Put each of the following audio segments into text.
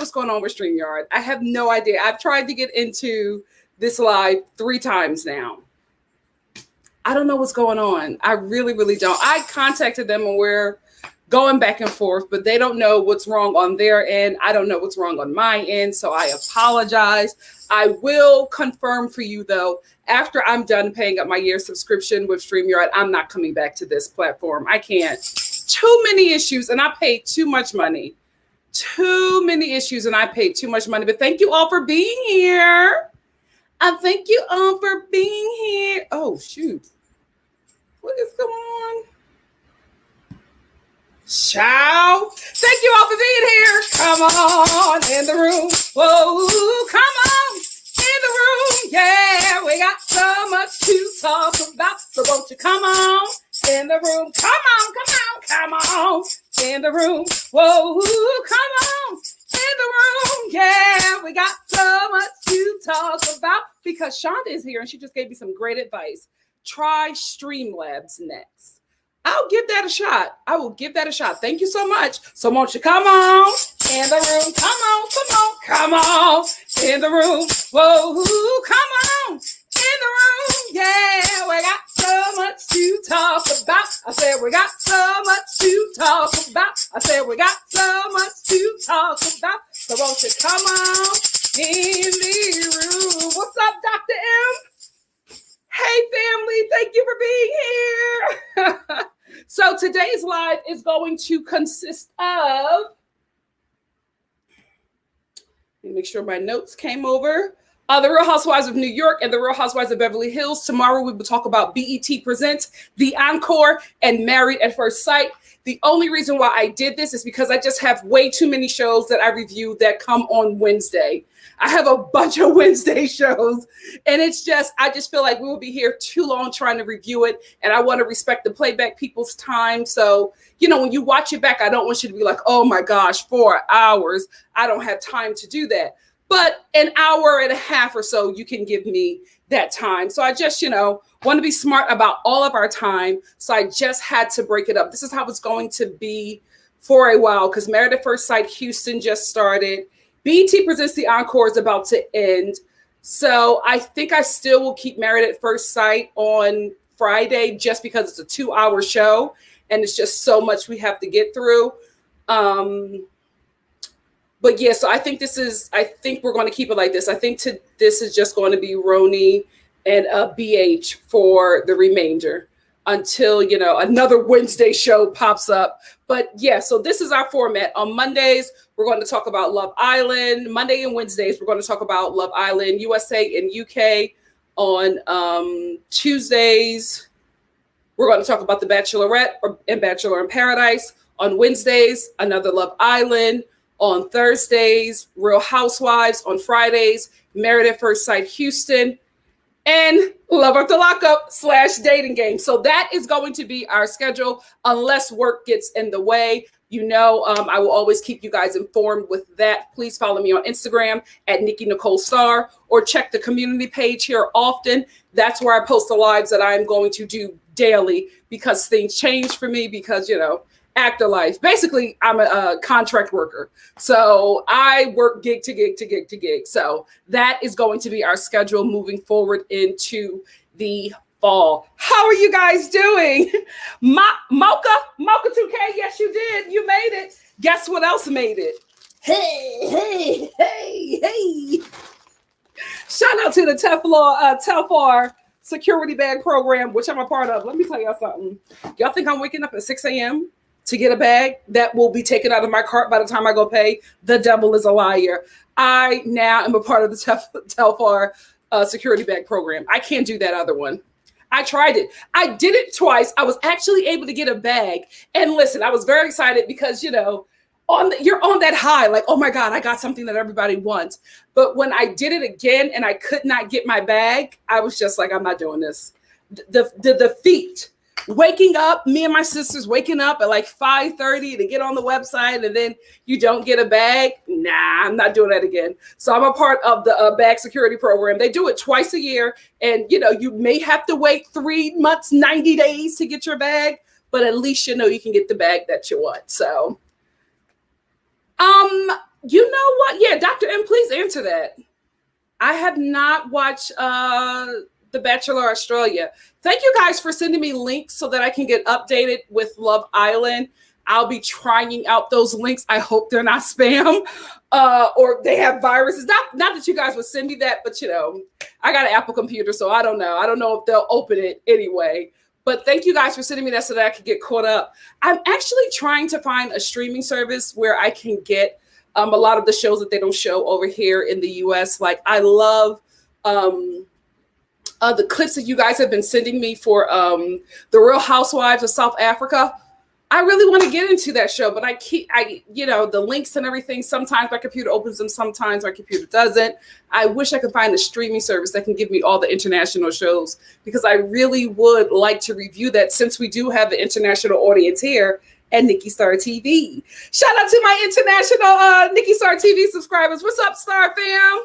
what's going on with StreamYard. I have no idea. I've tried to get into this live 3 times now. I don't know what's going on. I really, really don't. I contacted them and we're going back and forth, but they don't know what's wrong on their end. I don't know what's wrong on my end, so I apologize. I will confirm for you, though, after I'm done paying up my year subscription with StreamYard, I'm not coming back to this platform. I can't. Too many issues, and I paid too much money. Too many issues, and I paid too much money. But thank you all for being here. I thank you all for being here. Oh, shoot. What is going on? Ciao. Thank you all for being here. Come on in the room. Whoa, come on in the room. Yeah, we got so much to talk about. So won't you come on in the room? Come on in the room. Whoa, come on in the room. Yeah, we got so much to talk about because Shonda is here and she just gave me some great advice. Try Streamlabs next. I'll give that a shot. I will give that a shot. Thank you so much. So won't you come on in the room? Come on in the room. Whoa, come on in the room. Yeah, we got so much to talk about. I said we got so much to talk about. I said we got so much to talk about. So won't you come on in the room? What's up, Dr. M? Hey, family. Thank you for being here. So today's live is going to consist of, let me make sure my notes came over. The Real Housewives of New York and the Real Housewives of Beverly Hills. Tomorrow we will talk about BET Presents, The Encore, and Married at First Sight. The only reason why I did this is because I just have way too many shows that I review that come on Wednesday. I have a bunch of Wednesday shows, and it's just, I just feel like we will be here too long trying to review it, and I want to respect the playback people's time. So, you know, when you watch it back, I don't want you to be like, oh my gosh, 4 hours. I don't have time to do that. But an hour and a half or so, you can give me that time. So I just, you know, want to be smart about all of our time. So I just had to break it up. This is how it's going to be for a while because Married at First Sight Houston just started. BET Presents The Encore is about to end. So I think I still will keep Married at First Sight on Friday just because it's a 2-hour show and it's just so much we have to get through. But yeah, so I think we're going to keep it like this. I think this is just going to be Rhony and BH for the remainder until, you know, another Wednesday show pops up. But yeah, so this is our format. On Mondays, we're going to talk about Love Island. Monday and Wednesdays, we're going to talk about Love Island, USA and UK. On Tuesdays, we're going to talk about The Bachelorette and Bachelor in Paradise. On Wednesdays, another Love Island. On Thursdays, Real Housewives. On Fridays, Married at First Sight Houston. And Love After Lockup / Dating Game. So that is going to be our schedule unless work gets in the way. You know, I will always keep you guys informed with that. Please follow me on Instagram at NikkiNicoleStar or check the community page here often. That's where I post the lives that I'm going to do daily because things change for me because, you know, actor life. Basically, I'm a contract worker. So I work gig to gig to gig to gig. So that is going to be our schedule moving forward into the fall. How are you guys doing? Mocha 2K, yes, you did. You made it. Guess what else made it? Hey. Shout out to the Telfar security bag program, which I'm a part of. Let me tell y'all something. Y'all think I'm waking up at 6 a.m. to get a bag that will be taken out of my cart by the time I go pay? The devil is a liar. I now am a part of the Telfar security bag program. I can't do that other one. I tried it. I did it twice. I was actually able to get a bag. And listen, I was very excited because, you know, you're on that high, like, oh my God, I got something that everybody wants. But when I did it again and I could not get my bag, I was just like, I'm not doing this. The defeat. Waking up, me and my sisters waking up at like 5:30 to get on the website and then you don't get a bag. Nah, I'm not doing that again. So I'm a part of the bag security program. They do it twice a year. And, you know, you may have to wait 3 months, 90 days to get your bag, but at least you know you can get the bag that you want. So You know what? Yeah, Dr. M, please answer that. I have not watched The Bachelor Australia. Thank you guys for sending me links so that I can get updated with Love Island. I'll be trying out those links. I hope they're not spam or they have viruses. Not that you guys would send me that, but I got an Apple computer, so I don't know. I don't know if they'll open it anyway. But thank you guys for sending me that so that I can get caught up. I'm actually trying to find a streaming service where I can get a lot of the shows that they don't show over here in the US. Like I love the clips that you guys have been sending me for the Real Housewives of South Africa. I really want to get into that show, but the links and everything, sometimes my computer opens them, sometimes my computer doesn't. I wish I could find a streaming service that can give me all the international shows, because I really would like to review that, since we do have the international audience here at NikkiStar TV. Shout out to my international NikkiStar TV subscribers. What's up, Star fam?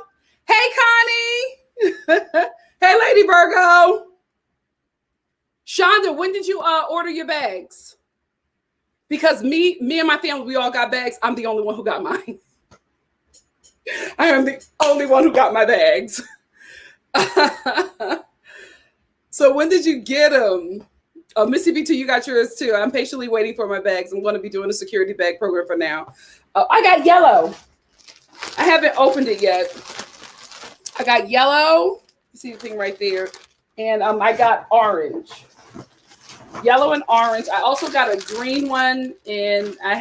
Hey, Connie. Hey, Lady Virgo. Shonda, when did you order your bags? Because me and my family, we all got bags. I'm the only one who got mine. I am the only one who got my bags. So when did you get them? Oh, Missy B2, you got yours too. I'm patiently waiting for my bags. I'm going to be doing a security bag program for now. I got yellow. I haven't opened it yet. I got yellow. You see the thing right there. And I got orange. Yellow and orange. I also got a green one, and I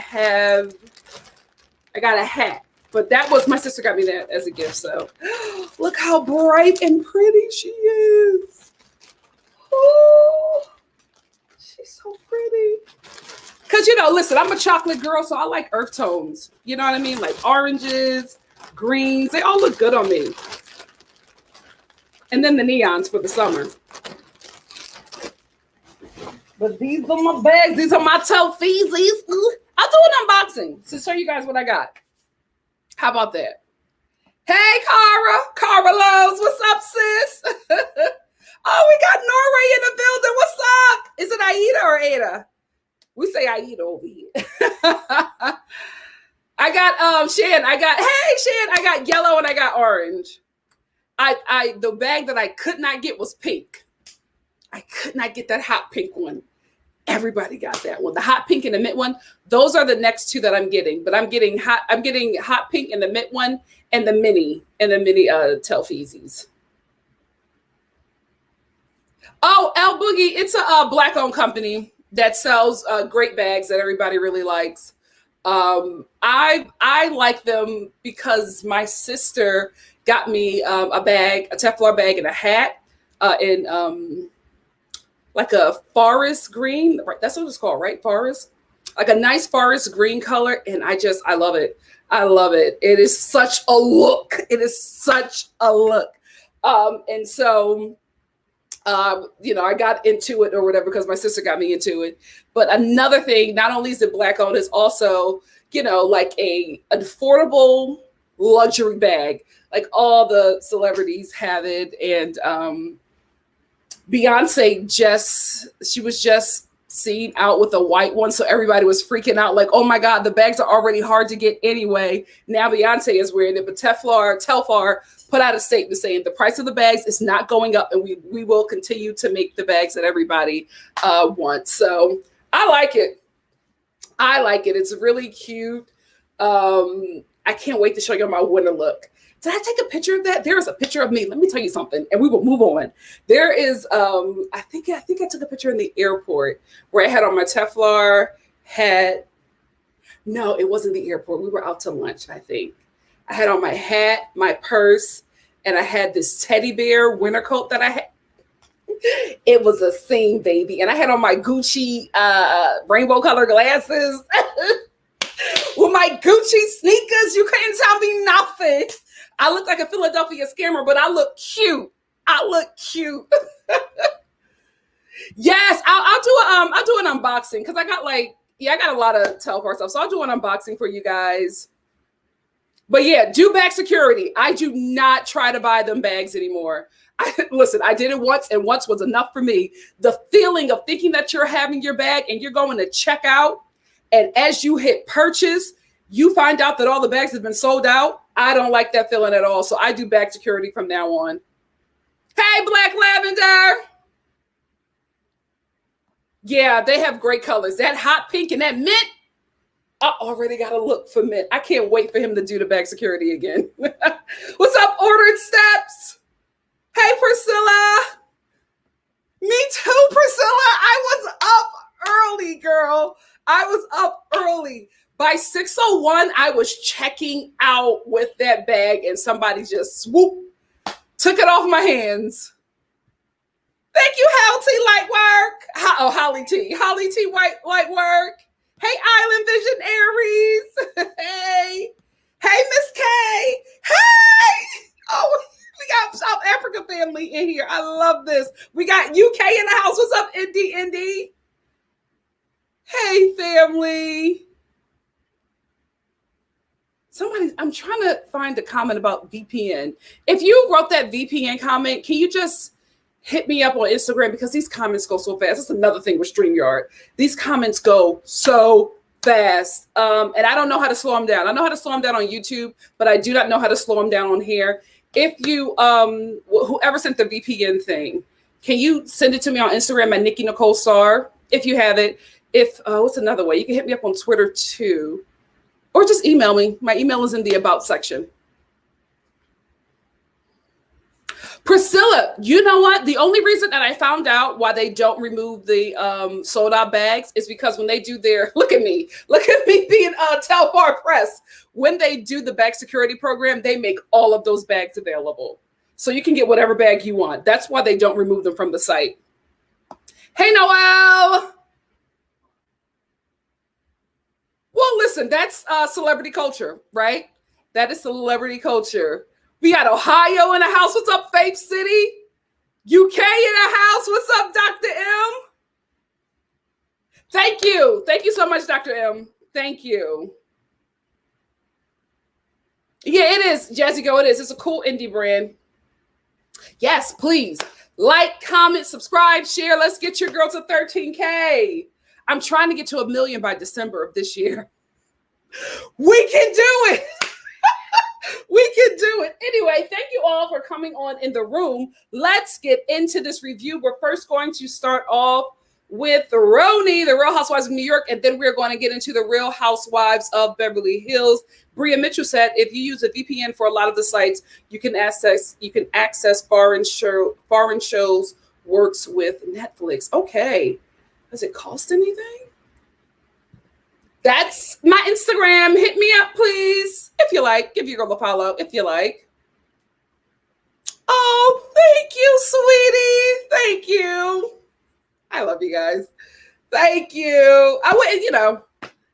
got a hat. But that was, my sister got me that as a gift. So look how bright and pretty she is. Oh, she's so pretty. Because, listen, I'm a chocolate girl, so I like earth tones. You know what I mean? Like oranges, greens, they all look good on me. And then the neons for the summer. But these are my bags. These are my Telfeezies. I'll do an unboxing to show you guys what I got. How about that? Hey, Cara Lowe's. What's up, sis? Oh, we got Norway in the building. What's up? Is it Aida or Ada? We say Aida over here. I got Shan. Shan. I got yellow and I got orange. The bag that I could not get was pink. I could not get that hot pink one. Everybody got that one. The hot pink and the mint one. Those are the next two that I'm getting. But I'm getting hot pink and the mint one, and the mini Telfeezies. Oh, El Boogie. It's a Black-owned company that sells great bags that everybody really likes. I like them because my sister got me a bag, a Teflon bag, and a hat in like a forest green. That's what it's called, right? Forest. Like a nice forest green color. And I love it. I love it. It is such a look. It is such a look. And so, I got into it or whatever because my sister got me into it. But another thing, not only is it Black owned, it's also, like a affordable luxury bag. Like all the celebrities have it. And Beyonce she was just seen out with a white one. So everybody was freaking out like, oh my God, the bags are already hard to get anyway. Now Beyonce is wearing it. But Telfar put out a statement saying the price of the bags is not going up, and we will continue to make the bags that everybody wants. So I like it. It's really cute. I can't wait to show you my winter look. Did I take a picture of that? There is a picture of me. Let me tell you something, and we will move on. There is, I think I took a picture in the airport where I had on my Teflon hat. No, it wasn't the airport. We were out to lunch, I think. I had on my hat, my purse, and I had this teddy bear winter coat that I had. It was a scene, baby. And I had on my Gucci rainbow color glasses with my Gucci sneakers. You couldn't tell me nothing. I look like a Philadelphia scammer, but I look cute. Yes, I'll do an unboxing because I got a lot of Telfar stuff. So I'll do an unboxing for you guys. But yeah, do bag security. I do not try to buy them bags anymore. Listen, I did it once, and once was enough for me. The feeling of thinking that you're having your bag and you're going to check out, and as you hit purchase, you find out that all the bags have been sold out. I don't like that feeling at all. So I do bag security from now on. Hey, Black Lavender. Yeah, they have great colors. That hot pink and that mint. I already got a look for mint. I can't wait for him to do the bag security again. What's up, Ordered Steps? Hey, Priscilla. Me too, Priscilla. I was up early, girl. I was up early. By 6:01, I was checking out with that bag and somebody just swoop, took it off my hands. Thank you, Halty Light Work. Holly T. Holly T. Light Work. Hey, Island Vision Aries. Hey. Hey, Miss K. Hey. Oh, we got South Africa family in here. I love this. We got UK in the house. What's up, Indy? Hey, family. I'm trying to find a comment about VPN. If you wrote that VPN comment, can you just hit me up on Instagram, because these comments go so fast. That's another thing with StreamYard. These comments go so fast. And I don't know how to slow them down. I know how to slow them down on YouTube, but I do not know how to slow them down on here. If you, whoever sent the VPN thing, can you send it to me on Instagram at NikkiNicoleStar if you have it? If, what's another way? You can hit me up on Twitter too, or just email me. My email is in the About section. Priscilla, you know what? The only reason that I found out why they don't remove the sold out bags is because when they do their, look at me being Telfar Press. When they do the bag security program, they make all of those bags available. So you can get whatever bag you want. That's why they don't remove them from the site. Hey, Noel. Well, listen, that's celebrity culture, right? That is celebrity culture. We got Ohio in the house. What's up, Faith City? UK in the house. What's up, Dr. M? Thank you. Thank you so much, Dr. M. Thank you. Yeah, it is. Jazzy Go, it is. It's a cool indie brand. Yes, please. Like, comment, subscribe, share. Let's get your girl to 13K. I'm trying to get to 1 million by December of this year. We can do it. We can do it. Anyway, thank you all for coming on in the room. Let's get into this review. We're first going to start off with Rhony, the Real Housewives of New York, and then we're going to get into the Real Housewives of Beverly Hills. Bria Mitchell said, if you use a VPN for a lot of the sites, you can access foreign shows. Works with Netflix. Okay. Does it cost anything? That's my Instagram. Hit me up, please. If you like, give your girl a follow if you like. Oh, thank you, sweetie. Thank you. I love you guys. Thank you. I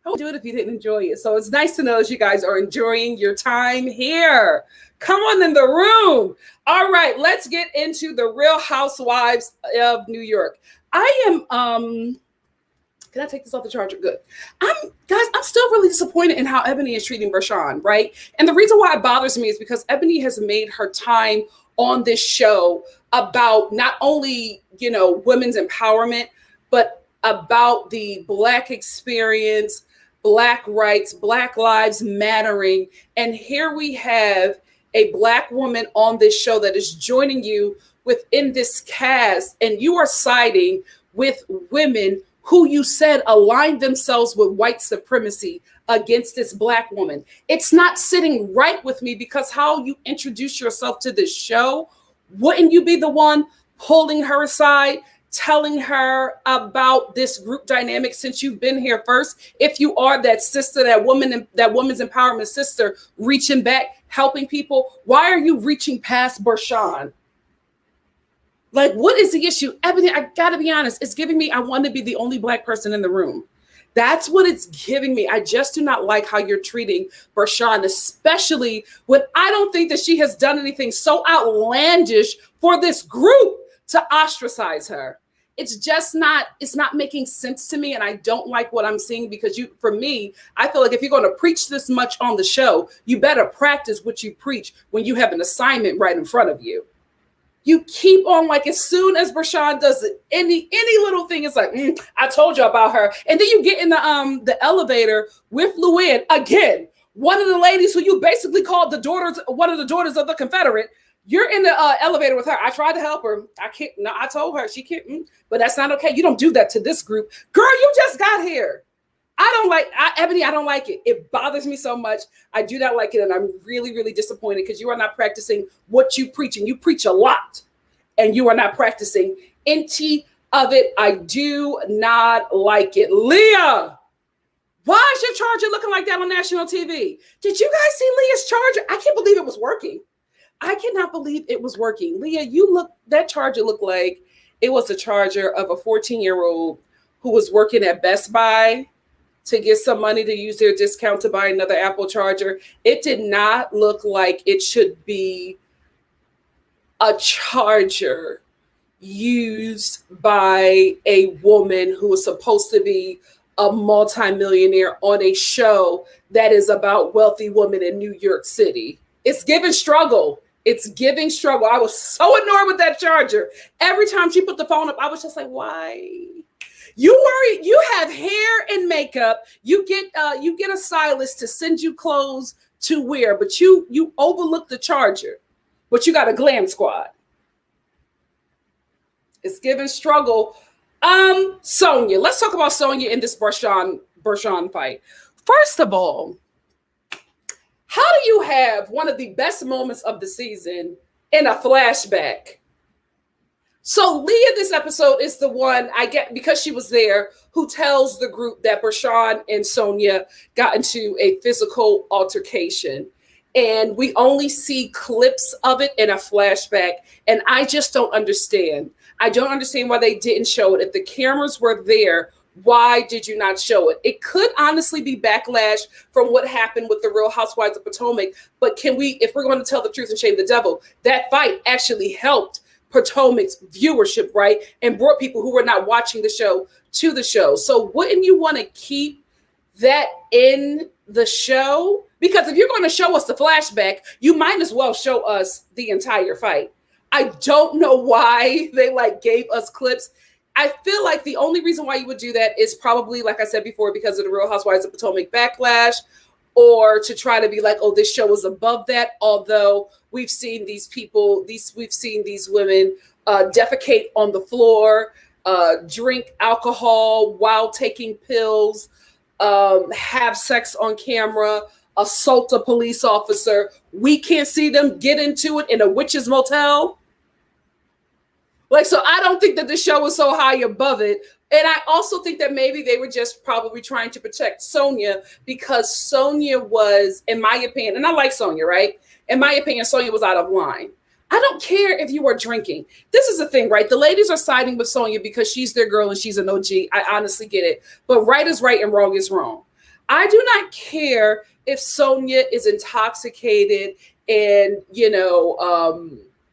would do it if you didn't enjoy it. So it's nice to know that you guys are enjoying your time here. Come on in the room. All right, let's get into the Real Housewives of New York. I am, can I take this off the charger? Good. I'm still really disappointed in how Ebony is treating Bershan, right? And the reason why it bothers me is because Ebony has made her time on this show about not only, women's empowerment, but about the Black experience, Black rights, Black lives mattering. And here we have a Black woman on this show that is joining you within this cast, and you are siding with women who you said aligned themselves with white supremacy against this Black woman. It's not sitting right with me, because how you introduce yourself to this show, wouldn't you be the one pulling her aside, telling her about this group dynamic since you've been here first? If you are that sister, that woman's empowerment sister, reaching back, helping people, why are you reaching past Bershan? Like, what is the issue? Ebony, I gotta be honest, it's giving me, I want to be the only Black person in the room. That's what it's giving me. I just do not like how you're treating Bershan, especially when I don't think that she has done anything so outlandish for this group to ostracize her. It's just not, it's not making sense to me. And I don't like what I'm seeing, because for me, I feel like if you're going to preach this much on the show, you better practice what you preach when you have an assignment right in front of you. You keep on, like, as soon as Bershawn does any little thing, it's like, I told you about her. And then you get in the elevator with Luann again, one of the ladies who you basically called one of the daughters of the Confederate. You're in the elevator with her. I tried to help her. I can't. No, I told her she can't. But that's not okay. You don't do that to this group, girl. You just got here. Ebony, I don't like it. It bothers me so much. I do not like it. And I'm really, really disappointed because you are not practicing what you preach. And you preach a lot. And you are not practicing any of it. I do not like it. Leah, why is your charger looking like that on national TV? Did you guys see Leah's charger? I can't believe it was working. I cannot believe it was working. Leah, that charger looked like it was a charger of a 14-year-old who was working at Best Buy to get some money to use their discount to buy another Apple charger. It did not look like it should be a charger used by a woman who was supposed to be a multimillionaire on a show that is about wealthy women in New York City. It's giving struggle. It's giving struggle. I was so annoyed with that charger. Every time she put the phone up, I was just like, why? You worry, you have hair and makeup. You get a stylist to send you clothes to wear, but you overlook the charger. But you got a glam squad. It's giving struggle. Sonya. Let's talk about Sonya in this Bershawn fight. First of all, how do you have one of the best moments of the season in a flashback? So Leah, this episode, is the one I get because she was there, who tells the group that Bershawn and Sonya got into a physical altercation. And we only see clips of it in a flashback. And I just don't understand. I don't understand why they didn't show it. If the cameras were there, why did you not show it? It could honestly be backlash from what happened with the Real Housewives of Potomac. But if we're going to tell the truth and shame the devil, that fight actually helped Potomac's viewership, right? And brought people who were not watching the show to the show. So wouldn't you want to keep that in the show? Because if you're going to show us the flashback, you might as well show us the entire fight. I don't know why they gave us clips. I feel like the only reason why you would do that is probably, like I said before, because of the Real Housewives of Potomac backlash, or to try to be like, oh, this show is above that. Although we've seen these people, we've seen these women defecate on the floor, drink alcohol while taking pills, have sex on camera, assault a police officer. We can't see them get into it in a witch's motel. So I don't think that the show was so high above it. And I also think that maybe they were just probably trying to protect Sonya, because Sonya was, in my opinion, and I like Sonya, right? In my opinion, Sonya was out of line. I don't care if you are drinking. This is the thing, right? The ladies are siding with Sonya because she's their girl and she's an OG. I honestly get it. But right is right and wrong is wrong. I do not care if Sonya is intoxicated and,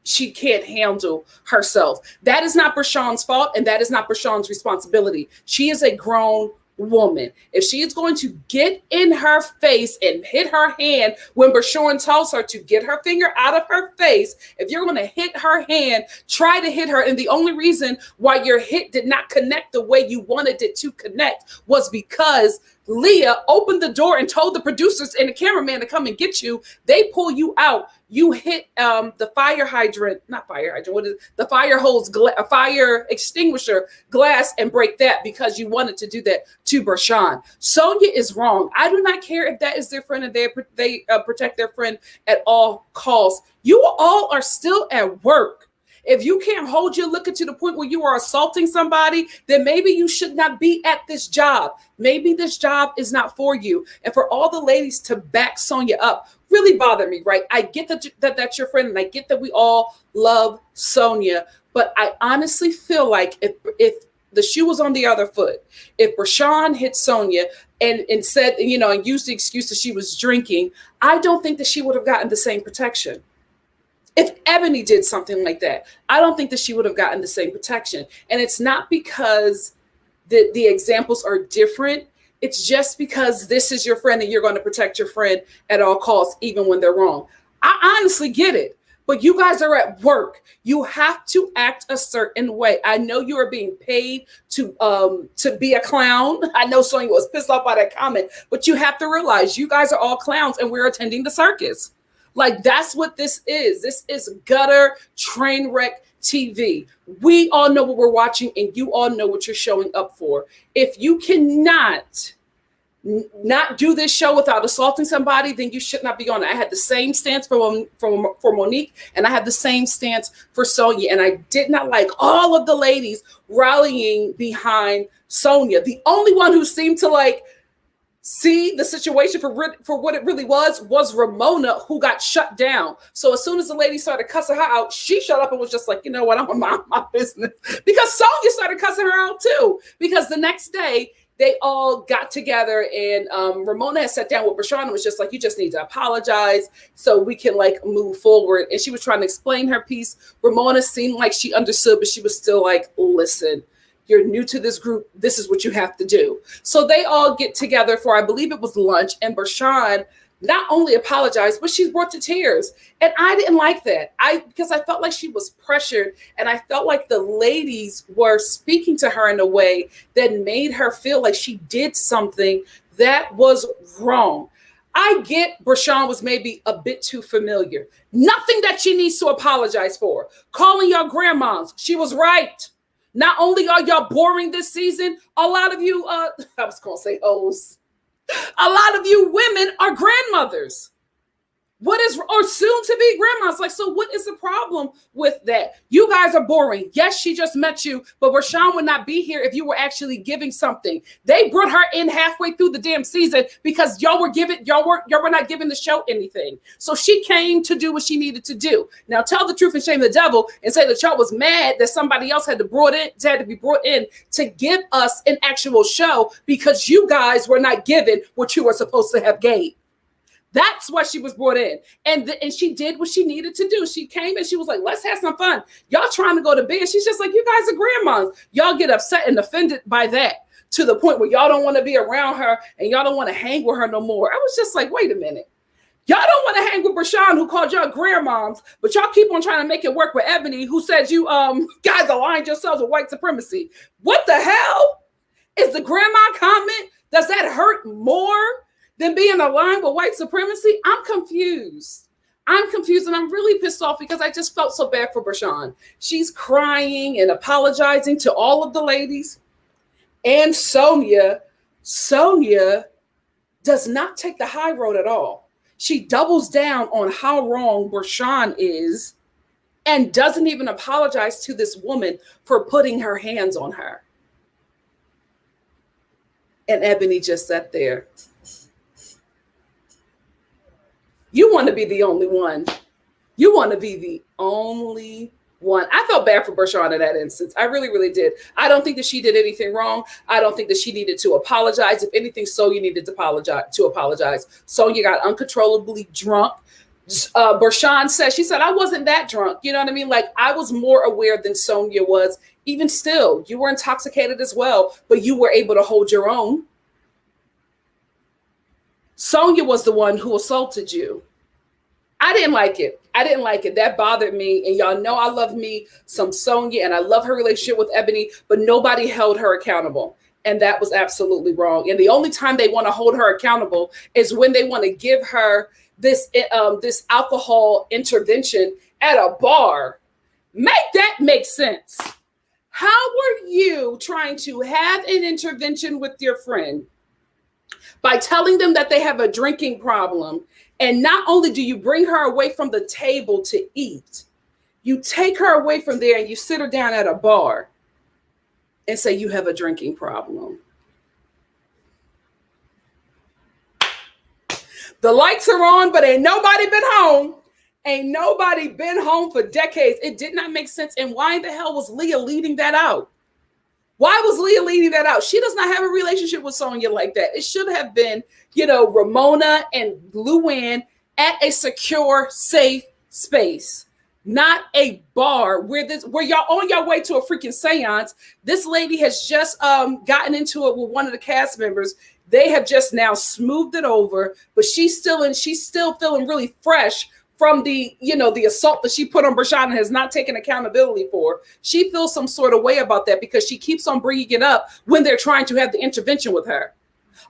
she can't handle herself. That is not Bershawn's fault, and that is not Bershawn's responsibility. She is a grown woman. If she is going to get in her face and hit her hand when Bershawn tells her to get her finger out of her face, if you're going to hit her hand, try to hit her. And the only reason why your hit did not connect the way you wanted it to connect was because Leah opened the door and told the producers and the cameraman to come and get you. They pull you out. You hit the fire hydrant, not fire hydrant, what is it? The fire hose, fire extinguisher glass, and break that because you wanted to do that to Bershawn. Sonya is wrong. I do not care if that is their friend and they protect their friend at all costs. You all are still at work. If you can't hold your liquor to the point where you are assaulting somebody, then maybe you should not be at this job. Maybe this job is not for you. And for all the ladies to back Sonya up really bothered me, right? I get that that's your friend, and I get that we all love Sonya, but I honestly feel like if the shoe was on the other foot, if Bershawn hit Sonya and said, and used the excuse that she was drinking, I don't think that she would have gotten the same protection. If Ebony did something like that, I don't think that she would have gotten the same protection. And it's not because the examples are different. It's just because this is your friend and you're going to protect your friend at all costs, even when they're wrong. I honestly get it. but you guys are at work. You have to act a certain way. I know you are being paid to be a clown. I know Sonya was pissed off by that comment, but you have to realize you guys are all clowns and we're attending the circus. Like, that's what this is. This is gutter train wreck TV. We all know what we're watching and you all know what you're showing up for. If you cannot not do this show without assaulting somebody, then you should not be on it. I had the same stance for Monique, and I have the same stance for Sonya. And I did not like all of the ladies rallying behind Sonya. The only one who seemed to like see the situation for what it really was Ramona, who got shut down. So as soon as the lady started cussing her out, she shut up and was just like, you know what, I'm gonna mind my business. Because Sonya started cussing her out too. Because the next day, they all got together and Ramona had sat down with Brashon and was just like, you just need to apologize so we can like move forward. And she was trying to explain her piece. Ramona seemed like she understood, but she was still like, listen, you're new to this group. This is what you have to do. So they all get together for, I believe it was lunch, and Brashon not only apologized, but she's brought to tears. And I didn't like that. Because I felt like she was pressured, and I felt like the ladies were speaking to her in a way that made her feel like she did something that was wrong. I get Brashon was maybe a bit too familiar. Nothing that she needs to apologize for. Calling y'all grandmas, she was right. Not only are y'all boring this season, a lot of you, I was going to say hoes. A lot of you women are grandmothers. Or soon to be grandmas. Like, so what is the problem with that? You guys are boring. Yes, she just met you, but Rashawn would not be here if you were actually giving something. They brought her in halfway through the damn season because y'all were not giving the show anything. So she came to do what she needed to do. Now tell the truth and shame the devil and say that y'all was mad that somebody else had to be brought in to give us an actual show because you guys were not given what you were supposed to have gave. That's why she was brought in. And she did what she needed to do. She came and she was like, let's have some fun. Y'all trying to go to bed. She's just like, you guys are grandmas. Y'all get upset and offended by that to the point where y'all don't want to be around her and y'all don't want to hang with her no more. I was just like, wait a minute. Y'all don't want to hang with Brashon, who called y'all grandmoms, but y'all keep on trying to make it work with Ebony, who said you guys aligned yourselves with white supremacy. What the hell? Is the grandma comment, does that hurt more than being aligned with white supremacy? I'm confused. And I'm really pissed off because I just felt so bad for Brashon. She's crying and apologizing to all of the ladies. And Sonya does not take the high road at all. She doubles down on how wrong Brashon is and doesn't even apologize to this woman for putting her hands on her. And Ebony just sat there. You want to be the only one. You want to be the only one. I felt bad for Brashon in that instance. I really, really did. I don't think that she did anything wrong. I don't think that she needed to apologize. If anything, Sonya needed to apologize. Sonya got uncontrollably drunk. Brashon said, she said, I wasn't that drunk. You know what I mean? Like, I was more aware than Sonya was. Even still, you were intoxicated as well, but you were able to hold your own. Sonya was the one who assaulted you. I didn't like it. That bothered me. And y'all know I love me some Sonya and I love her relationship with Ebony, but nobody held her accountable. And that was absolutely wrong. And the only time they want to hold her accountable is when they want to give her this alcohol intervention at a bar. Make that make sense. How were you trying to have an intervention with your friend by telling them that they have a drinking problem? And not only do you bring her away from the table to eat, you take her away from there and you sit her down at a bar and say you have a drinking problem. The lights are on, but ain't nobody been home. Ain't nobody been home for decades. It did not make sense. And why in the hell was Leah leading that out? Why was Leah leading that out? She does not have a relationship with Sonya like that. It should have been, Ramona and Luann at a secure, safe space, not a bar where y'all on your way to a freaking seance. This lady has just gotten into it with one of the cast members. They have just now smoothed it over, but she's still feeling really fresh from the, the assault that she put on Brashawn and has not taken accountability for. She feels some sort of way about that because she keeps on bringing it up when they're trying to have the intervention with her.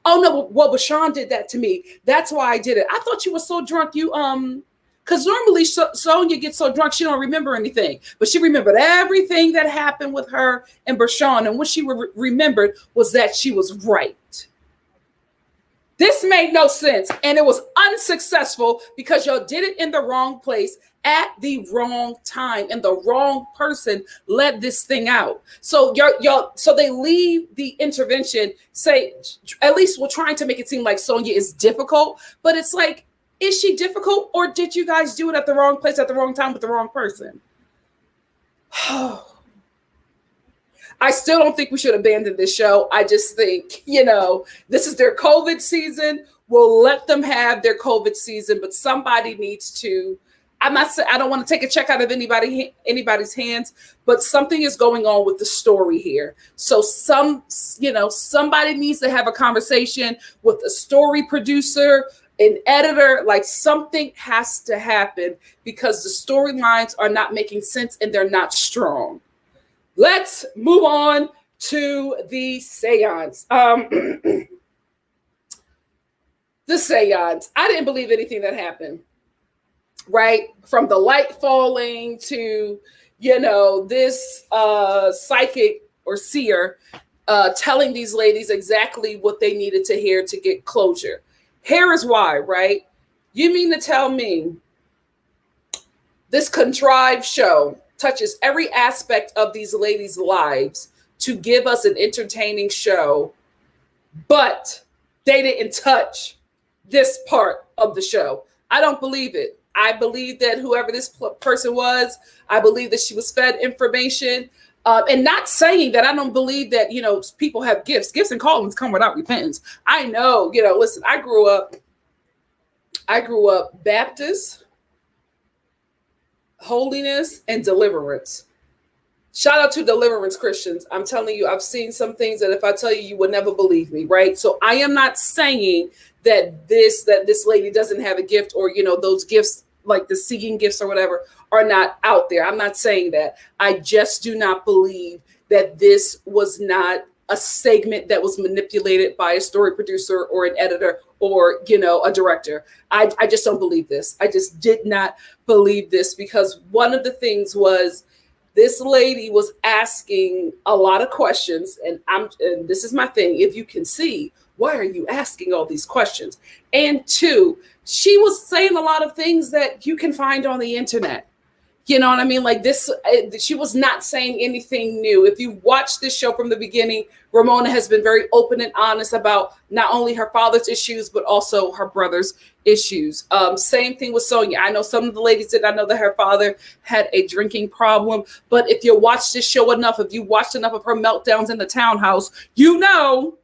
Oh no, well, Brashawn did that to me. That's why I did it. I thought you were so drunk. Because normally Sonya gets so drunk she don't remember anything, but she remembered everything that happened with her and Brashawn, and what she remembered was that she was right. This made no sense, and it was unsuccessful because y'all did it in the wrong place at the wrong time, and the wrong person led this thing out. So so they leave the intervention, say, at least we're trying to make it seem like Sonya is difficult, but it's like, is she difficult, or did you guys do it at the wrong place at the wrong time with the wrong person? I still don't think we should abandon this show. I just think, this is their COVID season. We'll let them have their COVID season, but somebody needs to, I don't want to take a check out of anybody's hands, but something is going on with the story here. So somebody needs to have a conversation with a story producer, an editor, like something has to happen because the storylines are not making sense and they're not strong. Let's move on to the seance. The seance. I didn't believe anything that happened, right? From the light falling to, this psychic or seer telling these ladies exactly what they needed to hear to get closure. Here is why, right? You mean to tell me this contrived show touches every aspect of these ladies' lives to give us an entertaining show, but they didn't touch this part of the show? I don't believe it. I believe that whoever this person was, I believe that she was fed information. And not saying that I don't believe that, people have gifts. Gifts and callings come without repentance. I know, listen, I grew up Baptist, holiness, and deliverance. Shout out to deliverance Christians. I'm telling you, I've seen some things that if I tell you, you would never believe me, right? So I am not saying that this lady doesn't have a gift, or, those gifts, like the seeing gifts or whatever, are not out there. I'm not saying that. I just do not believe that this was not a segment that was manipulated by a story producer or an editor or, a director. I just don't believe this. I just did not believe this, because one of the things was this lady was asking a lot of questions, and this is my thing. If you can see, why are you asking all these questions? And two, she was saying a lot of things that you can find on the internet. You know what I mean? Like this, she was not saying anything new. If you watch this show from the beginning, Ramona has been very open and honest about not only her father's issues, but also her brother's issues. Same thing with Sonya. I know some of the ladies did not know that her father had a drinking problem, but if you watch this show enough, if you watched enough of her meltdowns in the townhouse, you know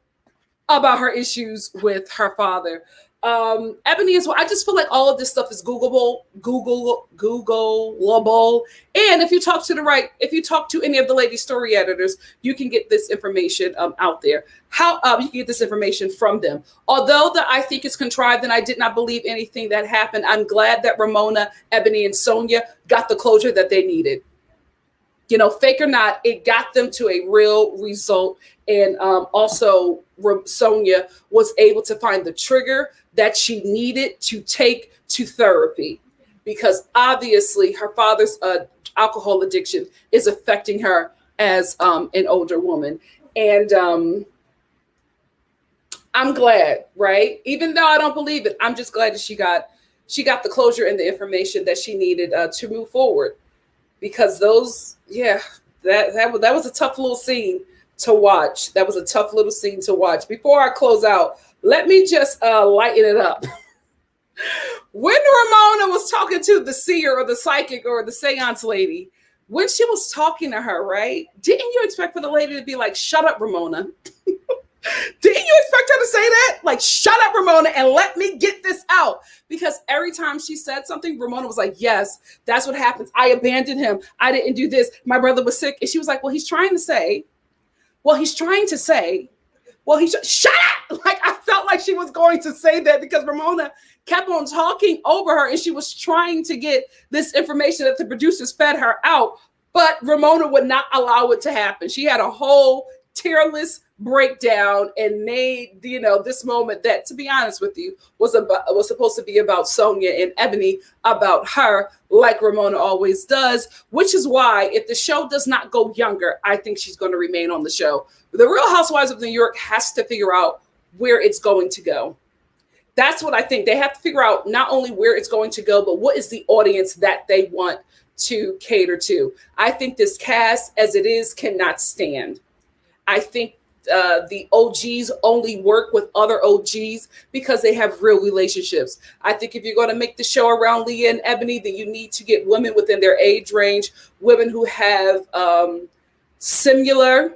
about her issues with her father. Ebony as well. I just feel like all of this stuff is Googleable. And if you talk to any of the lady story editors, you can get this information out there. How you can get this information from them. Although I think it's contrived and I did not believe anything that happened, I'm glad that Ramona, Ebony, and Sonya got the closure that they needed. Fake or not, it got them to a real result. And also Sonya was able to find the trigger that she needed to take to therapy, because obviously her father's alcohol addiction is affecting her as an older woman. And I'm glad, right? Even though I don't believe it, I'm just glad that she got the closure and the information that she needed to move forward. Because that was a tough little scene to watch. That was a tough little scene to watch. Before I close out, let me just lighten it up. When Ramona was talking to the seer or the psychic or the seance lady, when she was talking to her, right? Didn't you expect for the lady to be like, shut up, Ramona? Didn't you expect her to say that? Like, shut up, Ramona, and let me get this out. Because every time she said something, Ramona was like, yes, that's what happens. I abandoned him. I didn't do this. My brother was sick. And she was like, well, he's trying to say, Well, shut up. Like, I felt like she was going to say that because Ramona kept on talking over her and she was trying to get this information that the producers fed her out, but Ramona would not allow it to happen. She had a whole tearless breakdown and made, this moment that, to be honest with you, was supposed to be about Sonia and Ebony, about her, like Ramona always does, which is why if the show does not go younger, I think she's going to remain on the show. The Real Housewives of New York has to figure out where it's going to go. That's what I think. They have to figure out not only where it's going to go, but what is the audience that they want to cater to. I think this cast as it is cannot stand. I think the OGs only work with other OGs because they have real relationships. I think if you're going to make the show around Leah and Ebony, then you need to get women within their age range, women who have similar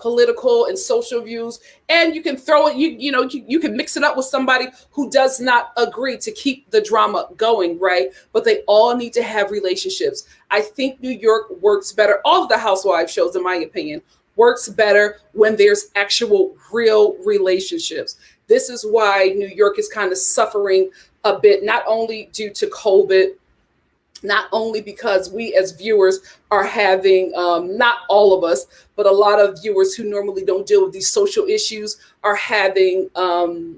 political and social views, and you can throw it, you can mix it up with somebody who does not agree to keep the drama going, right? But they all need to have relationships. I think New York works better. All of the housewife shows, in my opinion, works better when there's actual real relationships. This is why New York is kind of suffering a bit, not only due to COVID, not only because we as viewers are having, not all of us, but a lot of viewers who normally don't deal with these social issues are having, I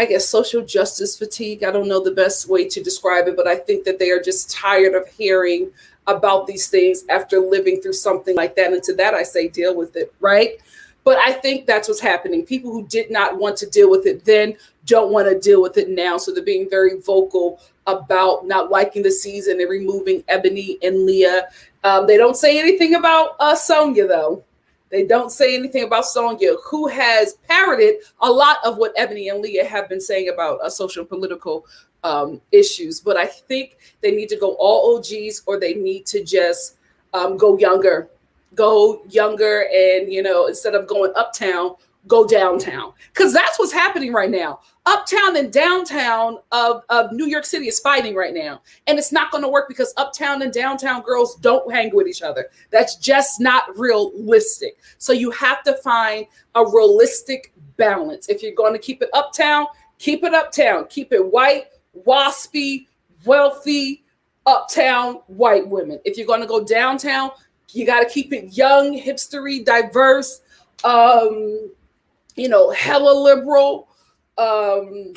guess, social justice fatigue. I don't know the best way to describe it, but I think that they are just tired of hearing about these things after living through something like that. And to that, I say, deal with it, right? But I think that's what's happening. People who did not want to deal with it then don't want to deal with it now. So they're being very vocal about not liking the season and removing Ebony and Leah. They don't say anything about Sonia, though. They don't say anything about Sonia, who has parroted a lot of what Ebony and Leah have been saying about social and political issues. But I think they need to go all OGs, or they need to just go younger. Go younger, and instead of going uptown, go downtown, because that's what's happening right now. Uptown and downtown of New York City is fighting right now, and it's not going to work because uptown and downtown girls don't hang with each other. That's just not realistic. So you have to find a realistic balance. If you're going to keep it uptown, keep it uptown. Keep it white, waspy, wealthy, uptown white women. If you're going to go downtown, you got to keep it young, hipstery, diverse, hella liberal. You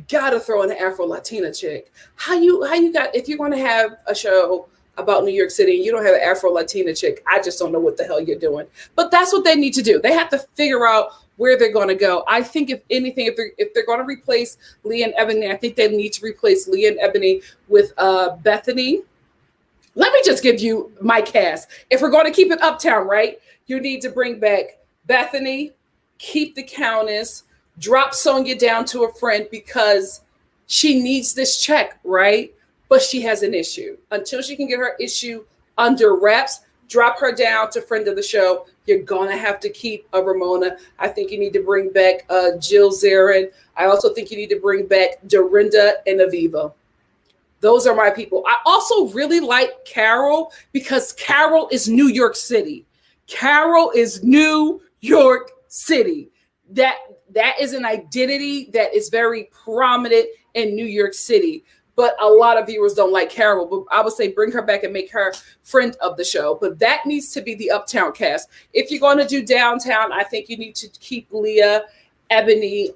got to throw in an Afro-Latina chick. How you got, if you're going to have a show about New York City and you don't have an Afro-Latina chick, I just don't know what the hell you're doing. But that's what they need to do. They have to figure out where they're going to go. I think if anything, if they're going to replace Leah and Ebony, I think they need to replace Leah and Ebony with Bethany. Let me just give you my cast. If we're going to keep it uptown, right, you need to bring back Bethany, keep the Countess, drop Sonia down to a friend because she needs this check, right? But she has an issue. Until she can get her issue under wraps, drop her down to friend of the show. You're going to have to keep a Ramona. I think you need to bring back Jill Zarin. I also think you need to bring back Dorinda and Aviva. Those are my people. I also really like Carol because Carol is New York City. Carol is New York City. That is an identity that is very prominent in New York City. But a lot of viewers don't like Carol. But I would say bring her back and make her friend of the show. But that needs to be the uptown cast. If you're going to do downtown, I think you need to keep Leah, Ebony.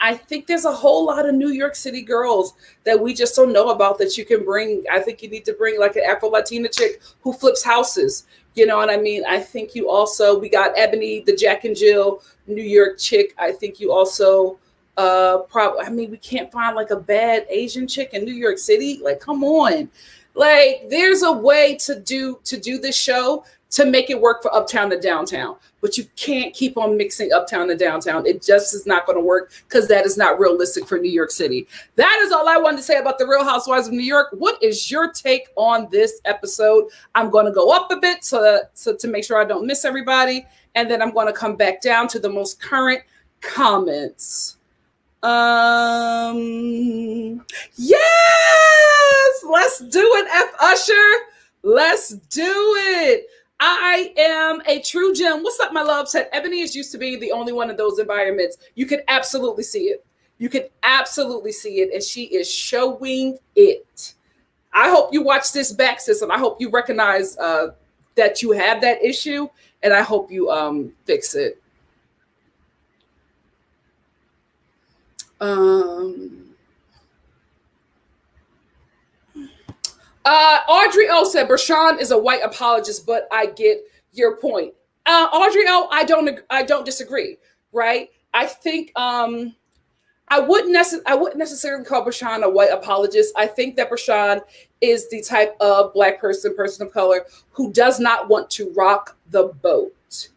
I think there's a whole lot of New York City girls that we just don't know about that you can bring. I think you need to bring like an Afro-Latina chick who flips houses. You know what I mean? I think you also, we got Ebony, the Jack and Jill New York chick. I think you also, we can't find like a bad Asian chick in New York City. Like, come on. Like, there's a way to do this show to make it work for uptown to downtown. But you can't keep on mixing uptown to downtown. It just is not going to work because that is not realistic for New York City. That is all I wanted to say about the Real Housewives of New York. What is your take on this episode? I'm going to go up a bit so to make sure I don't miss everybody. And then I'm going to come back down to the most current comments. Yes, let's do it, F. Usher. Let's do it. I am a true gem. What's up, my love? Said Ebony is used to being the only one in those environments. You can absolutely see it. You can absolutely see it. And she is showing it. I hope you watch this back, sis, and I hope you recognize that you have that issue, and I hope you fix it. Audrey O said Bershawn is a white apologist, but I get your point. Audrey O, I don't disagree. Right? I think I wouldn't necessarily call Bershawn a white apologist. I think that Bershawn is the type of Black person of color, who does not want to rock the boat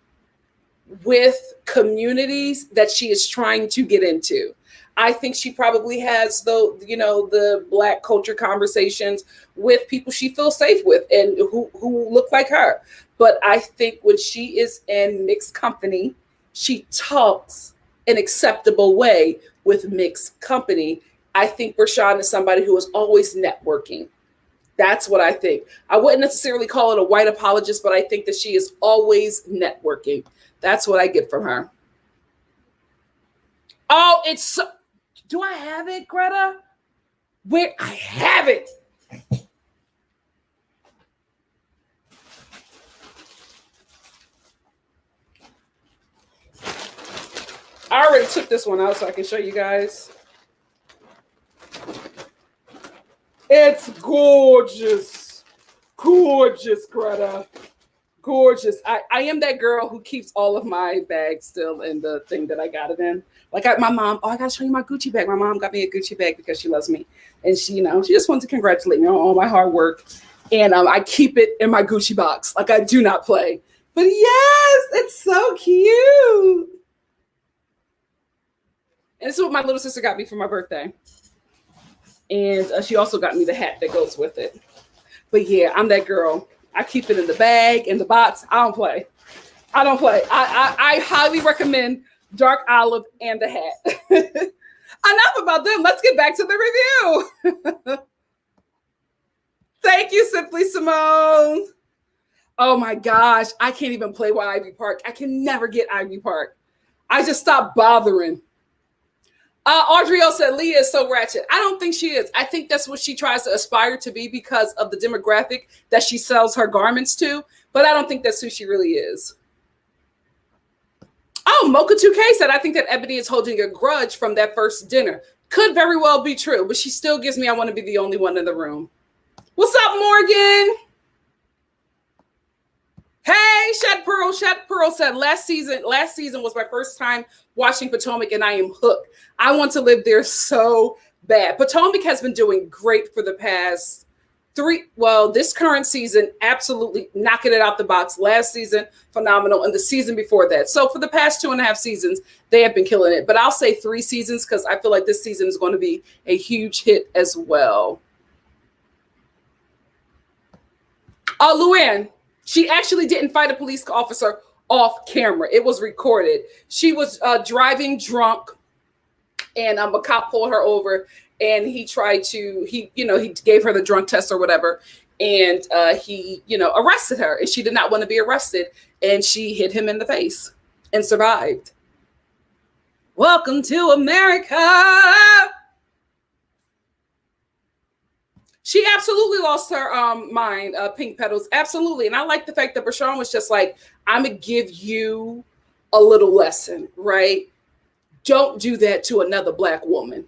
with communities that she is trying to get into. I think she probably has the Black culture conversations with people she feels safe with and who look like her. But I think when she is in mixed company, she talks an acceptable way with mixed company. I think Bershawn is somebody who is always networking. That's what I think. I wouldn't necessarily call it a white apologist, but I think that she is always networking. That's what I get from her. Oh, do I have it, Greta? Where I have it. I already took this one out so I can show you guys. It's gorgeous. Gorgeous, Greta. Gorgeous. I am that girl who keeps all of my bags still in the thing that I got it in. Like my mom, I gotta show you my Gucci bag. My mom got me a Gucci bag because she loves me. And she just wants to congratulate me on all my hard work. And I keep it in my Gucci box. Like I do not play. But yes, it's so cute. And this is what my little sister got me for my birthday. And she also got me the hat that goes with it. But yeah, I'm that girl. I keep it in the bag, in the box. I don't play. I highly recommend Dark Olive and the hat. Enough about them. Let's get back to the review. Thank you, Simply Simone. Oh my gosh. I can't even play with Ivy Park. I can never get Ivy Park. I just stopped bothering. Audrey O said Leah is so ratchet. I don't think she is. I think that's what she tries to aspire to be because of the demographic that she sells her garments to. But I don't think that's who she really is. Oh, Mocha 2K said, I think that Ebony is holding a grudge from that first dinner. Could very well be true, but she still gives me I want to be the only one in the room. What's up, Morgan? Hey, Shed Pearl said last season was my first time watching Potomac and I am hooked. I want to live there so bad. Potomac has been doing great for the past this current season, absolutely knocking it out the box. Last season, phenomenal. And the season before that. So for the past 2.5 seasons, they have been killing it. But I'll say 3 seasons because I feel like this season is going to be a huge hit as well. Luann. She actually didn't fight a police officer off camera. It was recorded. She was driving drunk, and a cop pulled her over, and he gave her the drunk test or whatever, and he arrested her, and she did not want to be arrested, and she hit him in the face and survived. Welcome to America. She absolutely lost her mind, Pink Petals. Absolutely. And I like the fact that Bershawn was just like, I'm going to give you a little lesson, right? Don't do that to another Black woman.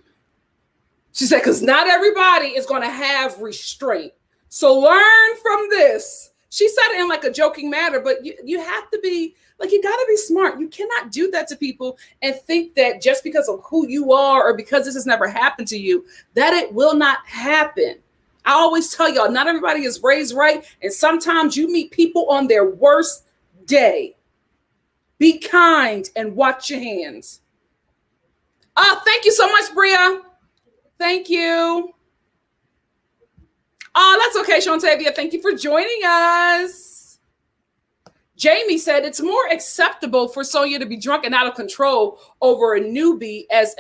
She said, because not everybody is going to have restraint. So learn from this. She said it in like a joking manner, but you have to be, like, you got to be smart. You cannot do that to people and think that just because of who you are or because this has never happened to you, that it will not happen. I always tell y'all, not everybody is raised right. And sometimes you meet people on their worst day. Be kind and watch your hands. Thank you so much, Bria. Thank you. Oh, that's okay, Shantavia. Thank you for joining us. Jamie said it's more acceptable for Sonya to be drunk and out of control over a newbie as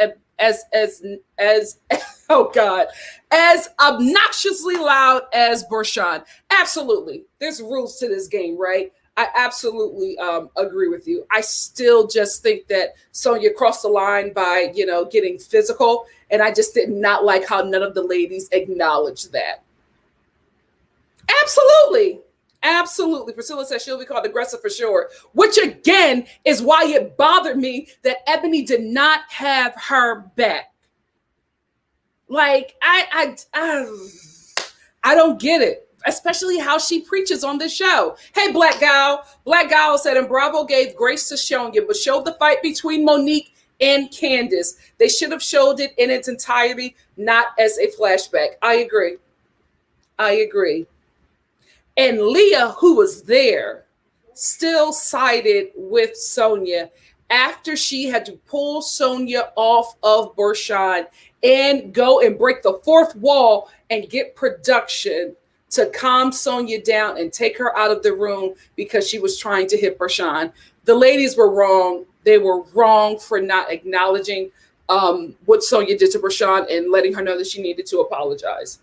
oh God, as obnoxiously loud as Bershawn. Absolutely. There's rules to this game, right? I absolutely agree with you. I still just think that Sonya crossed the line by, getting physical. And I just did not like how none of the ladies acknowledged that. Absolutely. Absolutely. Priscilla says she'll be called aggressive for sure, which again is why it bothered me that Ebony did not have her back. Like, I don't get it, especially how she preaches on this show. Hey, Black Gal. Black Gal said, and Bravo gave grace to Sonya, but showed the fight between Monique and Candace. They should have showed it in its entirety, not as a flashback. I agree. And Leah, who was there, still sided with Sonya after she had to pull Sonya off of Bershawn and go and break the fourth wall and get production to calm Sonya down and take her out of the room because she was trying to hit Bershawn. The ladies were wrong. They were wrong for not acknowledging what Sonya did to Bershawn and letting her know that she needed to apologize.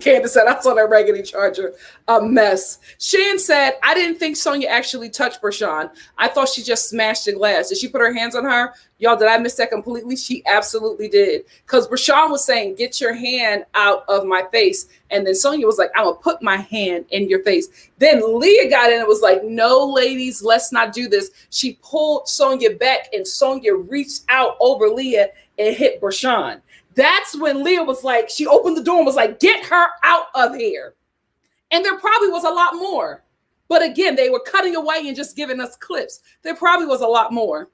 Candace said, I saw that raggedy charger. A mess. Shan said, I didn't think Sonya actually touched Bershawn. I thought she just smashed the glass. Did she put her hands on her? Y'all, did I miss that completely? She absolutely did. Because Bershawn was saying, get your hand out of my face. And then Sonya was like, I'm going to put my hand in your face. Then Leah got in and was like, no, ladies, let's not do this. She pulled Sonya back and Sonya reached out over Leah and hit Bershawn. That's when Leah was like, she opened the door and was like, get her out of here. And there probably was a lot more. But again, they were cutting away and just giving us clips. There probably was a lot more.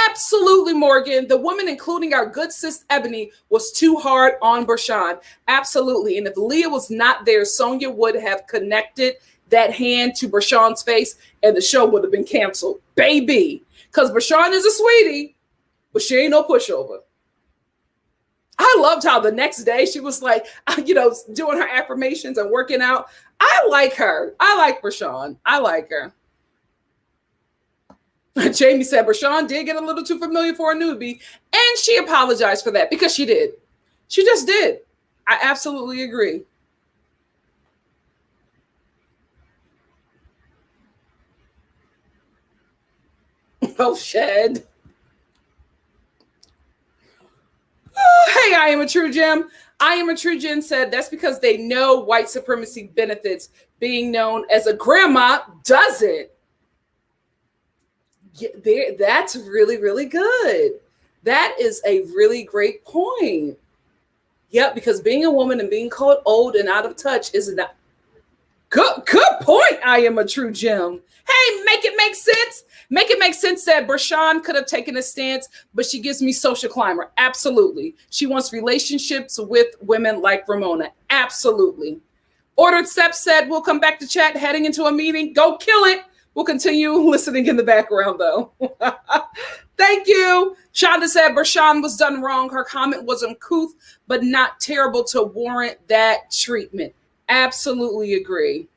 Absolutely, Morgan. The woman, including our good sis Ebony, was too hard on Bershawn. Absolutely. And if Leah was not there, Sonya would have connected that hand to Bershawn's face and the show would have been canceled. Baby. Because Bershawn is a sweetie, but she ain't no pushover. I loved how the next day she was like, doing her affirmations and working out. I like her. I like Bershawn. I like her. Jamie said Bershawn did get a little too familiar for a newbie, and she apologized for that because she did. She just did. I absolutely agree. Oh, Shed. Hey, I am a true gem. I am a true gem said that's because they know white supremacy benefits being known as a grandma doesn't. Yeah, that's really, really good. That is a really great point. Yep, because being a woman and being called old and out of touch is not good. Good point. I am a true gem. Hey, make it make sense. Make it make sense that Bershawn could have taken a stance, but she gives me social climber. Absolutely. She wants relationships with women like Ramona. Absolutely. Ordered Step said, we'll come back to chat heading into a meeting. Go kill it. We'll continue listening in the background, though. Thank you. Shonda said Bershawn was done wrong. Her comment was uncouth, but not terrible to warrant that treatment. Absolutely agree.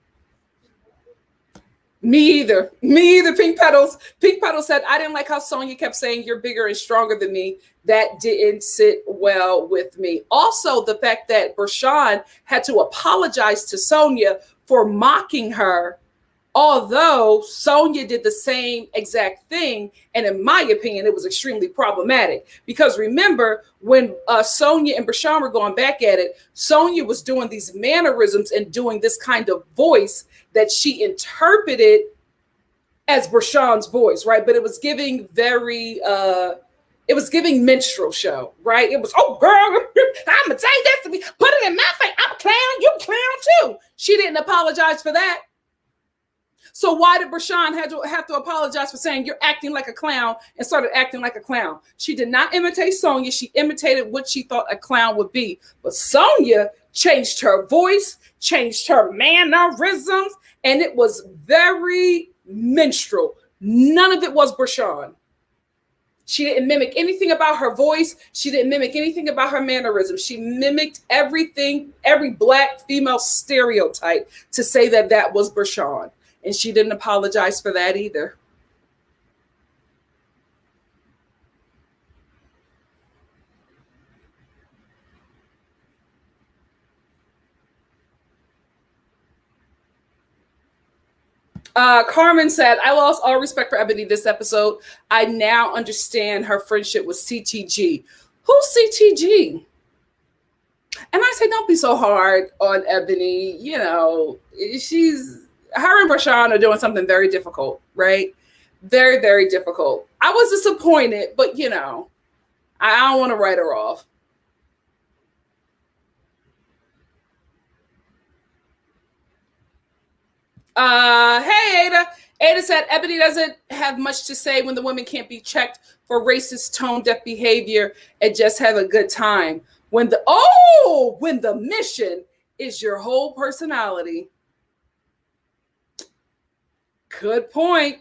Me either. Pink Petals. Pink Petals said, I didn't like how Sonya kept saying you're bigger and stronger than me. That didn't sit well with me. Also, the fact that Bershawn had to apologize to Sonya for mocking her, although Sonya did the same exact thing. And in my opinion, it was extremely problematic. Because remember, when Sonya and Bershawn were going back at it, Sonya was doing these mannerisms and doing this kind of voice that she interpreted as Bershawn's voice, right? But it was giving it was giving minstrel show, right? It was, oh girl, I'm gonna say this to me, put it in my face. I'm a clown, you a clown too. She didn't apologize for that. So why did Bershawn have to apologize for saying you're acting like a clown and started acting like a clown? She did not imitate Sonya. She imitated what she thought a clown would be. But Sonya changed her voice, changed her mannerisms, and it was very minstrel. None of it was Bershawn. She didn't mimic anything about her voice. She didn't mimic anything about her mannerisms. She mimicked everything, every Black female stereotype to say that was Bershawn. And she didn't apologize for that either. Carmen said, I lost all respect for Ebony this episode. I now understand her friendship with CTG. Who's CTG? And I say, don't be so hard on Ebony. You know, her and Rashawn are doing something very difficult, right? Very, very difficult. I was disappointed, but you know, I don't want to write her off. Hey Ada. Ada said Ebony doesn't have much to say when the women can't be checked for racist, tone deaf behavior and just have a good time. When the mission is your whole personality. Good point.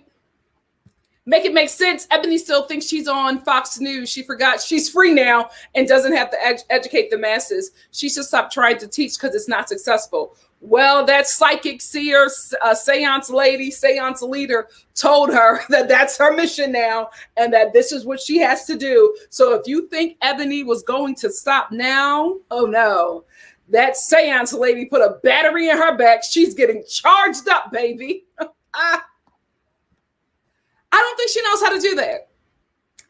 Make it make sense. Ebony still thinks she's on Fox News. She forgot she's free now and doesn't have to educate the masses. She should stop trying to teach because it's not successful. Well, that psychic seer, seance lady, seance leader told her that that's her mission now and that this is what she has to do. So if you think Ebony was going to stop now, oh no. That seance lady put a battery in her back. She's getting charged up, baby. I don't think she knows how to do that.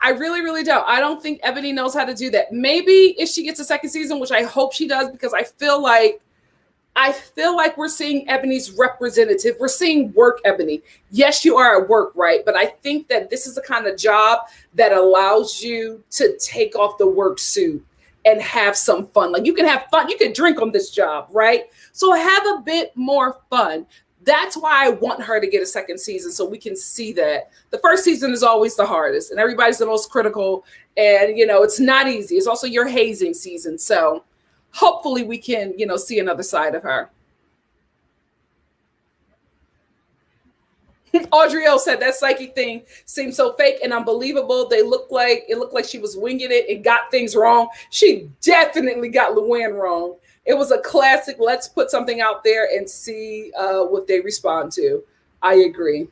I really, really don't. I don't think Ebony knows how to do that. Maybe if she gets a second season, which I hope she does, because I feel like we're seeing Ebony's representative. We're seeing work Ebony. Yes, you are at work, right? But I think that this is the kind of job that allows you to take off the work suit and have some fun. Like you can have fun. You can drink on this job, right? So have a bit more fun. That's why I want her to get a second season so we can see that. The first season is always the hardest and everybody's the most critical. And, you know, it's not easy. It's also your hazing season. So hopefully we can, you know, see another side of her. Audrey O said that psychic thing seemed so fake and unbelievable. It looked like she was winging it and got things wrong. She definitely got Luann wrong. It was a classic. Let's put something out there and see what they respond to. I agree.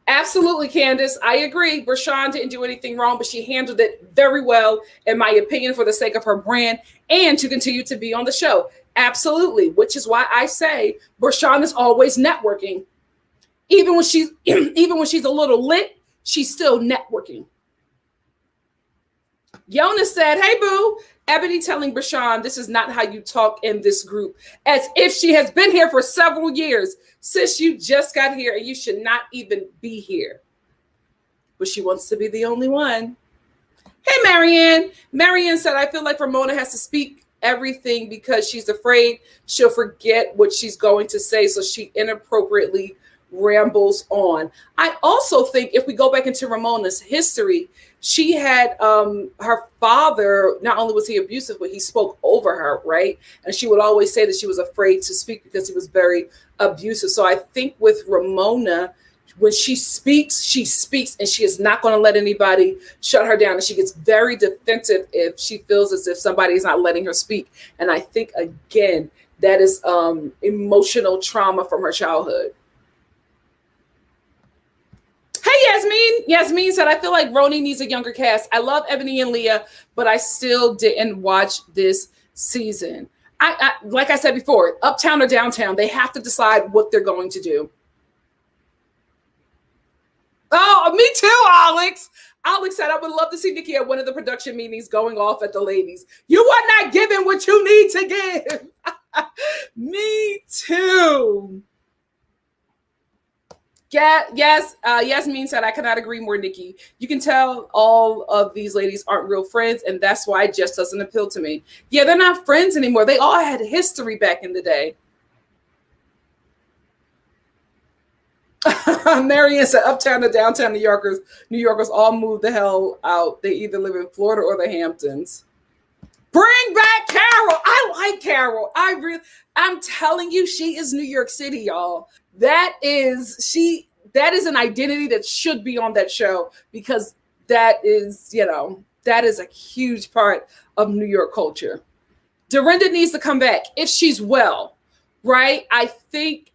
Absolutely, Candace. I agree. Rashawn didn't do anything wrong, but she handled it very well, in my opinion, for the sake of her brand and to continue to be on the show. Absolutely, which is why I say Rashawn is always networking. Even when she's a little lit, she's still networking. Yona said, hey, boo, Ebony telling Rashawn this is not how you talk in this group, as if she has been here for several years. Sis, you just got here and you should not even be here. But she wants to be the only one. Hey, Marianne. Marianne said, I feel like Ramona has to speak everything because she's afraid she'll forget what she's going to say, so she inappropriately rambles on. I also think if we go back into Ramona's history, she had her father, not only was he abusive, but he spoke over her, right? And she would always say that she was afraid to speak because he was very abusive. So I think with Ramona, when she speaks, and she is not going to let anybody shut her down. And she gets very defensive if she feels as if somebody is not letting her speak. And I think, again, that is emotional trauma from her childhood. Hey, Yasmin. Yasmin said, I feel like Rhony needs a younger cast. I love Ebony and Leah, but I still didn't watch this season. I like I said before, uptown or downtown, they have to decide what they're going to do. Oh, me too, Alex. Alex said, I would love to see Nikki at one of the production meetings going off at the ladies. You are not giving what you need to give. Me too. Yeah, yes. Yasmin said, I cannot agree more, Nikki. You can tell all of these ladies aren't real friends, and that's why it just doesn't appeal to me. Yeah, they're not friends anymore. They all had history back in the day. Marianne said, uptown to downtown New Yorkers all moved the hell out. They either live in Florida or the Hamptons. Bring back Carol. I like Carol. I'm telling you, she is New York City, y'all. That is an identity that should be on that show, because that is a huge part of New York culture. Dorinda needs to come back if she's well, right? I think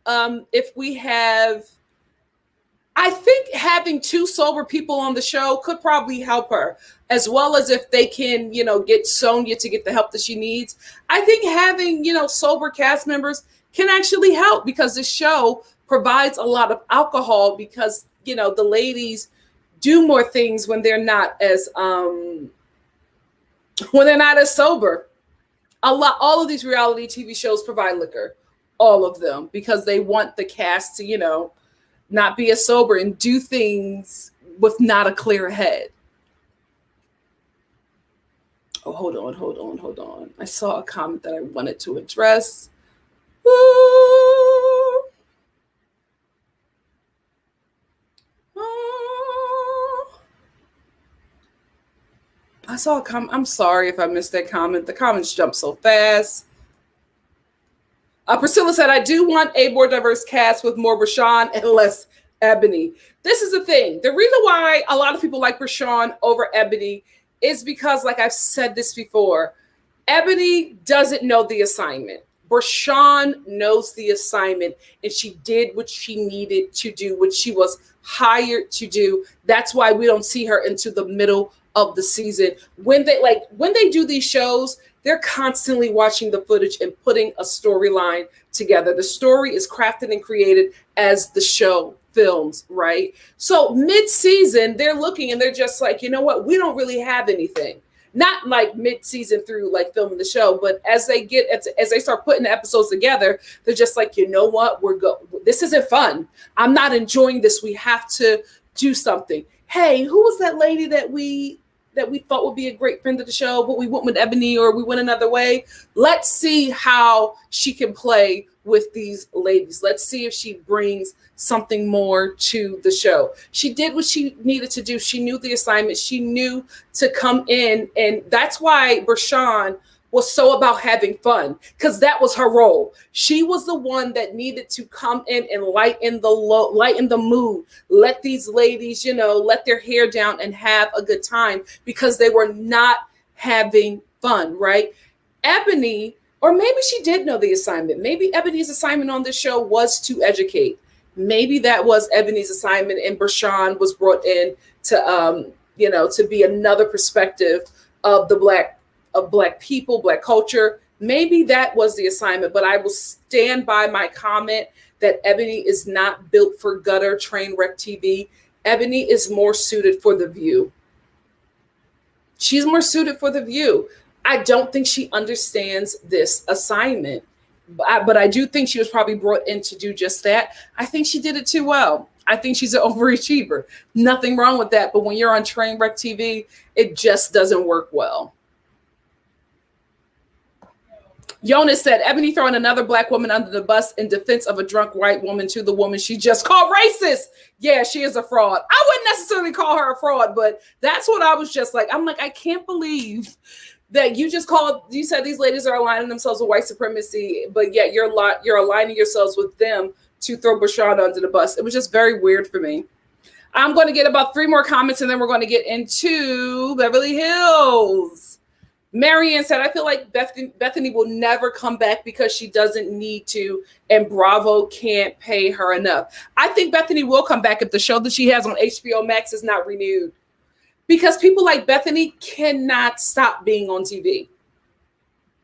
I think having two sober people on the show could probably help her, as well as if they can, get Sonia to get the help that she needs. I think having, sober cast members can actually help, because the show provides a lot of alcohol, because, you know, the ladies do more things when they're not as sober. All of these reality TV shows provide liquor, all of them, because they want the cast to, you know, not be as sober and do things with not a clear head. Oh, hold on. I saw a comment that I wanted to address. I saw a comment. I'm sorry if I missed that comment. The comments jump so fast. Priscilla said, I do want a more diverse cast with more Rashawn and less Ebony. This is the thing. The reason why a lot of people like Rashawn over Ebony is because, like I've said this before, Ebony doesn't know the assignment. Rashawn knows the assignment, and she did what she needed to do, what she was hired to do. That's why we don't see her into the middle of the season. When they do these shows, they're constantly watching the footage and putting a storyline together. The story is crafted and created as the show films, right? So mid-season, they're looking and they're just like, you know what? We don't really have anything. Not like mid-season through like filming the show, but as they start putting the episodes together, they're just like, you know what? This isn't fun. I'm not enjoying this. We have to do something. Hey, who was that lady that we thought would be a great friend of the show, but we went with Ebony, or we went another way? Let's see how she can play with these ladies. Let's see if she brings something more to the show. She did what she needed to do. She knew the assignment. She knew to come in. And that's why Rashawn was so about having fun, because that was her role. She was the one that needed to come in and lighten the mood. Let these ladies, you know, let their hair down and have a good time, because they were not having fun, right? Ebony, or maybe she did know the assignment. Maybe Ebony's assignment on this show was to educate. Maybe that was Ebony's assignment, and Rashawn was brought in to, to be another perspective of Black people, Black culture. Maybe that was the assignment, but I will stand by my comment that Ebony is not built for gutter train wreck TV. Ebony is more suited for The View. She's more suited for The View. I don't think she understands this assignment, but I do think she was probably brought in to do just that. I think she did it too well. I think she's an overachiever. Nothing wrong with that. But when you're on train wreck TV, it just doesn't work well. Jonas said, Ebony throwing another Black woman under the bus in defense of a drunk white woman to the woman she just called racist. Yeah, she is a fraud. I wouldn't necessarily call her a fraud, but that's what I was just like. I'm like, I can't believe that you said these ladies are aligning themselves with white supremacy, but yet you're aligning yourselves with them to throw Rashawn under the bus. It was just very weird for me. I'm going to get about 3 more comments, and then we're going to get into Beverly Hills. Marianne said, I feel like Bethany will never come back because she doesn't need to, and Bravo can't pay her enough. I think Bethany will come back if the show that she has on HBO Max is not renewed, because people like Bethany cannot stop being on TV.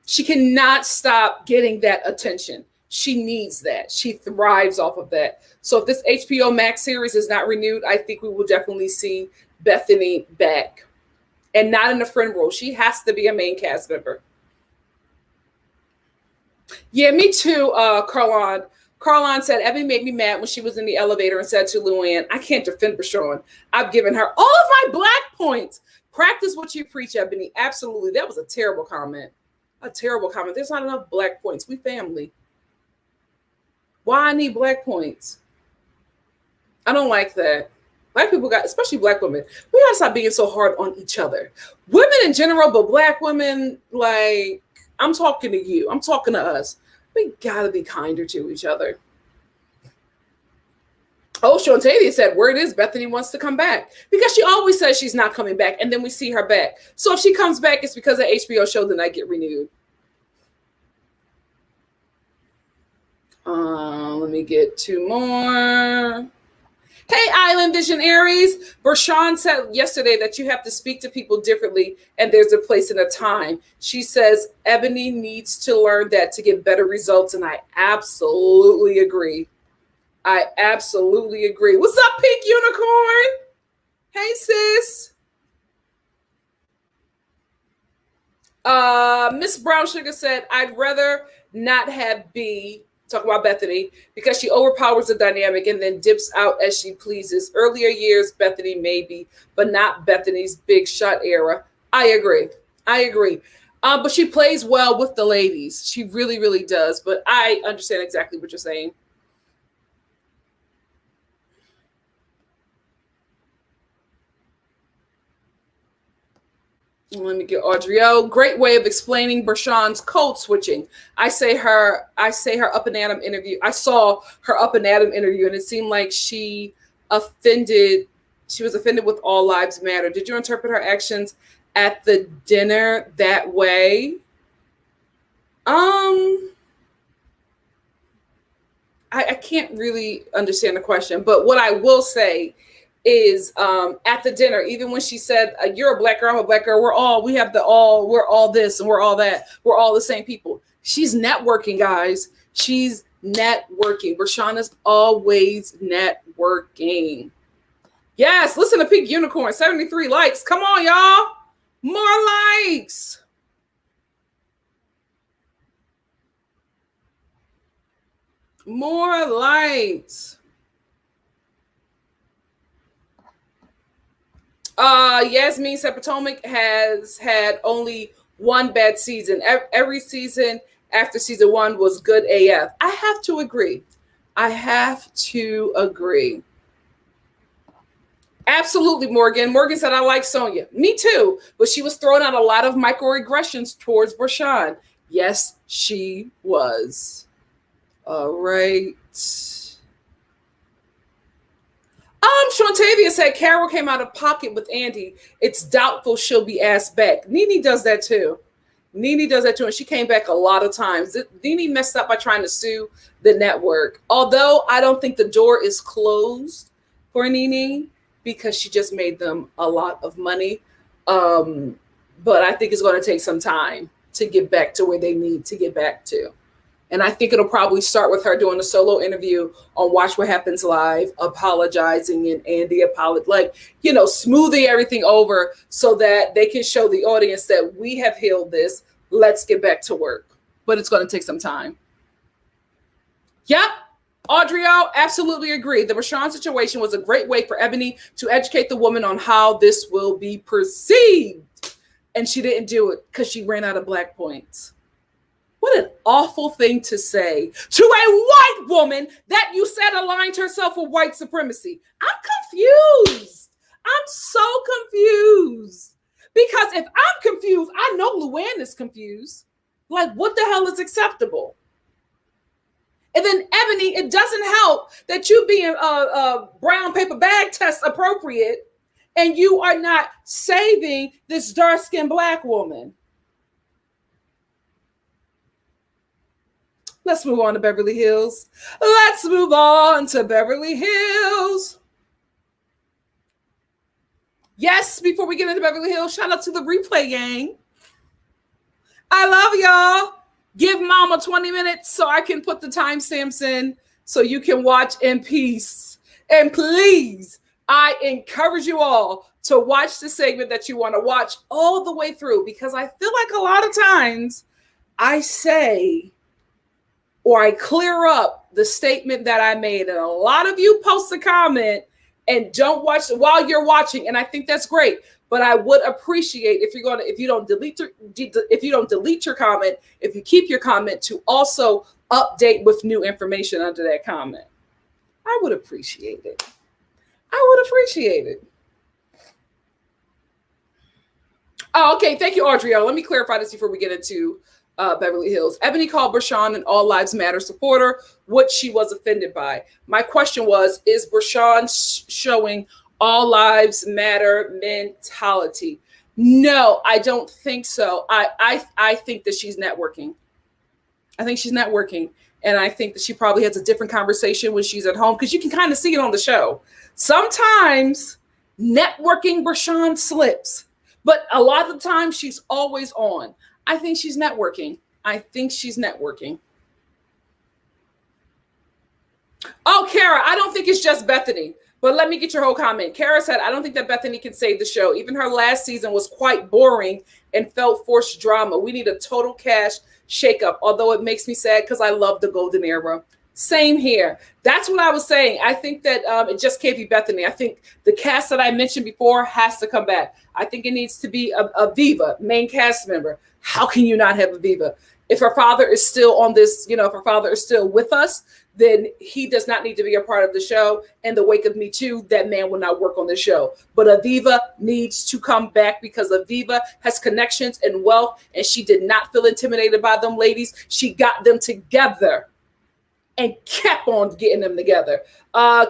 She cannot stop getting that attention. She needs that. She thrives off of that. So if this HBO Max series is not renewed, I think we will definitely see Bethany back. And not in a friend role. She has to be a main cast member. Yeah, me too, Carlon. Carlon said, Ebony made me mad when she was in the elevator and said to Luann, I can't defend Rashawn. I've given her all of my Black points. Practice what you preach, Ebony. Absolutely. That was a terrible comment. A terrible comment. There's not enough Black points. We family. Why I need Black points? I don't like that. Black people especially Black women, we gotta stop being so hard on each other. Women in general, but Black women, like, I'm talking to you. I'm talking to us. We gotta be kinder to each other. Oh, Shantalia said, word is Bethany wants to come back, because she always says she's not coming back, and then we see her back. So if she comes back, it's because the HBO show did not get renewed. Let me get 2 more. Hey, Island Visionaries. Bershawn said yesterday that you have to speak to people differently and there's a place and a time. She says Ebony needs to learn that to get better results, and I absolutely agree. I absolutely agree. What's up, Pink Unicorn? Hey, sis. Miss Brown Sugar said, I'd rather not have B, talk about Bethany, because she overpowers the dynamic and then dips out as she pleases. Earlier years, Bethany maybe, but not Bethany's big shot era. I agree. But she plays well with the ladies. She really, really does. But I understand exactly what you're saying. Let me get Audrey O. Great way of explaining Bershawn's code switching. I say her up and Adam interview. I saw her up and Adam interview, and it seemed like she was offended with All Lives Matter. Did you interpret her actions at the dinner that way? I can't really understand the question, but what I will say is at the dinner, even when she said, you're a black girl, I'm a black girl, we're all this and we're all that, we're all the same people. She's networking, guys. She's networking. Bershawn is always networking. Yes, listen to Pink Unicorn, 73 likes. Come on, y'all. More likes. More likes. Yasmin said Potomac has had only one bad season. Every season after season one was good AF. I have to agree. Absolutely, Morgan. Morgan said, I like Sonia. Me too. But she was throwing out a lot of microaggressions towards Bershawn. Yes, she was. All right. Shantavia said Carol came out of pocket with Andy. It's doubtful she'll be asked back. Nene does that too. And she came back a lot of times. Nene messed up by trying to sue the network. Although I don't think the door is closed for Nene because she just made them a lot of money. But I think it's going to take some time to get back to where they need to get back to. And I think it'll probably start with her doing a solo interview on Watch What Happens Live, apologizing, and Andy smoothing everything over so that they can show the audience that we have healed this. Let's get back to work. But it's going to take some time. Yep. Audrey O, absolutely agree. The Bershawn situation was a great way for Ebony to educate the woman on how this will be perceived. And she didn't do it because she ran out of black points. What an awful thing to say to a white woman that you said aligned herself with white supremacy. I'm confused. I'm so confused. Because if I'm confused, I know Luann is confused. Like, what the hell is acceptable? And then, Ebony, it doesn't help that you being a brown paper bag test appropriate and you are not saving this dark-skinned black woman. Let's move on to Beverly Hills. Yes, before we get into Beverly Hills, shout out to the replay gang. I love y'all. Give mama 20 minutes so I can put the timestamps in so you can watch in peace. And please, I encourage you all to watch the segment that you want to watch all the way through, because I feel like a lot of times I say or I clear up the statement that I made. And a lot of you post a comment and don't watch while you're watching. And I think that's great. But I would appreciate if you don't delete your comment, if you keep your comment, to also update with new information under that comment. I would appreciate it. Oh, okay. Thank you, Audrey. Let me clarify this before we get into Beverly Hills. Ebony called Bershawn an All Lives Matter supporter, which she was offended by. My question was, is Bershawn showing All Lives Matter mentality? No, I don't think so. I think that she's networking. And I think that she probably has a different conversation when she's at home, because you can kind of see it on the show. Sometimes networking Bershawn slips, but a lot of the time she's always on. I think she's networking. I think she's networking. Oh, Kara, I don't think it's just Bethany. But let me get your whole comment. Kara said, I don't think that Bethany can save the show. Even her last season was quite boring and felt forced drama. We need a total cash shakeup, although it makes me sad because I love the golden era. Same here. That's what I was saying. I think that it just can't be Bethany. I think the cast that I mentioned before has to come back. I think it needs to be a Viva, main cast member. How can you not have a Viva? If her father is still on this, if her father is still with us, then he does not need to be a part of the show. In the wake of Me Too, that man will not work on the show. But Aviva needs to come back, because Aviva has connections and wealth, and she did not feel intimidated by them ladies. She got them together and kept on getting them together.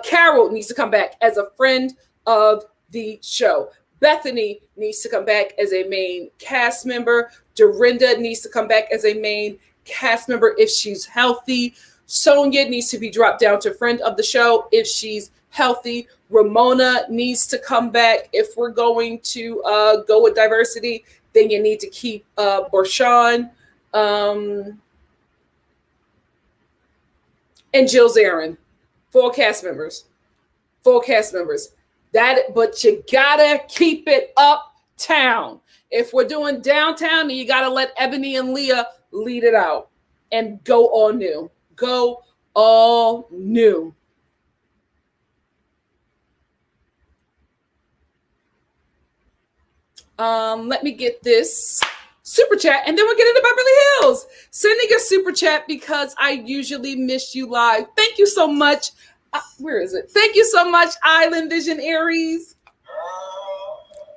Carol needs to come back as a friend of the show. Bethany needs to come back as a main cast member. Dorinda needs to come back as a main cast member if she's healthy. Sonia needs to be dropped down to friend of the show if she's healthy. Ramona needs to come back. If we're going to go with diversity, then you need to keep Bershawn and Jill Zarin. Full cast members. But you gotta keep it uptown. If we're doing downtown, then you gotta let Ebony and Leah lead it out and go all new. Go all new. Let me get this super chat, and then we'll get into Beverly Hills. Sending a super chat because I usually miss you live. Thank you so much. Where is it? Thank you so much, Island Vision Aries.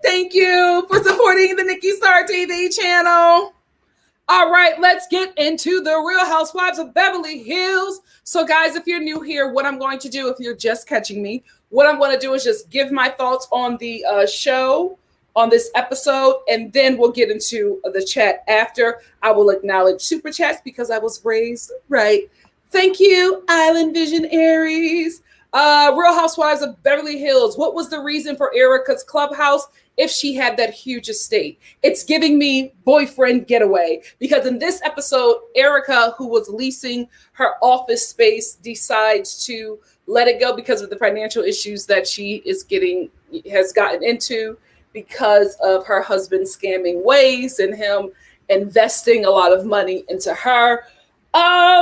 Thank you for supporting the NikkiStar TV channel. All right, let's get into the Real Housewives of Beverly Hills. So guys, if you're new here, what I'm going to do, if you're just catching me, what I'm going to do is just give my thoughts on the show, on this episode, and then we'll get into the chat after. I will acknowledge super chats because I was raised right. Thank you, Island Vision Aries. Real Housewives of Beverly Hills. What was the reason for Erika's clubhouse if she had that huge estate? It's giving me boyfriend getaway, because in this episode, Erika, who was leasing her office space, decides to let it go because of the financial issues that she has gotten into because of her husband's scamming ways and him investing a lot of money into her. I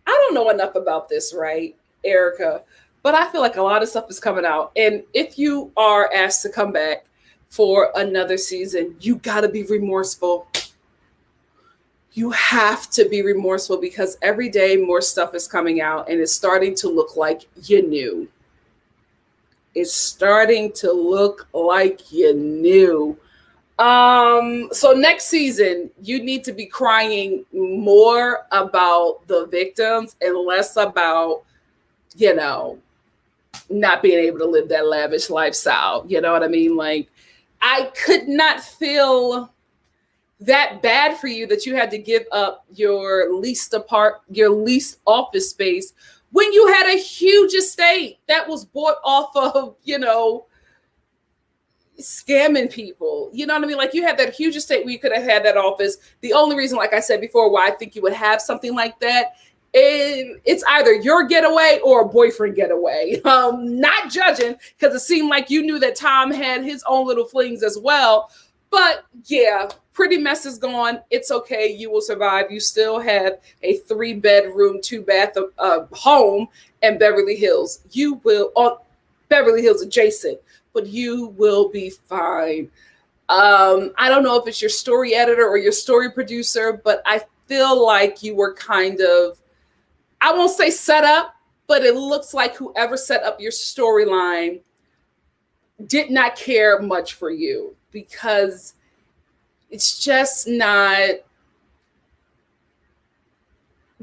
don't know enough about this, right, Erika? But I feel like a lot of stuff is coming out. And if you are asked to come back for another season, you got to be remorseful. You have to be remorseful, because every day more stuff is coming out and it's starting to look like you knew. It's starting to look like you knew. So next season, you need to be crying more about the victims and less about, not being able to live that lavish lifestyle. You know what I mean? Like, I could not feel that bad for you that you had to give up your leased office space when you had a huge estate that was bought off of, scamming people. You know what I mean? Like, you had that huge estate where you could have had that office. The only reason, like I said before, why I think you would have something like that, it's either your getaway or a boyfriend getaway. Not judging, because it seemed like you knew that Tom had his own little flings as well. But yeah, Pretty Mess is gone. It's okay. You will survive. You still have a 3-bedroom, 2-bath home in Beverly Hills. You will, on Beverly Hills adjacent, but you will be fine. I don't know if it's your story editor or your story producer, but I feel like you were kind of, I won't say set up, but it looks like whoever set up your storyline did not care much for you, because it's just not,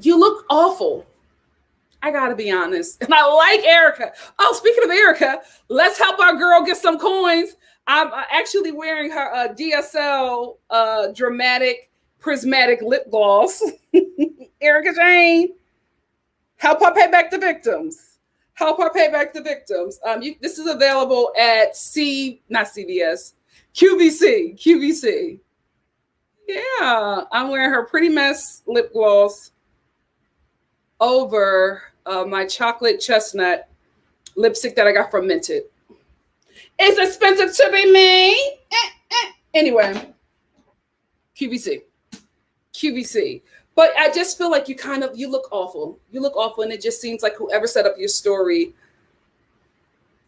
you look awful. I gotta be honest. And I like Erika. Oh, speaking of Erika, let's help our girl get some coins. I'm actually wearing her DSL dramatic prismatic lip gloss. Erika Jane, help her pay back the victims. Help her pay back the victims. This is available at not CVS, QVC. QVC. Yeah, I'm wearing her Pretty Mess lip gloss over my chocolate chestnut lipstick that I got from Minted. It's expensive to be me. Anyway, QVC. QVC. But I just feel like you look awful. You look awful, and it just seems like whoever set up your story,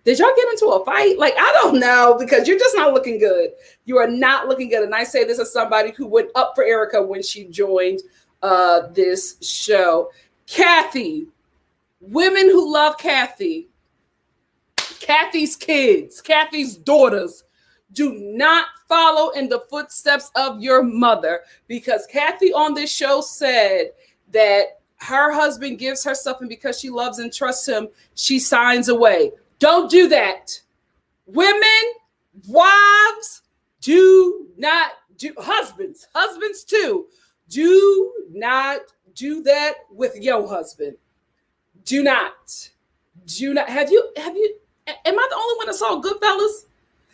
did y'all get into a fight? Like, I don't know, because you're just not looking good. You are not looking good. And I say this as somebody who went up for Erika when she joined this show. Kathy, women who love Kathy, Kathy's kids, Kathy's daughters, do not follow in the footsteps of your mother, because Kathy on this show said that her husband gives her something because she loves and trusts him. She signs away. Don't do that. Women, wives, do not do, husbands too, do not do that with your husband. Do not. Have you, am I the only one that saw Goodfellas?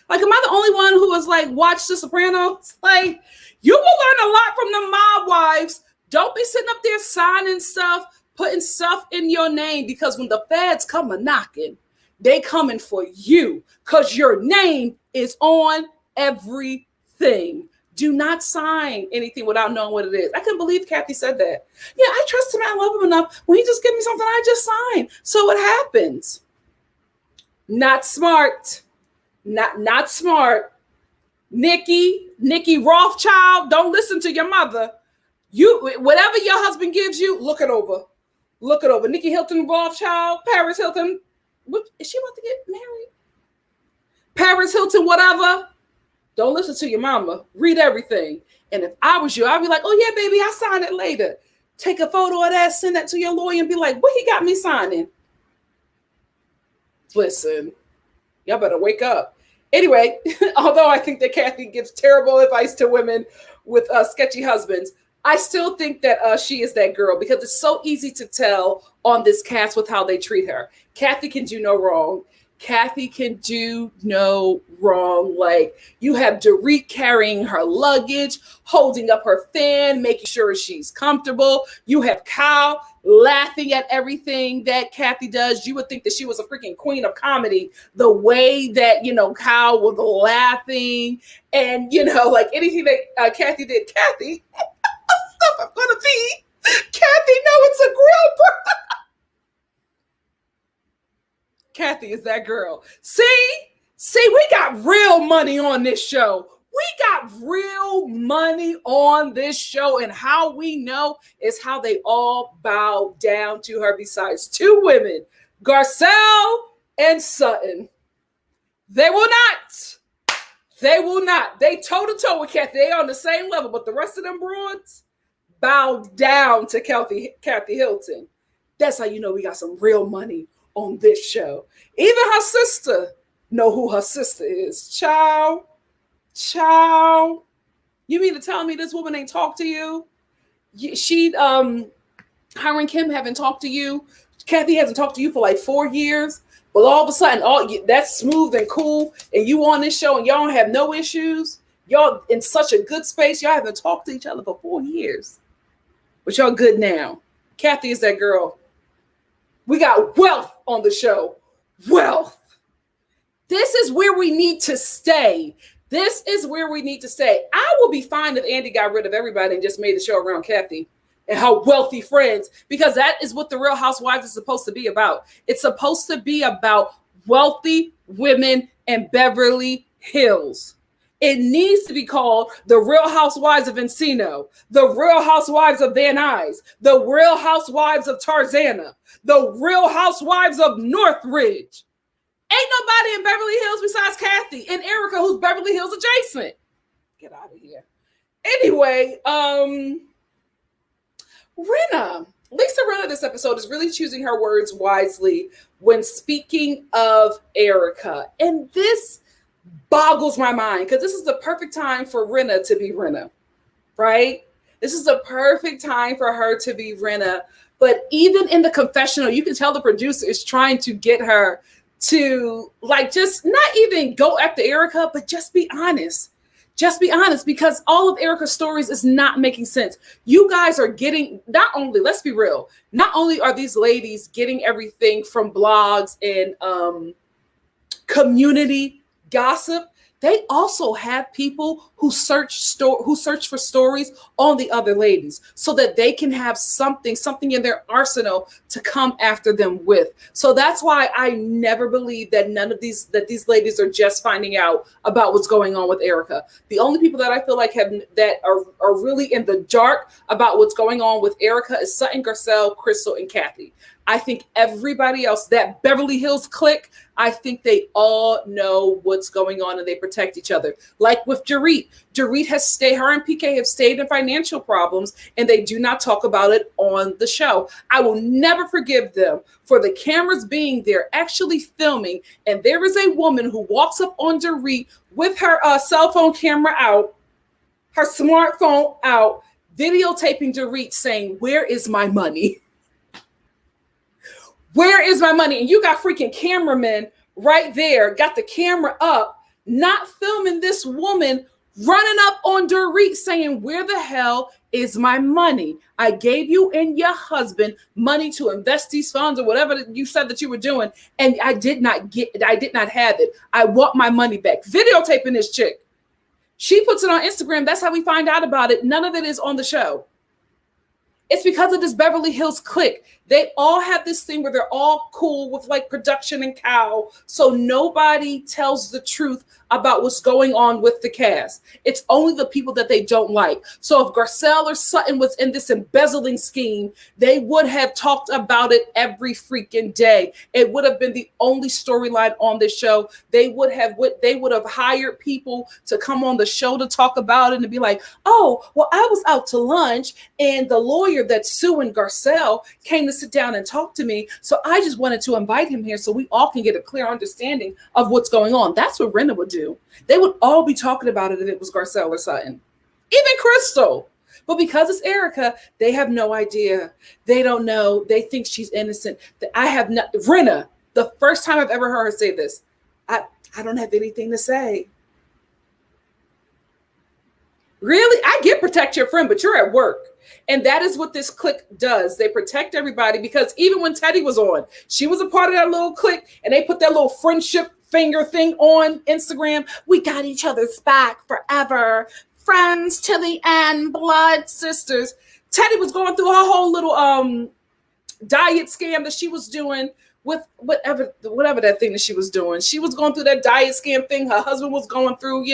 Like, am I the only one who was like, watch The Sopranos? Like, you will learn a lot from the mob wives. Don't be sitting up there signing stuff, putting stuff in your name, because when the feds come a knocking, they coming for you, because your name is on everything. Do not sign anything without knowing what it is. I couldn't believe Kathy said that. Yeah, I trust him. I love him enough. When he just gives me something, I just sign. So it happens. Not smart. Not smart. Nikki Rothschild, don't listen to your mother. Whatever your husband gives you, look it over. Look it over. Nikki Hilton Rothschild, Paris Hilton. What, is she about to get married? Paris Hilton, whatever. Don't listen to your mama. Read everything. And if I was you, I'd be like, oh yeah, baby, I'll sign it later. Take a photo of that, send that to your lawyer, and be like, what he got me signing? Listen, y'all better wake up. Anyway, although I think that Kathy gives terrible advice to women with sketchy husbands, I still think that she is that girl, because it's so easy to tell on this cast with how they treat her. Kathy can do no wrong. Kathy can do no wrong. Like, you have Dorit carrying her luggage, holding up her fan, making sure she's comfortable. You have Kyle laughing at everything that Kathy does. You would think that she was a freaking queen of comedy, the way that, Kyle was laughing, and, like anything that Kathy did. Kathy, stuff I'm going to be. Kathy, no, it's a grill. Kathy is that girl. See, we got real money on this show. We got real money on this show, and how we know is how they all bow down to her, besides two women, Garcelle and Sutton. They will not. They toe-to-toe with Kathy. They on the same level, but the rest of them broads bow down to Kathy Hilton. That's how you know we got some real money on this show. Even her sister know who her sister is. Child. You mean to tell me this woman ain't talked to you? Her and Kim haven't talked to you. Kathy hasn't talked to you for like 4 years. But all of a sudden, that's smooth and cool, and you on this show and y'all don't have no issues. Y'all in such a good space. Y'all haven't talked to each other for 4 years. But y'all good now. Kathy is that girl. We got wealth on the show. Wealth. This is where we need to stay. I will be fine if Andy got rid of everybody and just made the show around Kathy and her wealthy friends, because that is what the Real Housewives is supposed to be about. It's supposed to be about wealthy women in Beverly Hills. It needs to be called the Real Housewives of Encino, the Real Housewives of Van Nuys, the Real Housewives of Tarzana, the Real Housewives of Northridge. Ain't nobody in Beverly Hills besides Kathy and Erika, who's Beverly Hills adjacent. Get out of here. Anyway, Lisa Rinna this episode is really choosing her words wisely when speaking of Erika. And this boggles my mind because this is the perfect time for Rinna to be Rinna, right? This is the perfect time for her to be Rinna. But even in the confessional, you can tell the producer is trying to get her to like just not even go after Erika, but just be honest. Just be honest, because all of Erika's stories is not making sense. You guys are getting, not only, let's be real, not only are these ladies getting everything from blogs and community gossip, they also have people who search for stories on the other ladies so that they can have something in their arsenal to come after them with. So that's why I never believe that these ladies are just finding out about what's going on with Erika. The only people that I feel like are really in the dark about what's going on with Erika is Sutton, Garcelle, Crystal, and Kathy. I think everybody else, that Beverly Hills clique, I think they all know what's going on and they protect each other. Like with Dorit. Dorit has stayed, her and PK have stayed in financial problems and they do not talk about it on the show. I will never forgive them for the cameras being there, actually filming. And there is a woman who walks up on Dorit with her cell phone camera out, her smartphone out, videotaping Dorit saying, "Where is my money? Where is my money?" And you got freaking cameramen right there, got the camera up, not filming this woman running up on Dorit saying, "Where the hell is my money? I gave you and your husband money to invest these funds," or whatever you said that you were doing, "and I did not have it. I want my money back." Videotaping this chick. She puts it on Instagram. That's how we find out about it. None of it is on the show. It's because of this Beverly Hills clique. They all have this thing where they're all cool with like production and cow. So nobody tells the truth about what's going on with the cast. It's only the people that they don't like. So if Garcelle or Sutton was in this embezzling scheme, they would have talked about it every freaking day. It would have been the only storyline on this show. They would have hired people to come on the show to talk about it and to be like, "Oh, well, I was out to lunch and the lawyer that's suing Garcelle came to sit down and talk to me. So I just wanted to invite him here so we all can get a clear understanding of what's going on." That's what Rinna would do. They would all be talking about it if it was Garcelle or Sutton, even Crystal. But because it's Erika, they have no idea. They don't know. They think she's innocent. Rinna, the first time I've ever heard her say this, I don't have anything to say. Really? I get protect your friend, but you're at work. And that is what this clique does. They protect everybody because even when Teddy was on, she was a part of that little clique and they put that little friendship finger thing on Instagram. "We got each other's back forever. Friends to the end, blood sisters." Teddy was going through her whole little diet scam that she was doing with whatever that thing that she was doing. She was going through that diet scam thing. Her husband was going through,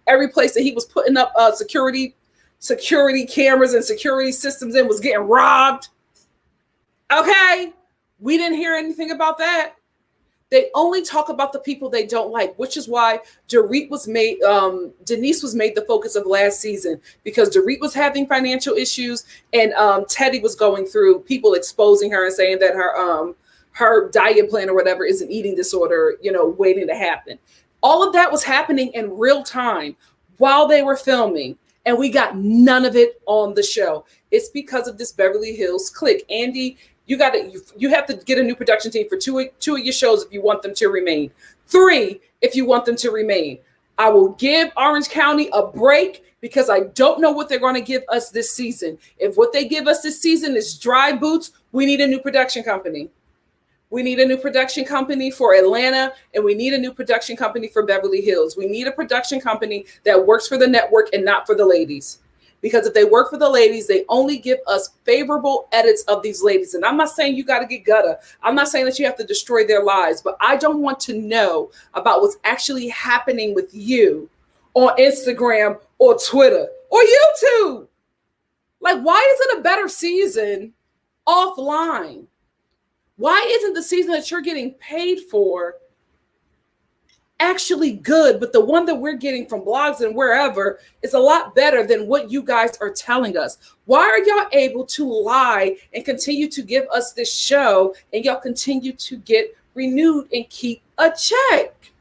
every place that he was putting up security cameras and security systems in was getting robbed. Okay. We didn't hear anything about that. They only talk about the people they don't like, which is why Denise was made the focus of last season, because Dorit was having financial issues and Teddy was going through people exposing her and saying that her diet plan or whatever is an eating disorder, waiting to happen. All of that was happening in real time while they were filming. And we got none of it on the show. It's because of this Beverly Hills clique. Andy, you have to get a new production team for two of your shows if you want them to remain. 3 if you want them to remain. I will give Orange County a break because I don't know what they're going to give us this season. If what they give us this season is dry boots, we need a new production company. We need a new production company for Atlanta, and we need a new production company for Beverly Hills. We need a production company that works for the network and not for the ladies. Because if they work for the ladies, they only give us favorable edits of these ladies. And I'm not saying you got to get gutter. I'm not saying that you have to destroy their lives, but I don't want to know about what's actually happening with you on Instagram or Twitter or YouTube. Like, why isn't a better season offline? Why isn't the season that you're getting paid for actually good, but the one that we're getting from blogs and wherever is a lot better than what you guys are telling us? Why are y'all able to lie and continue to give us this show and y'all continue to get renewed and keep a check?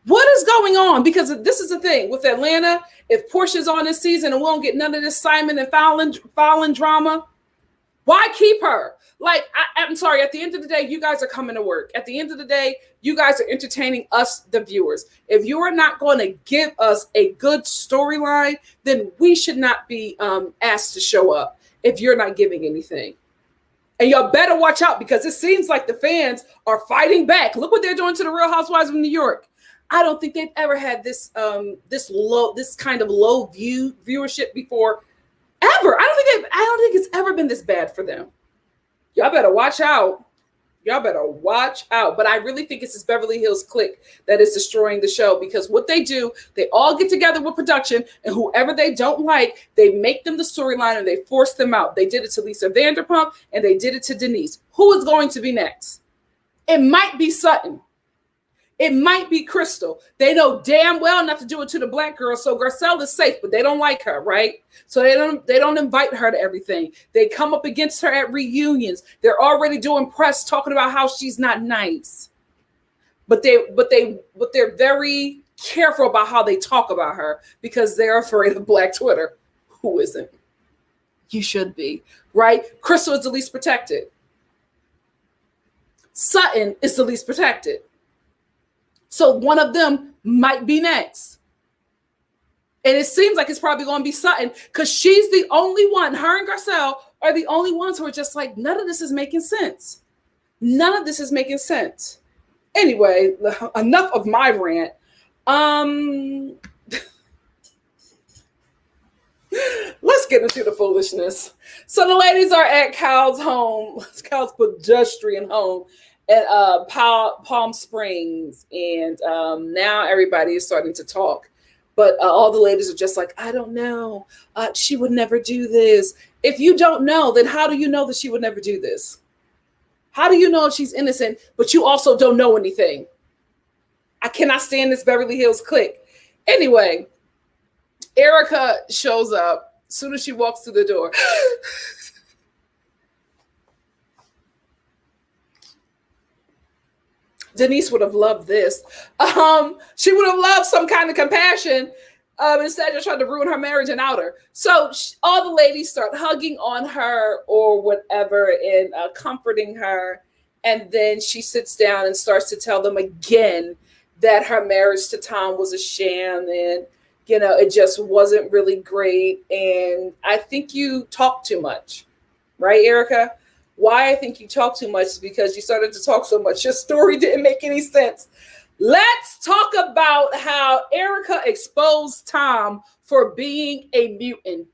What going on? Because this is the thing with Atlanta. If Portia's on this season and we don't get none of this Simon and Fallon drama, why keep her? Like, I'm sorry, at the end of the day, you guys are coming to work. At the end of the day, you guys are entertaining us, the viewers. If you are not going to give us a good storyline, then we should not be asked to show up if you're not giving anything. And y'all better watch out, because it seems like the fans are fighting back. Look what they're doing to the Real Housewives of New York. I don't think they've ever had this kind of low viewership before, ever. I don't think it's ever been this bad for them. Y'all better watch out. Y'all better watch out. But I really think it's this Beverly Hills clique that is destroying the show, because what they do, they all get together with production, and whoever they don't like, they make them the storyline and they force them out. They did it to Lisa Vanderpump and they did it to Denise. Who is going to be next? It might be Sutton. It might be Crystal. They know damn well not to do it to the black girl. So Garcelle is safe, but they don't like her, right? So they don't invite her to everything. They come up against her at reunions. They're already doing press talking about how she's not nice. But they're very careful about how they talk about her, because they're afraid of Black Twitter. Who isn't? You should be, right? Crystal is the least protected. Sutton is the least protected. So one of them might be next. And it seems like it's probably going to be Sutton, because she's the only one. Her and Garcelle are the only ones who are just like, none of this is making sense. None of this is making sense. Anyway, enough of my rant. Let's get into the foolishness. So the ladies are at Cal's home, Cal's pedestrian home, at Palm Springs, and now everybody is starting to talk, but all the ladies are just like, I don't know, she would never do this. If you don't know, then how do you know that she would never do this? How do you know if she's innocent, but you also don't know anything? I cannot stand this Beverly Hills clique. Anyway, Erika shows up as soon as she walks through the door. Denise would have loved this. She would have loved some kind of compassion, instead of trying to ruin her marriage and out her. So all the ladies start hugging on her or whatever and comforting her. And then she sits down and starts to tell them again that her marriage to Tom was a sham, and, you know, it just wasn't really great. And I think you talk too much, right, Erika? Why I think you talk too much is because you started to talk so much. Your story didn't make any sense. Let's talk about how Erika exposed Tom for being a mutant.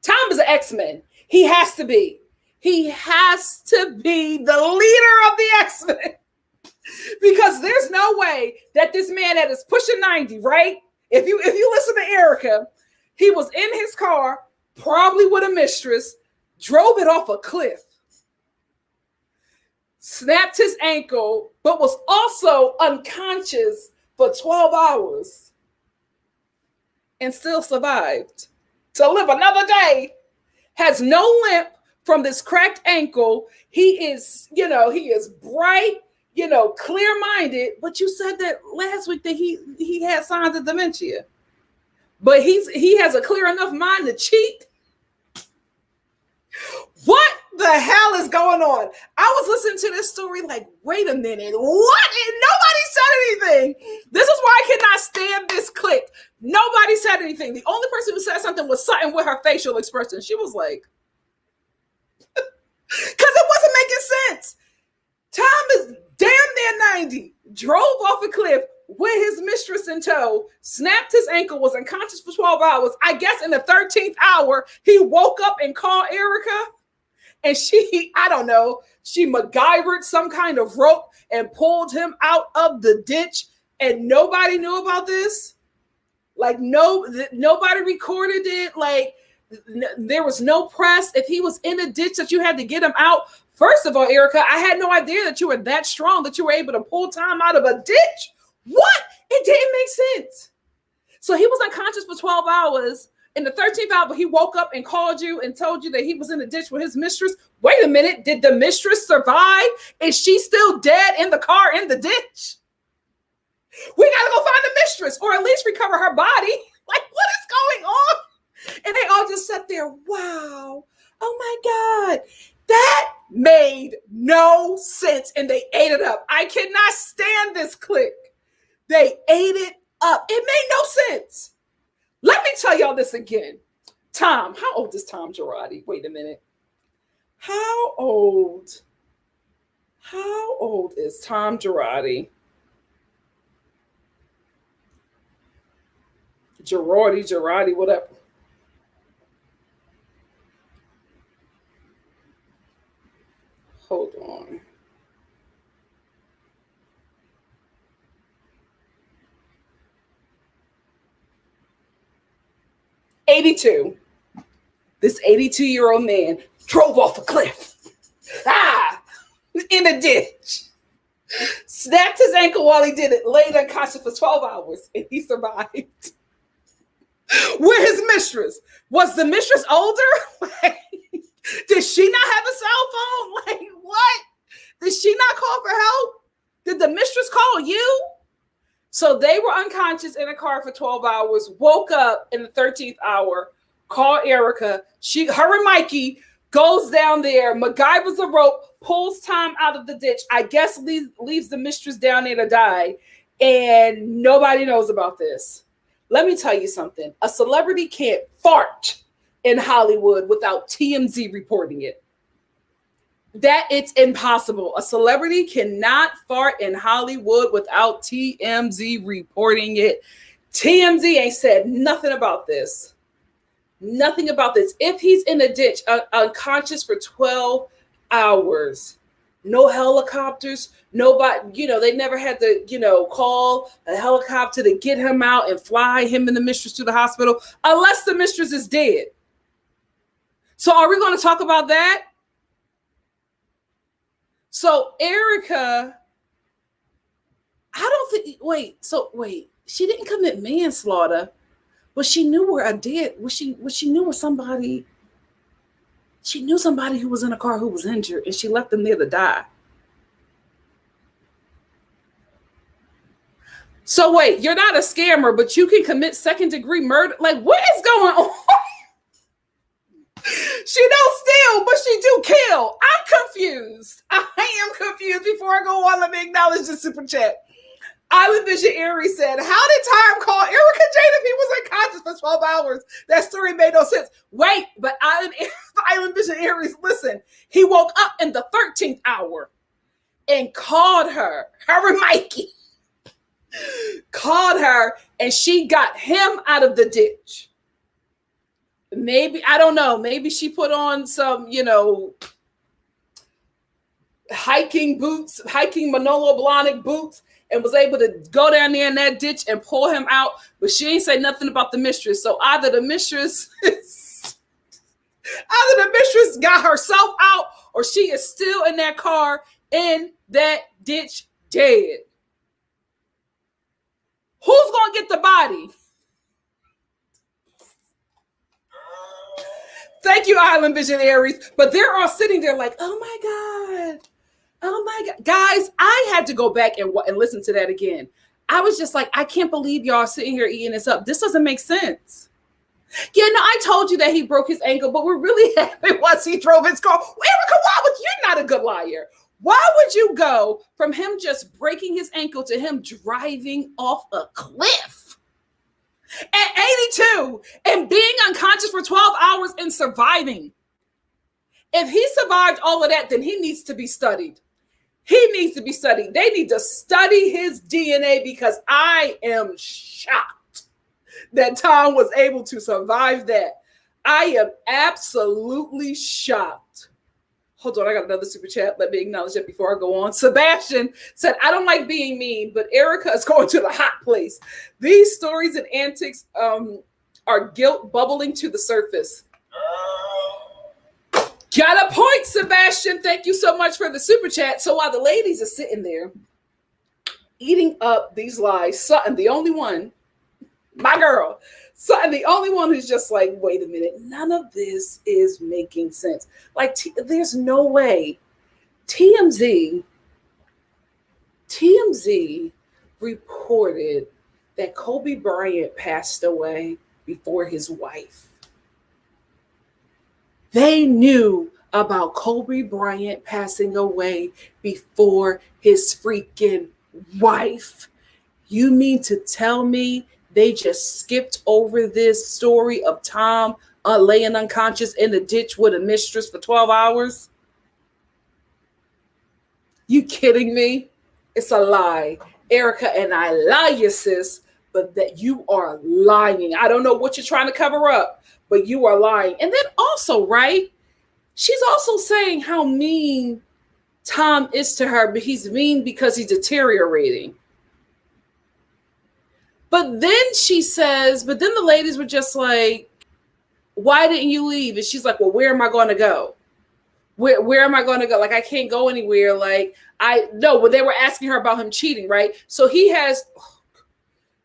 Tom is an X-Men. He has to be. He has to be the leader of the X-Men. Because there's no way that this man that is pushing 90, right? If you listen to Erika, he was in his car, probably with a mistress, drove it off a cliff, snapped his ankle, but was also unconscious for 12 hours and still survived to live another day, has no limp from this cracked ankle. He is bright, clear-minded, but you said that last week that he had signs of dementia, but he has a clear enough mind to cheat. What the hell is going on? I was listening to this story like, wait a minute, what? And nobody said anything. This is why I cannot stand this clique. Nobody said anything. The only person who said something was Sutton with her facial expression. She was like, because it wasn't making sense. Tom is damn near 90, drove off a cliff with his mistress in tow, snapped his ankle, was unconscious for 12 hours. I guess in the 13th hour, he woke up and called Erika. And she MacGyvered some kind of rope and pulled him out of the ditch. And nobody knew about this. Like, nobody recorded it. Like, there was no press. If he was in a ditch that you had to get him out. First of all, Erika, I had no idea that you were that strong that you were able to pull Tom out of a ditch. What? It didn't make sense. So he was unconscious for 12 hours. In the 13th hour, he woke up and called you and told you that he was in the ditch with his mistress. Wait a minute. Did the mistress survive? Is she still dead in the car in the ditch? We got to go mistress, or at least recover her body. Like, what is going on? And they all just sat there, wow, oh my God. That made no sense, and they ate it up. I cannot stand this clip. They ate it up. It made no sense. Let me tell y'all this again. Tom, how old is Tom Girardi? Wait a minute. How old is Tom Girardi? Girardi, whatever. Hold on. '82. This 82-year-old man drove off a cliff. In a ditch. Snapped his ankle while he did it, laid unconscious for 12 hours, and he survived. Where his mistress? Was the mistress older? Did she not have a cell phone? Like, what? Did she not call for help? Did the mistress call you? So they were unconscious in a car for 12 hours, woke up in the 13th hour, called Erika. Her and Mikey goes down there, MacGyver's a rope, pulls Tom out of the ditch. I guess leaves the mistress down there to die. And nobody knows about this. Let me tell you something. A celebrity can't fart in Hollywood without TMZ reporting it. That it's impossible. A celebrity cannot fart in Hollywood without TMZ reporting it. TMZ ain't said nothing about this. Nothing about this. If he's in a ditch, unconscious for 12 hours, no helicopters, nobody, they never had to, call a helicopter to get him out and fly him and the mistress to the hospital, unless the mistress is dead. So are we going to talk about that? So Erika, she didn't commit manslaughter, but she knew where she knew where somebody who was in a car who was injured, and she left them there to die. So wait, you're not a scammer, but you can commit second-degree murder? Like, what is going on? She don't steal, but she do kill. I'm confused. I am confused. Before I go on, let me acknowledge the super chat. Island Vision Aries said, how did Tom call Erika Jane if he was unconscious for 12 hours? That story made no sense. Wait, but Island Vision Aries, listen. He woke up in the 13th hour and called her and Mikey. Called her, and she got him out of the ditch. Maybe, I don't know, maybe she put on some, hiking Manolo Blahnik boots and was able to go down there in that ditch and pull him out, but she ain't say nothing about the mistress. So either the mistress got herself out, or she is still in that car in that ditch dead. Who's going to get the body? Thank you, Island Visionaries. But they're all sitting there like, oh my God. Guys, I had to go back and listen to that again. I was just like, I can't believe y'all sitting here eating this up. This doesn't make sense. Yeah, no, I told you that he broke his ankle, but we're really happy once he drove his car. Erika, you're not a good liar. Why would you go from him just breaking his ankle to him driving off a cliff at 82 and being unconscious for 12 hours and surviving? If he survived all of that, then he needs to be studied. He needs to be studied. They need to study his DNA, because I am shocked that Tom was able to survive that. I am absolutely shocked. Hold on, I got another super chat. Let me acknowledge it before I go on. Sebastian said, I don't like being mean, but Erika is going to the hot place. These stories and antics are guilt bubbling to the surface. Got a point, Sebastian. Thank you so much for the super chat. So while the ladies are sitting there eating up these lies, Sutton, the only one, my girl, Sutton, the only one who's just like, wait a minute, none of this is making sense. Like, there's no way. TMZ reported that Kobe Bryant passed away before his wife. They knew about Kobe Bryant passing away before his freaking wife. You mean to tell me they just skipped over this story of Tom laying unconscious in the ditch with a mistress for 12 hours? You kidding me? It's a lie. Erika, and I lie you, sis, but that you are lying. I don't know what you're trying to cover up, but you are lying. And then also, right, she's also saying how mean Tom is to her, but he's mean because he's deteriorating. But then she says, but then the ladies were just like, why didn't you leave? And she's like, well, where am I going to go? Where am I going to go? Like, I can't go anywhere. Like, when they were asking her about him cheating, right? So he has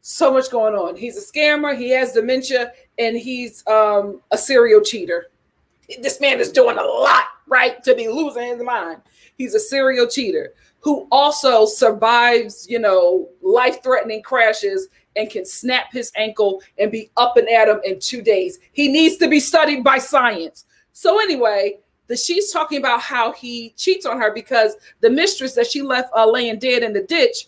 so much going on. He's a scammer. He has dementia, and he's a serial cheater. This man is doing a lot, right, to be losing his mind. He's a serial cheater who also survives, life-threatening crashes and can snap his ankle and be up and at him in 2 days. He needs to be studied by science. So anyway, she's talking about how he cheats on her because the mistress that she left laying dead in the ditch,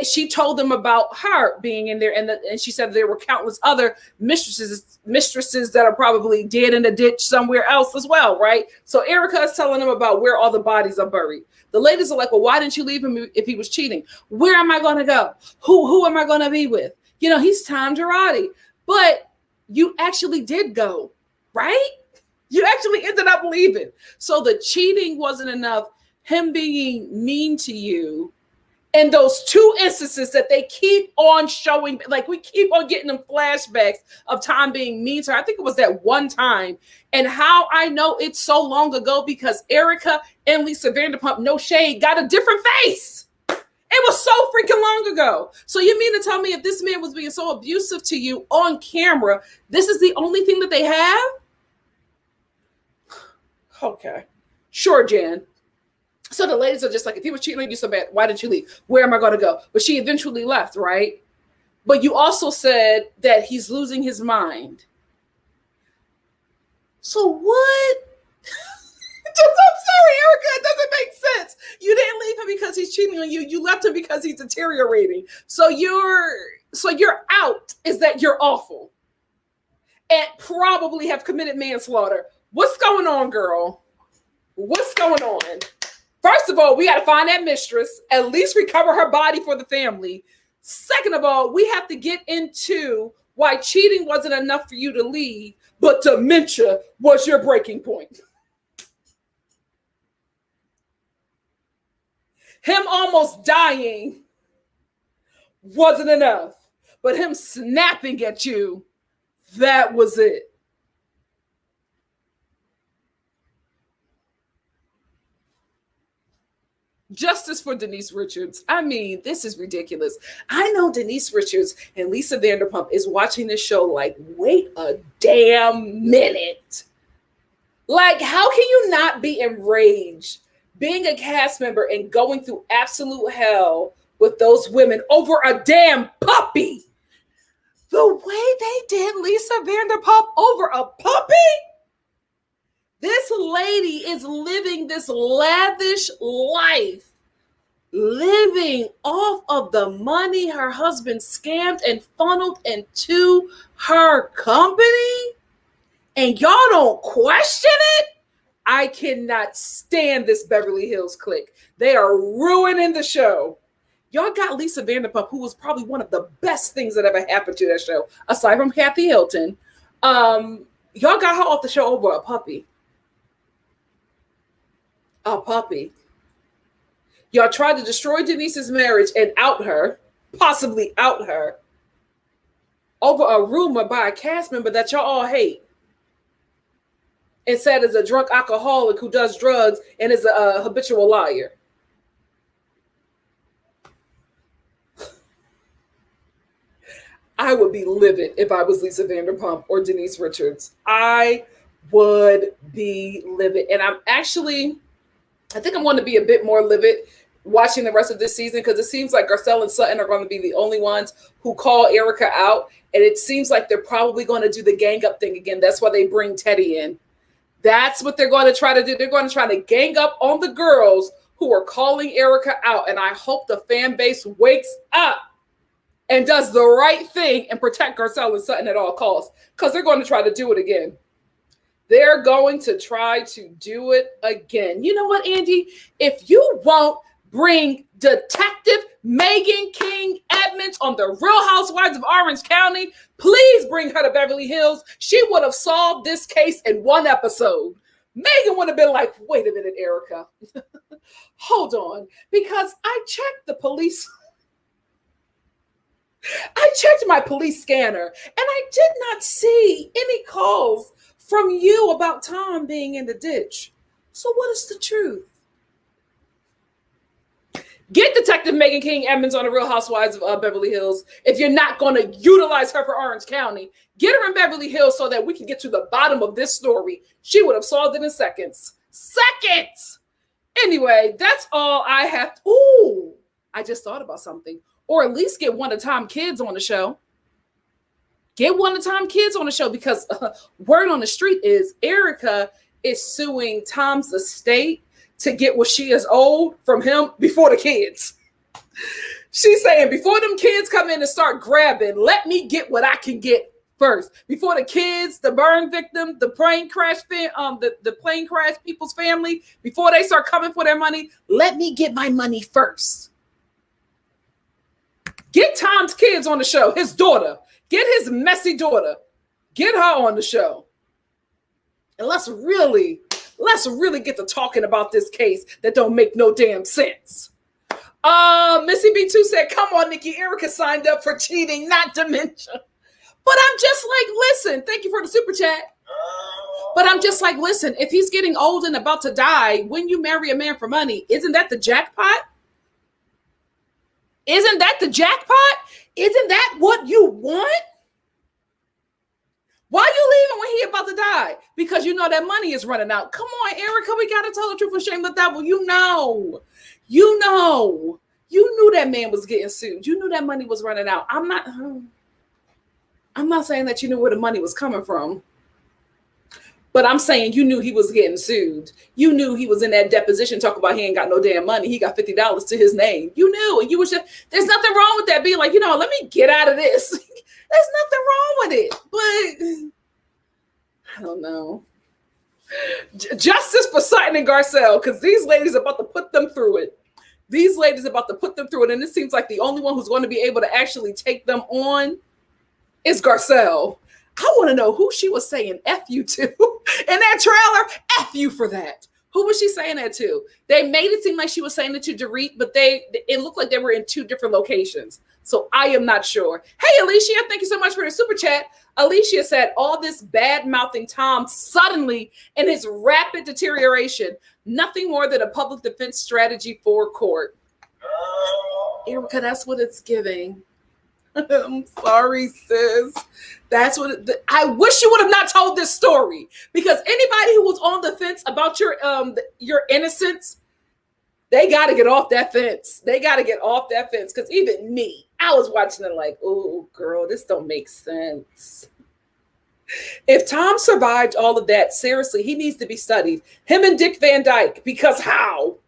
she told them about her being in there, and she said there were countless other mistresses that are probably dead in the ditch somewhere else as well, right? So Erika is telling them about where all the bodies are buried. The ladies are like, well, why didn't you leave him if he was cheating? Where am I going to go? Who am I going to be with? He's Tom Girardi. But you actually did go, right? You actually ended up leaving. So the cheating wasn't enough. Him being mean to you, and those 2 instances that they keep on showing, like we keep on getting them flashbacks of Tom being mean to her. I think it was that one time. And how I know it's so long ago, because Erika and Lisa Vanderpump, no shade, got a different face. It was so freaking long ago. So you mean to tell me if this man was being so abusive to you on camera, this is the only thing that they have? Okay. Sure, Jan. So the ladies are just like, if he was cheating on you so bad, why didn't you leave? Where am I going to go? But she eventually left, right? But you also said that he's losing his mind. So what? I'm sorry, Erika, it doesn't make sense. You didn't leave him because he's cheating on you. You left him because he's deteriorating. So you're out is that you're awful and probably have committed manslaughter. What's going on, girl? What's going on? First of all, we got to find that mistress, at least recover her body for the family. Second of all, we have to get into why cheating wasn't enough for you to leave, but dementia was your breaking point. Him almost dying wasn't enough, but him snapping at you, that was it. Justice for Denise Richards. I mean, this is ridiculous. I know Denise Richards and Lisa Vanderpump is watching this show like, wait a damn minute. Like, how can you not be enraged being a cast member and going through absolute hell with those women over a damn puppy? The way they did Lisa Vanderpump over a puppy? This lady is living this lavish life, living off of the money her husband scammed and funneled into her company, and y'all don't question it? I cannot stand this Beverly Hills clique. They are ruining the show. Y'all got Lisa Vanderpump, who was probably one of the best things that ever happened to that show, aside from Kathy Hilton. Y'all got her off the show over a puppy. A puppy. Y'all tried to destroy Denise's marriage and possibly out her, over a rumor by a cast member that y'all all hate, and said is a drunk alcoholic who does drugs and is a habitual liar. I would be livid if I was Lisa Vanderpump or Denise Richards. I would be livid. And I think I'm going to be a bit more livid watching the rest of this season, because it seems like Garcelle and Sutton are going to be the only ones who call Erika out. And it seems like they're probably going to do the gang up thing again. That's why they bring Teddy in. That's what they're going to try to do. They're going to try to gang up on the girls who are calling Erika out. And I hope the fan base wakes up and does the right thing and protect Garcelle and Sutton at all costs, because they're going to try to do it again. They're going to try to do it again. You know what, Andy? If you won't bring Detective Megan King Edmonds on the Real Housewives of Orange County, please bring her to Beverly Hills. She would have solved this case in one episode. Megan would have been like, wait a minute, Erika. Hold on. Because I checked the police. I checked my police scanner and I did not see any calls from you about Tom being in the ditch. So what is the truth? Get Detective Megan King Edmonds on the Real Housewives of Beverly Hills. If you're not going to utilize her for Orange County, get her in Beverly Hills so that we can get to the bottom of this story. She would have solved it in seconds. Seconds! Anyway, that's all I have. Ooh, I just thought about something. Or at least get one of Tom kids on the show. Get one of Tom kids on the show, because word on the street is Erika is suing Tom's estate to get what she is owed from him before the kids. She's saying, before them kids come in and start grabbing, let me get what I can get first. Before the kids, the burn victim, the plane crash, the plane crash people's family, before they start coming for their money, let me get my money first. Get Tom's kids on the show, his daughter. Get his messy daughter. Get her on the show. And let's really get to talking about this case that don't make no damn sense. Missy B2 said, come on, Nikki, Erika signed up for cheating, not dementia. But I'm just like, listen, thank you for the super chat. But I'm just like, listen, if he's getting old and about to die, when you marry a man for money, isn't that the jackpot? Isn't that the jackpot? Isn't that what you want? Why are you leaving when he about to die? Because you know that money is running out. Come on, Erika, we got to tell the truth and shame the devil. You knew that man was getting sued. You knew that money was running out. I'm not saying that you knew where the money was coming from. But I'm saying you knew he was getting sued. You knew he was in that deposition talking about he ain't got no damn money. He got $50 to his name. You knew. And you was just, there's nothing wrong with that. Being like, let me get out of this. There's nothing wrong with it. But I don't know. Justice for Sutton and Garcelle, because these ladies are about to put them through it. And it seems like the only one who's going to be able to actually take them on is Garcelle. I want to know who she was saying F you to in that trailer. F you for that. Who was she saying that to? They made it seem like she was saying it to Dorit, but it looked like they were in two different locations. So I am not sure. Hey, Alicia, thank you so much for the super chat. Alicia said, all this bad mouthing Tom suddenly in his rapid deterioration, nothing more than a public defense strategy for court. Erika, that's what it's giving. I'm sorry, sis. That's what I wish you would have not told this story, because anybody who was on the fence about your innocence, they got to get off that fence. Because even me, I was watching it like, oh, girl, this don't make sense. If Tom survived all of that, seriously, he needs to be studied. Him and Dick Van Dyke, because how?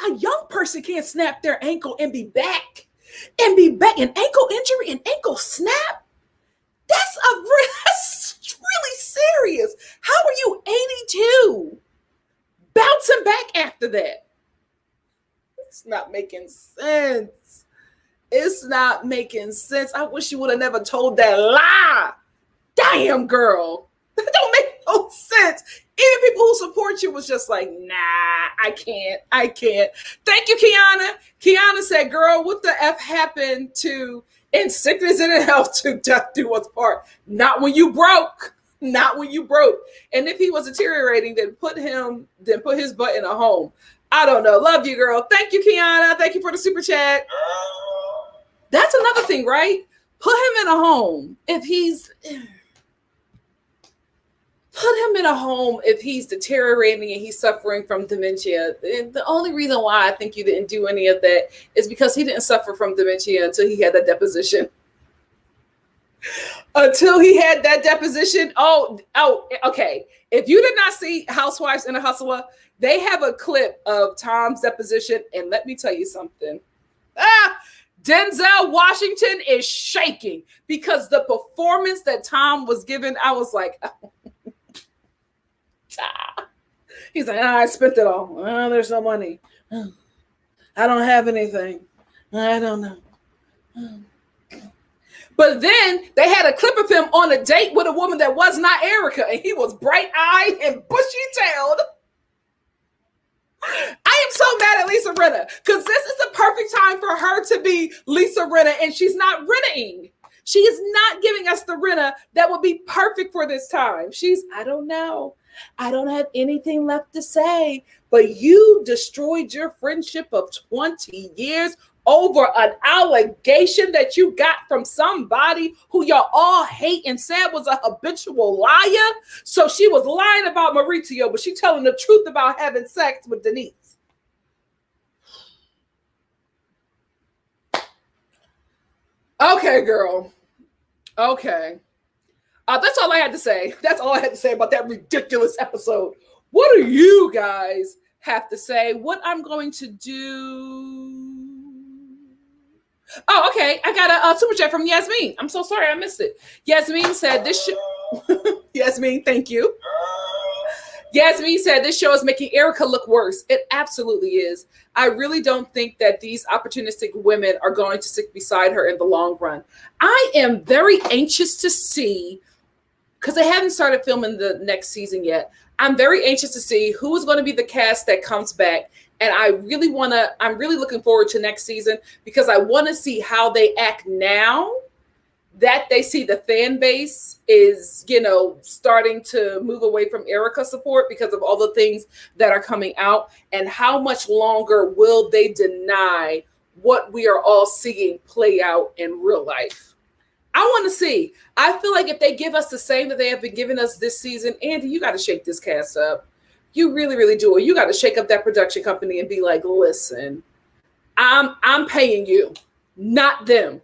A young person can't snap their ankle and be back. An ankle injury, an ankle snap. That's really serious. How are you 82? Bouncing back after that. It's not making sense. I wish you would have never told that lie. Damn, girl. That don't make no sense. Even people who support you was just like, nah, I can't. Thank you, Kiana. Kiana said, girl, what the F happened to in sickness and in health to death do us part? Not when you broke. And if he was deteriorating, then put his butt in a home. I don't know. Love you, girl. Thank you, Kiana. Thank you for the super chat. That's another thing, right? Put him in a home. If he's... put him in a home if he's deteriorating and he's suffering from dementia. And the only reason why I think you didn't do any of that is because he didn't suffer from dementia until he had that deposition. Okay. If you did not see Housewives in a Hustler, they have a clip of Tom's deposition, and let me tell you something. Denzel Washington is shaking because the performance that Tom was given, I was like, he's like, I spent it all. There's no money. I don't have anything. I don't know. But then they had a clip of him on a date with a woman that was not Erika, and he was bright-eyed and bushy-tailed. I am so mad at Lisa Rinna because this is the perfect time for her to be Lisa Rinna, and she's not Rinna-ing. She is not giving us the Rinna that would be perfect for this time. She's, I don't know. I don't have anything left to say, but you destroyed your friendship of 20 years over an allegation that you got from somebody who y'all all hate and said was a habitual liar. So she was lying about Maurizio, but she's telling the truth about having sex with Denise. Okay, girl. Okay. That's all I had to say. That's all I had to say about that ridiculous episode. What do you guys have to say? What I'm going to do... Oh, okay. I got a super chat from Yasmin. I'm so sorry I missed it. Yasmin said this Yasmin, thank you. Yasmin said this show is making Erika look worse. It absolutely is. I really don't think that these opportunistic women are going to stick beside her in the long run. I am very anxious to see, because they haven't started filming the next season yet. I'm very anxious to see who is going to be the cast that comes back. And I'm really looking forward to next season because I want to see how they act now that they see the fan base is, starting to move away from Erika support because of all the things that are coming out, and how much longer will they deny what we are all seeing play out in real life. I want to see. I feel like if they give us the same that they have been giving us this season, Andy, you got to shake this cast up. You really, really do. You got to shake up that production company and be like, listen, I'm paying you, not them.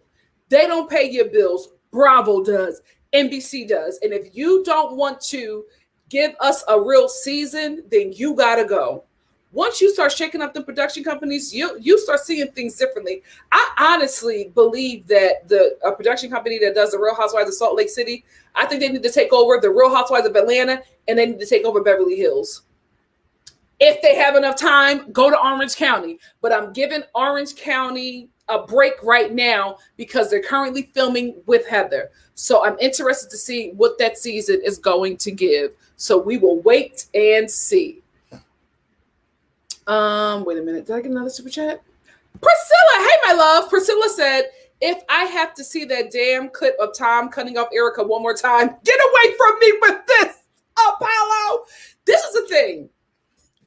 They don't pay your bills. Bravo does. NBC does. And if you don't want to give us a real season, then you got to go. Once you start shaking up the production companies, you start seeing things differently. I honestly believe that a production company that does the Real Housewives of Salt Lake City, I think they need to take over the Real Housewives of Atlanta, and they need to take over Beverly Hills. If they have enough time, go to Orange County. But I'm giving Orange County a break right now because they're currently filming with Heather. So I'm interested to see what that season is going to give. So we will wait and see. Wait a minute. Did I get another super chat? Priscilla, hey, my love. Priscilla said, if I have to see that damn clip of Tom cutting off Erika one more time, get away from me with this, Apollo. This is the thing.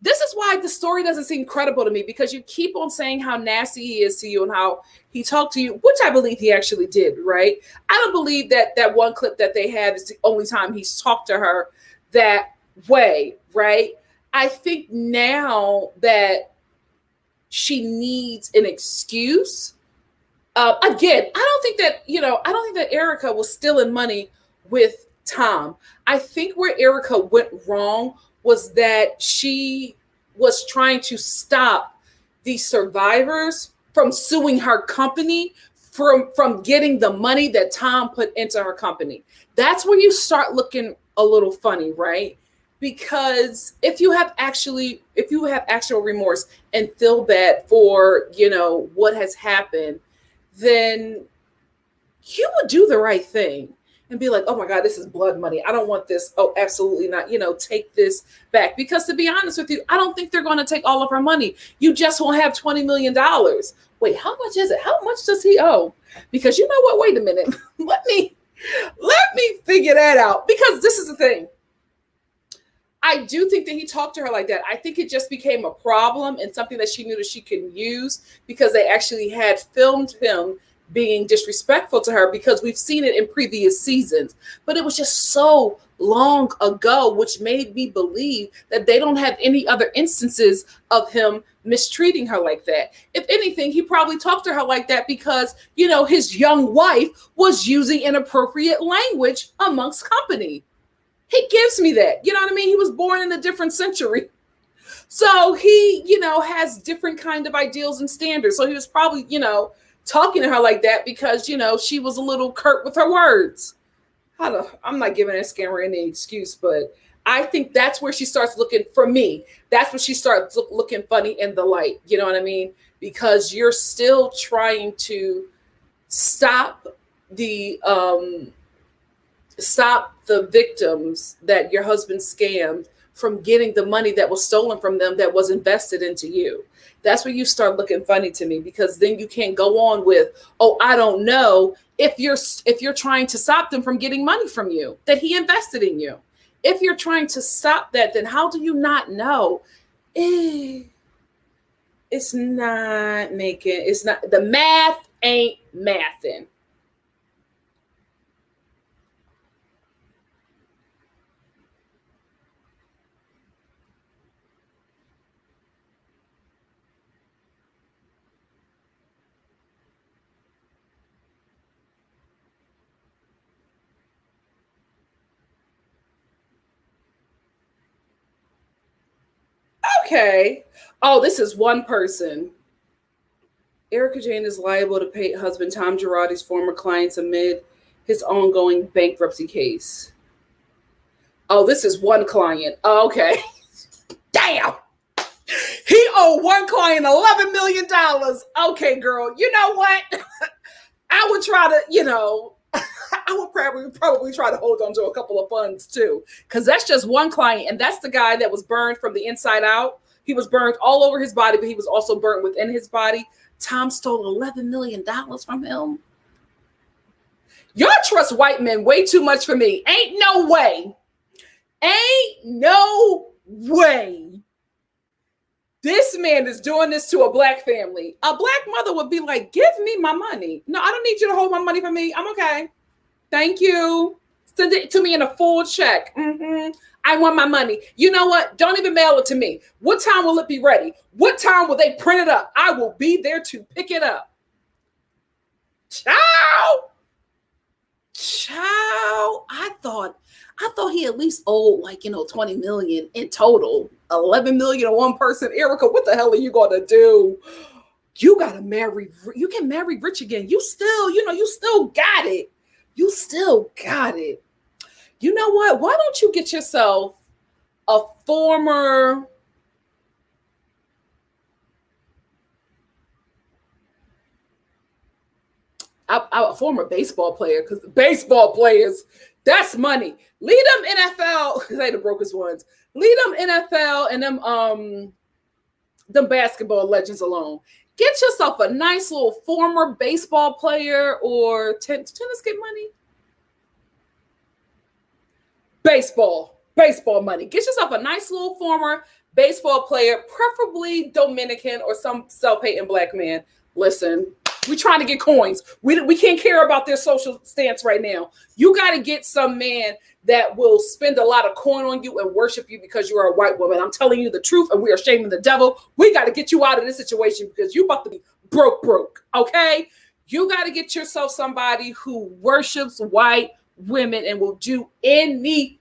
This is why the story doesn't seem credible to me, because you keep on saying how nasty he is to you and how he talked to you, which I believe he actually did, right? I don't believe that that one clip that they have is the only time he's talked to her that way, right? I think now that she needs an excuse. Again, I don't think that Erika was stealing money with Tom. I think where Erika went wrong was that she was trying to stop the survivors from suing her company from getting the money that Tom put into her company. That's where you start looking a little funny, right? Because if you have actual remorse and feel bad for, what has happened, then you would do the right thing and be like, oh my God, this is blood money. I don't want this. Oh, absolutely not. Take this back. Because to be honest with you, I don't think they're going to take all of her money. You just won't have $20 million. Wait, how much is it? How much does he owe? Because you know what? Wait a minute. Let me figure that out. Because this is the thing. I do think that he talked to her like that. I think it just became a problem and something that she knew that she could use, because they actually had filmed him being disrespectful to her, because we've seen it in previous seasons. But it was just so long ago, which made me believe that they don't have any other instances of him mistreating her like that. If anything, he probably talked to her like that because, his young wife was using inappropriate language amongst company. He gives me that. You know what I mean? He was born in a different century. So he, has different kind of ideals and standards. So he was probably, talking to her like that because, she was a little curt with her words. I'm not giving that scammer any excuse, but I think that's where she starts looking, for me, that's when she starts looking funny in the light. You know what I mean? Because you're still trying to stop the victims that your husband scammed from getting the money that was stolen from them that was invested into you. That's where you start looking funny to me, because then you can't go on with, oh, I don't know, if you're trying to stop them from getting money from you that he invested in you. If you're trying to stop that, then how do you not know? It's not the math ain't mathing. Okay. Oh, this is one person. Erika Jane is liable to pay husband Tom Girardi's former clients amid his ongoing bankruptcy case. Oh, this is one client. Oh, okay. Damn. He owed one client $11 million. Okay, girl. You know what? I would try to, I would probably try to hold on to a couple of funds too, because that's just one client, and that's the guy that was burned from the inside out. He was burned all over his body, but he was also burnt within his body. Tom stole $11 million from him. Y'all trust white men way too much for me. Ain't no way. Ain't no way. This man is doing this to a black family. A black mother would be like, give me my money. No, I don't need you to hold my money for me. I'm okay. Thank you. Send it to me in a full check. I want my money. You know what? Don't even mail it to me. What time will it be ready? What time will they print it up? I will be there to pick it up. Ciao. I thought he at least owed 20 million in total. 11 million on one person. Erika, what the hell are you going to do? You got to marry. You can marry rich again. You still, you still got it. You still got it. You know what? Why don't you get yourself a former baseball player, because baseball players, that's money. Lead them NFL, they the brokest ones. Lead them NFL and them basketball legends alone. Get yourself a nice little former baseball player, or tennis get money? Baseball money. Get yourself a nice little former baseball player, preferably Dominican or some self-hating black man. Listen, we're trying to get coins. We can't care about their social stance right now. You got to get some man that will spend a lot of coin on you and worship you because you are a white woman. I'm telling you the truth, and we are shaming the devil. We got to get you out of this situation because you about to be broke. Okay? You got to get yourself somebody who worships white women and will do anything.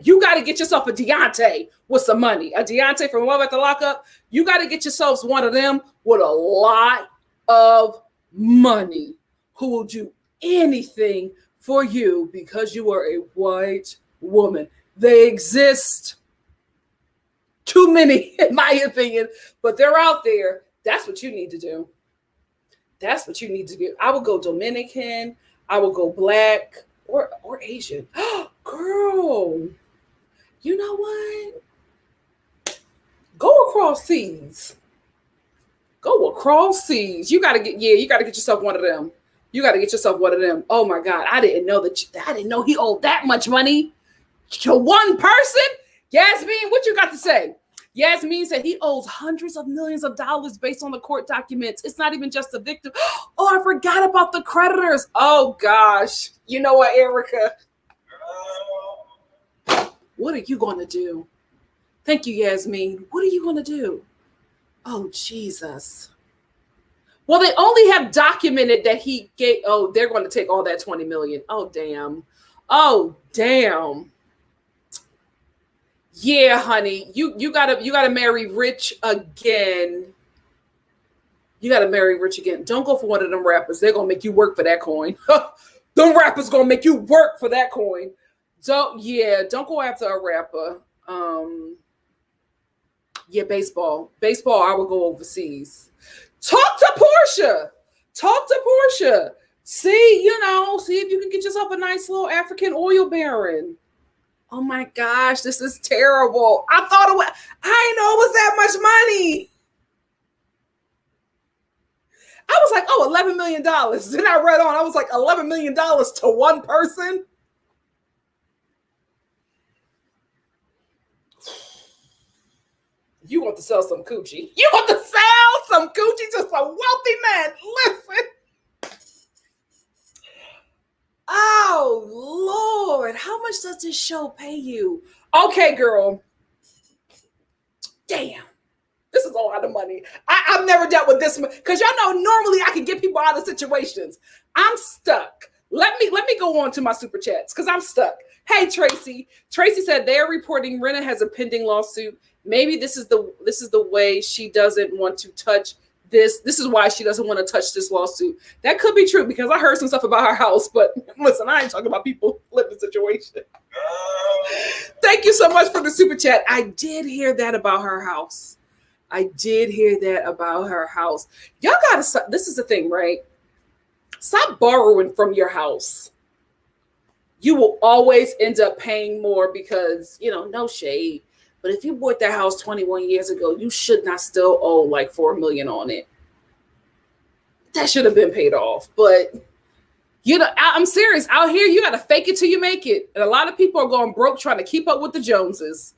You got to get yourself a Deontay with some money. A Deontay from Love at the Lockup. You got to get yourselves one of them with a lot of money who will do anything for you because you are a white woman. They exist. Too many, in my opinion, but they're out there. That's what you need to do. That's what you need to do. I would go Dominican. I would go black or Asian. Girl, you know what? Go across seas. You gotta get yourself one of them. Oh my God, I didn't know he owed that much money to one person. Yasmin, what you got to say? Yasmin said he owes hundreds of millions of dollars based on the court documents. It's not even just the victim. Oh, I forgot about the creditors. Oh gosh. You know what, Erika? What are you going to do? Thank you, Yasmin. What are you going to do? Oh, Jesus. Well, they only have documented that he gave, oh, they're going to take all that 20 million. Oh, damn. Oh, damn. Yeah, honey. You gotta marry rich again. You gotta marry rich again. Don't go for one of them rappers. They're gonna make you work for that coin. Them rappers gonna make you work for that coin. Don't go after a rapper. Yeah, baseball. Baseball, I would go overseas. Talk to Portia. Talk to Portia. See if you can get yourself a nice little African oil baron. Oh my gosh, this is terrible. I know it was that much money. I was like, oh, $11 million. Then I read on, I was like, $11 million to one person? You want to sell some coochie. You want to sell some coochie to some wealthy man. Listen. Oh, Lord. How much does this show pay you? Okay, girl. Damn. This is a lot of money. I've never dealt with this because y'all know normally I can get people out of situations. I'm stuck. Let me go on to my super chats because I'm stuck. Hey, Tracy. Tracy said they're reporting Rinna has a pending lawsuit. Maybe this is the way she doesn't want to touch this. This is why she doesn't want to touch this lawsuit. That could be true because I heard some stuff about her house, but listen, I ain't talking about people living situation. Thank you so much for the super chat. I did hear that about her house. Y'all gotta stop. This is the thing, right? Stop borrowing from your house. You will always end up paying more because, no shade. But if you bought that house 21 years ago, you should not still owe like $4 million on it. That should have been paid off. But, I'm serious. Out here, you got to fake it till you make it. And a lot of people are going broke trying to keep up with the Joneses.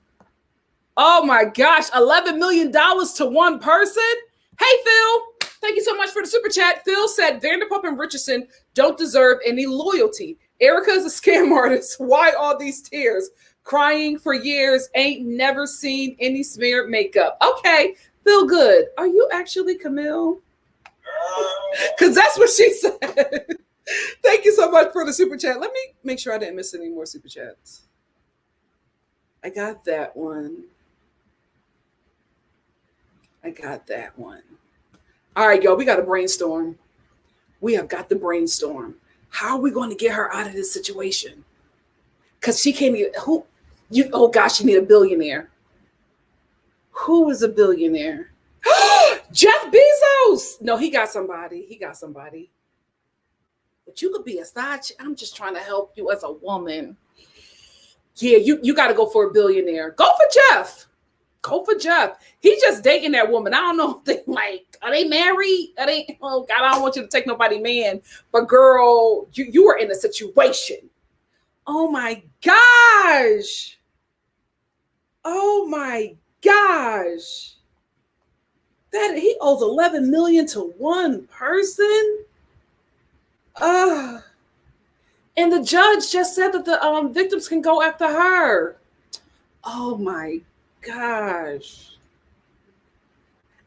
Oh my gosh, $11 million to one person? Hey, Phil, thank you so much for the super chat. Phil said Vanderpump and Richardson don't deserve any loyalty. Erika is a scam artist. Why all these tears? Crying for years, ain't never seen any smeared makeup. Okay, feel good. Are you actually Camille? Because that's what she said. Thank you so much for the super chat. Let me make sure I didn't miss any more super chats. I got that one. All right, y'all, we got to brainstorm. We have got to brainstorm. How are we going to get her out of this situation? Because she can't even, you need a billionaire. Who is a billionaire? Jeff Bezos. No, he got somebody. But you could be a side chick. I'm just trying to help you as a woman. Yeah, you got to go for a billionaire. Go for Jeff. He just dating that woman. I don't know if are they married? Oh God, I don't want you to take nobody man. But girl, you are in a situation. Oh my gosh. That he owes 11 million to one person. And the judge just said that the victims can go after her. Oh my gosh.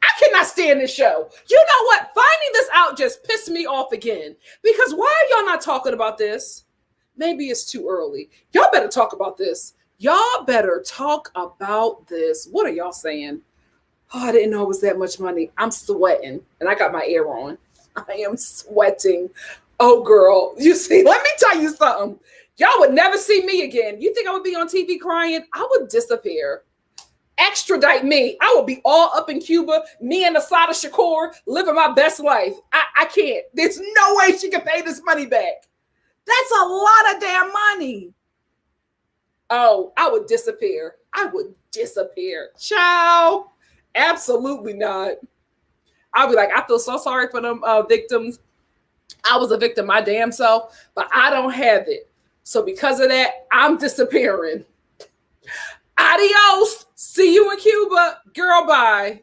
I cannot stand this show. You know what? Finding this out just pissed me off again. Because why are y'all not talking about this? Maybe it's too early. Y'all better talk about this. What are y'all saying? Oh, I didn't know it was that much money. I'm sweating. And I got my air on. I am sweating. Oh, girl. You see, let me tell you something. Y'all would never see me again. You think I would be on TV crying? I would disappear. Extradite me. I would be all up in Cuba, me and Asada Shakur living my best life. I can't. There's no way she can pay this money back. That's a lot of damn money. Oh, I would disappear. Ciao. Absolutely not. I'll be like, I feel so sorry for them victims. I was a victim my damn self, but I don't have it. So because of that, I'm disappearing. Adios. See you in Cuba. Girl, bye.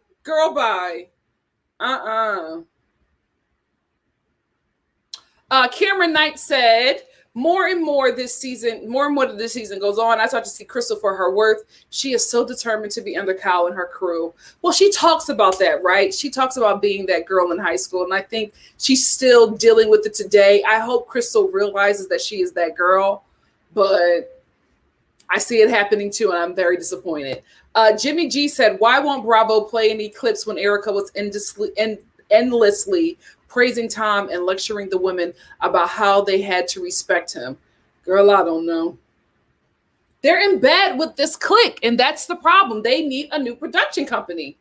Cameron Knight said, more and more this season, more and more that this season goes on, I start to see Crystal for her worth. She is so determined to be under Kyle and her crew. Well, she talks about that, right? She talks about being that girl in high school, and I think she's still dealing with it today. I hope Crystal realizes that she is that girl, but I see it happening too, and I'm very disappointed. Jimmy G said, why won't Bravo play any clips when Erika was endlessly praising Tom and lecturing the women about how they had to respect him? Girl, I don't know. They're in bed with this clique, and that's the problem. They need a new production company.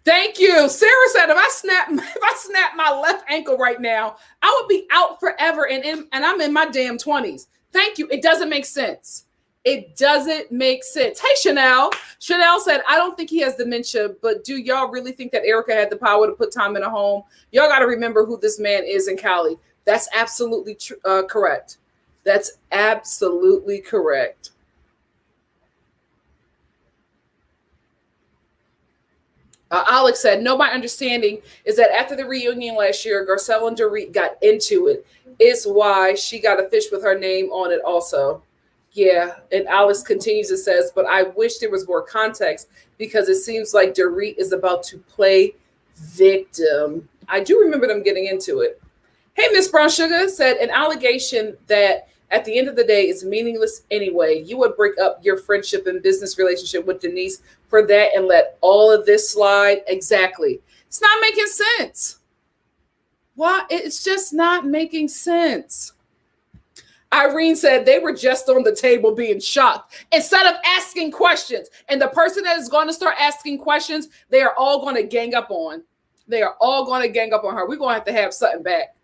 Thank you. Sarah said, if I snap my left ankle right now, I would be out forever, and I'm in my damn 20s. Thank you. It doesn't make sense. It doesn't make sense. Hey, Chanel. Chanel said, I don't think he has dementia, but do y'all really think that Erika had the power to put Tom in a home? Y'all got to remember who this man is in Cali. That's absolutely correct. That's absolutely correct. Alex said, no, my understanding is that after the reunion last year, Garcelle and Dorit got into it. It's why she got a fish with her name on it also. Yeah, and Alex continues and says, but I wish there was more context because it seems like Dorit is about to play victim. I do remember them getting into it. Hey, Miss Brown Sugar said, an allegation that at the end of the day is meaningless anyway. You would break up your friendship and business relationship with Denise for that and let all of this slide? Exactly. It's not making sense. Why? It's just not making sense. Irene said they were just on the table being shocked instead of asking questions. And the person that is going to start asking questions, they are all going to gang up on. They are all going to gang up on her. We're going to have something back.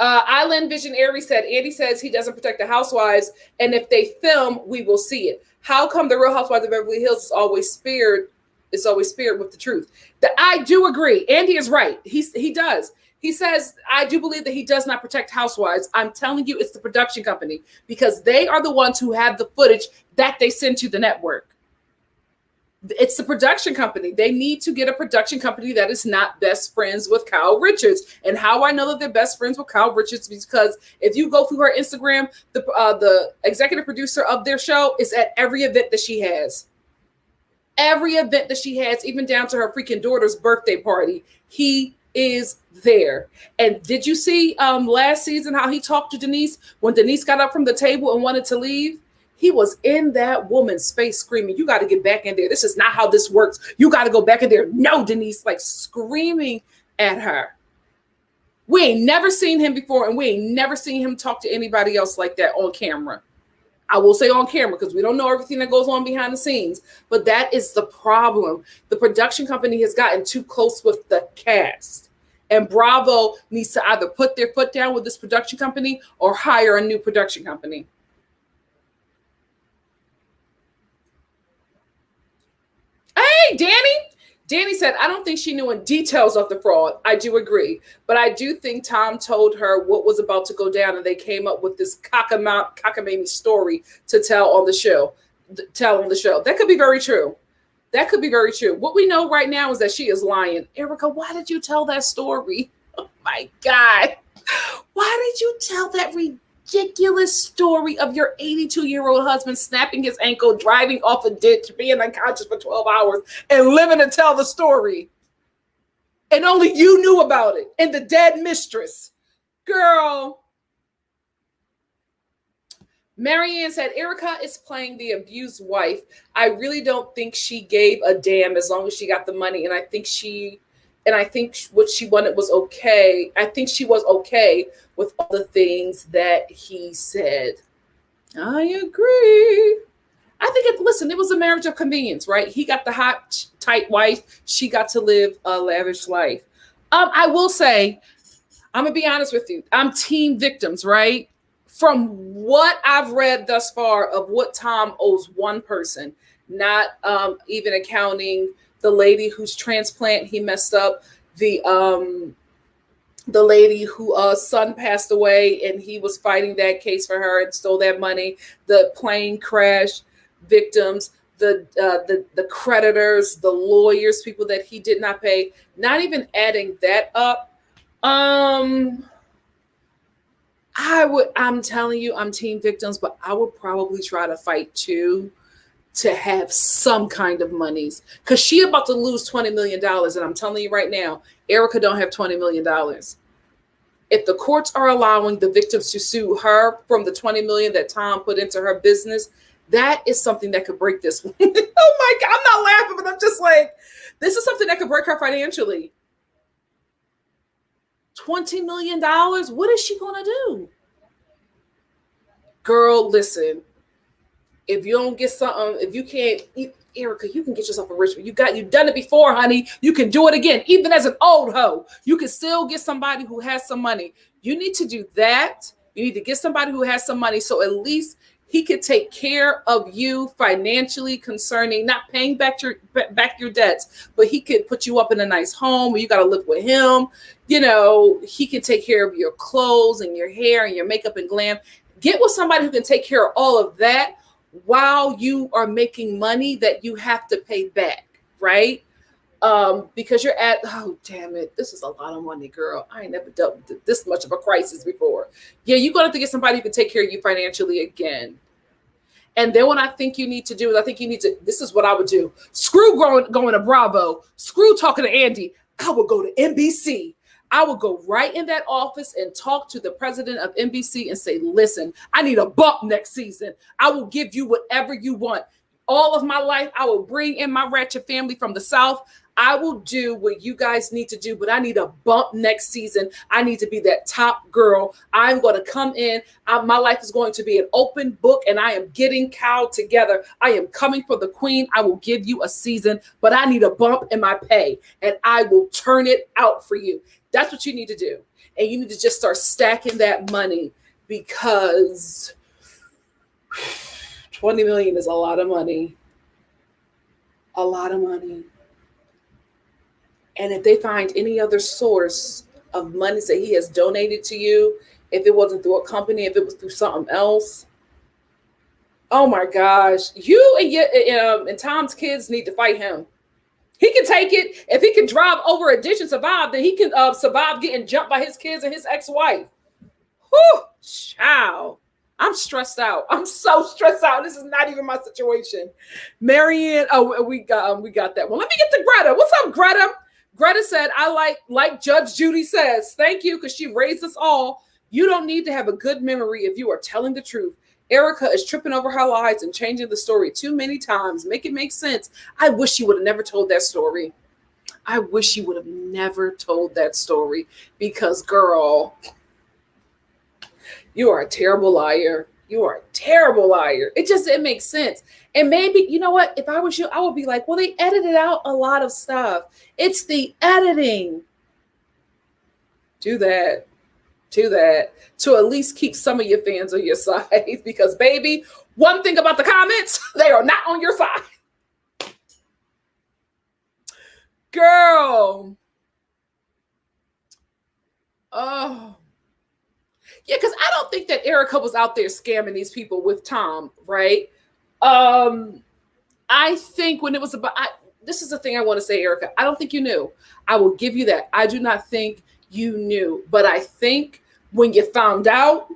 Island Vision Airy said, Andy says he doesn't protect the housewives, and if they film, we will see it. How come the Real Housewives of Beverly Hills is always spared with the truth? I do agree. Andy is right. He does. He says, I do believe that he does not protect housewives. I'm telling you, it's the production company because they are the ones who have the footage that they send to the network. It's the production company. They need to get a production company that is not best friends with Kyle Richards. And how I know that they're best friends with Kyle Richards because if you go through her Instagram, the executive producer of their show is at every event that she has. Every event that she has, even down to her freaking daughter's birthday party, he is there. And did you see last season how he talked to Denise when Denise got up from the table and wanted to leave? He was in that woman's face screaming, you got to get back in there. This is not how this works. You got to go back in there. No, Denise, like screaming at her. We ain't never seen him before, and we ain't never seen him talk to anybody else like that on camera. I will say on camera because we don't know everything that goes on behind the scenes, but that is the problem. The production company has gotten too close with the cast, and Bravo needs to either put their foot down with this production company or hire a new production company. Hey, Danny said, I don't think she knew in details of the fraud. I do agree. But I do think Tom told her what was about to go down, and they came up with this cockamamie story to tell on the show. That could be very true. That could be very true. What we know right now is that she is lying. Erika, why did you tell that story? Oh, my God. Why did you tell that ridiculous story of your 82-year-old husband snapping his ankle, driving off a ditch, being unconscious for 12 hours, and living to tell the story? And only you knew about it, and the dead mistress. Girl. Marianne said, Erika is playing the abused wife. I really don't think she gave a damn as long as she got the money, and I think what she wanted was okay. I think she was okay with all the things that he said. I agree. I think it was a marriage of convenience, right? He got the hot, tight wife. She got to live a lavish life. I will say, I'm going to be honest with you. I'm team victims, right? From what I've read thus far of what Tom owes one person, not even accounting the lady whose transplant he messed up, the lady whose son passed away and he was fighting that case for her and stole that money, the plane crash victims, the creditors, the lawyers, people that he did not pay. Not even adding that up. I'm telling you, I'm team victims, but I would probably try to fight too to have some kind of monies, because she about to lose $20 million. And I'm telling you right now, Erika don't have $20 million. If the courts are allowing the victims to sue her from the $20 million that Tom put into her business, that is something that could break this one. Oh my God, I'm not laughing, but I'm just like, this is something that could break her financially. $20 million, what is she gonna do? Girl, listen, if you don't get something, if you can't, Erika, you can get yourself a rich one. You've done it before, honey. You can do it again. Even as an old hoe, you can still get somebody who has some money. You need to do that. You need to get somebody who has some money, so at least he could take care of you financially concerning not paying back your debts, but he could put you up in a nice home where you got to live with him. You know, he can take care of your clothes and your hair and your makeup and glam. Get with somebody who can take care of all of that while you are making money that you have to pay back, right? Because you're at, oh, damn it, this is a lot of money, girl. I ain't never dealt with this much of a crisis before. Yeah, you're going to have to get somebody who can take care of you financially again. And then what I think you need to do is this is what I would do. Screw going to Bravo. Screw talking to Andy. I would go to NBC. I would go right in that office and talk to the president of NBC and say, listen, I need a bump next season. I will give you whatever you want. All of my life, I will bring in my ratchet family from the South. I will do what you guys need to do, but I need a bump next season. I need to be that top girl. I'm going to come in. My life is going to be an open book, and I am getting Cal together. I am coming for the queen. I will give you a season, but I need a bump in my pay, and I will turn it out for you. That's what you need to do. And you need to just start stacking that money, because $20 million is a lot of money. A lot of money. And if they find any other source of money that he has donated to you, if it wasn't through a company, if it was through something else, oh my gosh, you and Tom's kids need to fight him. He can take it. If he can drive over a ditch and survive, then he can survive getting jumped by his kids and his ex-wife. Whew, child. I'm stressed out. I'm so stressed out. This is not even my situation. Marianne, we got that one. Let me get to Greta. What's up, Greta? Greta said, I like Judge Judy says, thank you, because she raised us all. You don't need to have a good memory if you are telling the truth. Erika is tripping over her lies and changing the story too many times. Make it make sense. I wish you would have never told that story. I wish you would have never told that story, because, girl, you are a terrible liar. You are a terrible liar. It makes sense. And maybe, you know what? If I was you, I would be like, well, they edited out a lot of stuff. It's the editing. Do that. To at least keep some of your fans on your side. Because, baby, one thing about the comments, they are not on your side. Girl. Oh. Yeah, because I don't think that Erika was out there scamming these people with Tom, right? I think when it was about, this is the thing I want to say, Erika. I don't think you knew. I will give you that. I do not think you knew. But I think when you found out,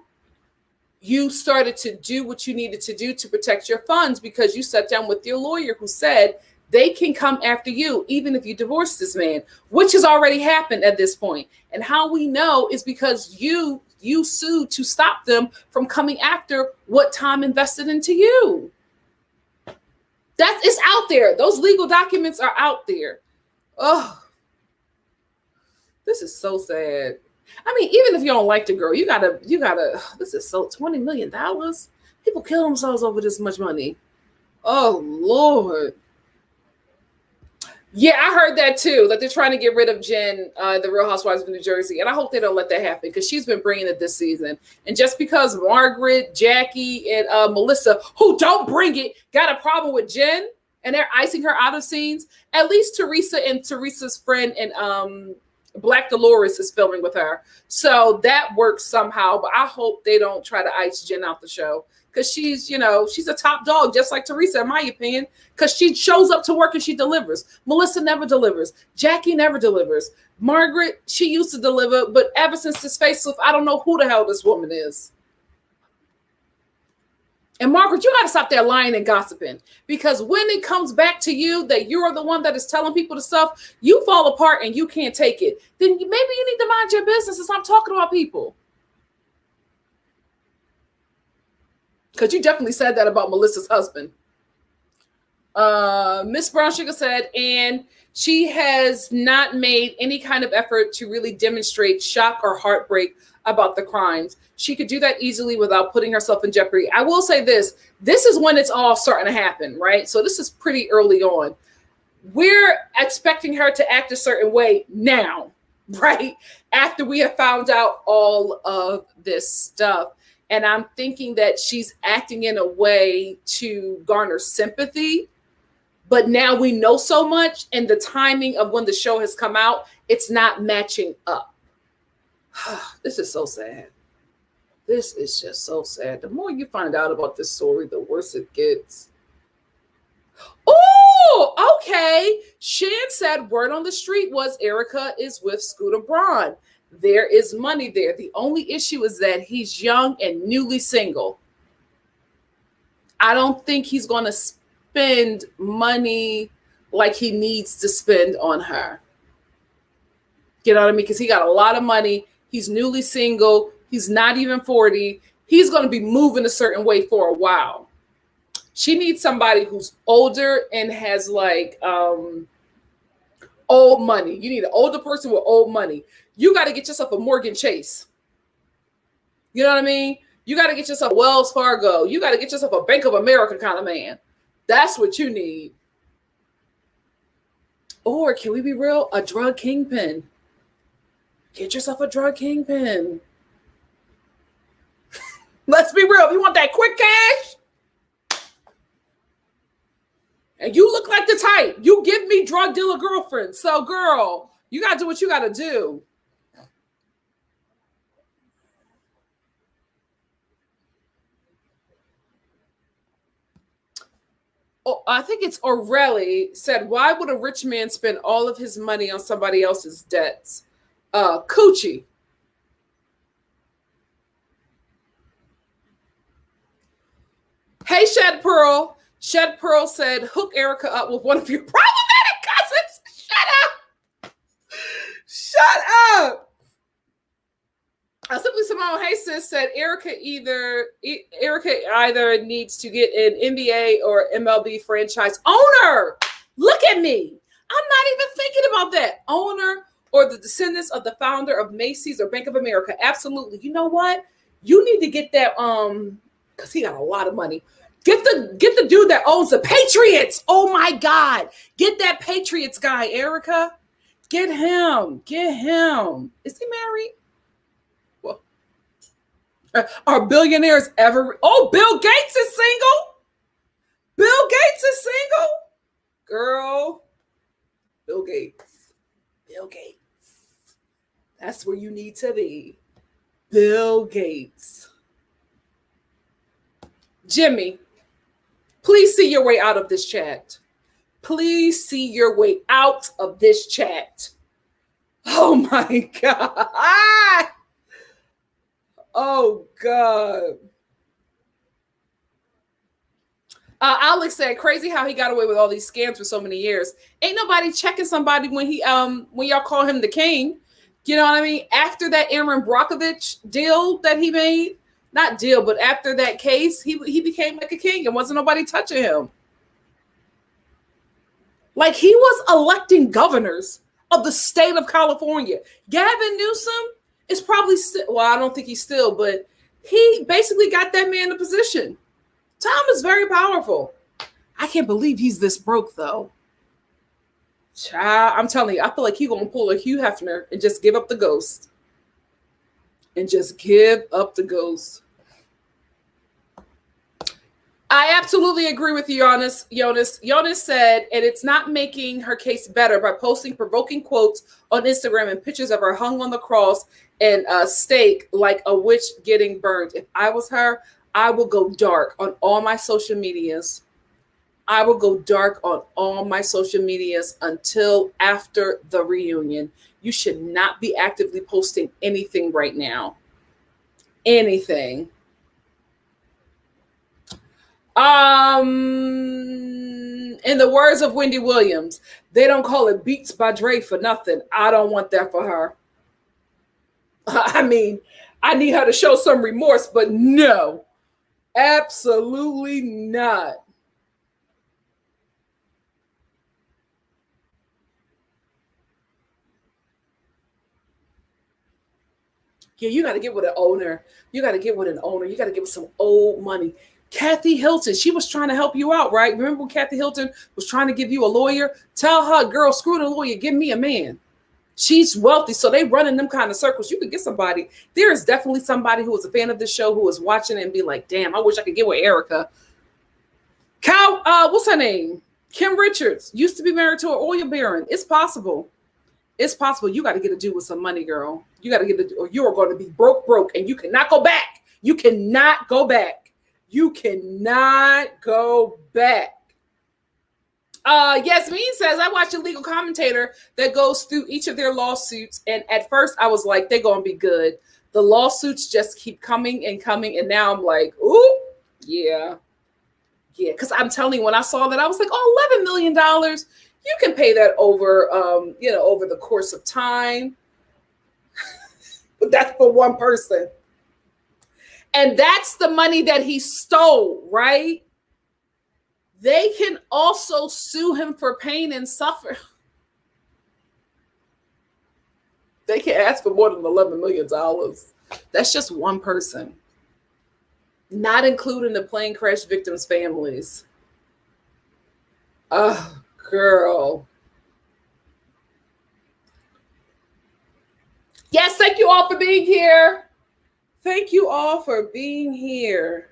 you started to do what you needed to do to protect your funds, because you sat down with your lawyer who said they can come after you even if you divorce this man, which has already happened at this point. And how we know is because you sued to stop them from coming after what Tom invested into you. It's out there. Those legal documents are out there. Oh, this is so sad. I mean, even if you don't like the girl, you gotta, this is so $20 million. People kill themselves over this much money. Oh, Lord. Yeah, I heard that too, that they're trying to get rid of Jen, the Real Housewives of New Jersey. And I hope they don't let that happen, because she's been bringing it this season. And just because Margaret, Jackie, and Melissa, who don't bring it, got a problem with Jen and they're icing her out of scenes, at least Teresa and Teresa's friend and Black Dolores is filming with her. So that works somehow, but I hope they don't try to ice Jen out the show. Because she's, she's a top dog, just like Teresa, in my opinion, because she shows up to work and she delivers. Melissa never delivers. Jackie never delivers. Margaret, she used to deliver, but ever since this facelift, I don't know who the hell this woman is. And Margaret, you got to stop that lying and gossiping, because when it comes back to you that you're the one that is telling people the stuff, you fall apart and you can't take it. Then maybe you need to mind your business and stop talking about people. Because you definitely said that about Melissa's husband. Miss Brown Sugar said, and she has not made any kind of effort to really demonstrate shock or heartbreak about the crimes. She could do that easily without putting herself in jeopardy. I will say this is when it's all starting to happen, right? So this is pretty early on. We're expecting her to act a certain way now, right? After we have found out all of this stuff. And I'm thinking that she's acting in a way to garner sympathy. But now we know so much, and the timing of when the show has come out, it's not matching up. This is so sad. This is just so sad. The more you find out about this story, the worse it gets. Oh, okay. Shan said word on the street was Erika is with Scooter Braun. There is money there. The only issue is that he's young and newly single. I don't think he's going to spend money like he needs to spend on her. You know what I mean? Because he got a lot of money. He's newly single. He's not even 40. He's going to be moving a certain way for a while. She needs somebody who's older and has like old money. You need an older person with old money. You got to get yourself a Morgan Chase. You know what I mean? You got to get yourself Wells Fargo. You got to get yourself a Bank of America kind of man. That's what you need. Or can we be real? A drug kingpin. Get yourself a drug kingpin. Let's be real. If you want that quick cash, and you look like the type, you give me drug dealer girlfriend. So, girl, you got to do what you got to do. Oh, I think it's O'Reilly said, why would a rich man spend all of his money on somebody else's debts? Coochie. Hey, Shed Pearl. Shed Pearl said, hook Erika up with one of your problematic cousins. Shut up. Shut up. Simply Simone Hey Sis said Erika either needs to get an NBA or MLB franchise owner. Look at me. I'm not even thinking about that. Owner or the descendants of the founder of Macy's or Bank of America. Absolutely. You know what? You need to get that because he got a lot of money. Get the dude that owns the Patriots. Oh my God. Get that Patriots guy, Erika. Get him. Get him. Is he married? Are billionaires ever? Oh, Bill Gates is single. Bill Gates is single. Girl, Bill Gates. Bill Gates. That's where you need to be. Bill Gates. Jimmy, please see your way out of this chat. Please see your way out of this chat. Oh my God. Oh, God. Alex said, crazy how he got away with all these scams for so many years. Ain't nobody checking somebody when y'all call him the king. You know what I mean? After that Aaron Brockovich deal that he made, not deal, but after that case, he became like a king and wasn't nobody touching him. Like he was electing governors of the state of California. Gavin Newsom is probably still, well, I don't think he's still, but he basically got that man in a position. Tom is very powerful. I can't believe he's this broke though. Child, I'm telling you, I feel like he's gonna pull a Hugh Hefner and just give up the ghost. And just give up the ghost. I absolutely agree with you, Jonas said, and it's not making her case better by posting provoking quotes on Instagram and pictures of her hung on the cross and a stake like a witch getting burned. If I was her, I would go dark on all my social medias. I will go dark on all my social medias until after the reunion. You should not be actively posting anything right now. Anything. In the words of Wendy Williams, they don't call it Beats by Dre for nothing. I don't want that for her. I mean, I need her to show some remorse, but no, absolutely not. Yeah, you got to get with an owner. You got to get with an owner. You got to give us some old money. Kathy Hilton, she was trying to help you out, right? Remember when Kathy Hilton was trying to give you a lawyer? Tell her, girl, screw the lawyer. Give me a man. She's wealthy, so they run in them kind of circles. You could get somebody. There is definitely somebody who was a fan of this show who was watching it and be like, damn, I wish I could get with Erika. What's her name? Kim Richards used to be married to an oil baron. It's possible. It's possible. You got to get a dude with some money, girl. You got to get or you are going to be broke, and you cannot go back. You cannot go back. You cannot go back. Yasmin says, I watch a legal commentator that goes through each of their lawsuits. And at first I was like, they're going to be good. The lawsuits just keep coming and coming. And now I'm like, ooh, yeah. Yeah. Because I'm telling you, when I saw that, I was like, oh, $11 million. You can pay that over, over the course of time. But that's for one person. And that's the money that he stole, right? They can also sue him for pain and suffer. They can ask for more than $11 million. That's just one person. Not including the plane crash victims' families. Oh, girl. Yes, thank you all for being here. Thank you all for being here.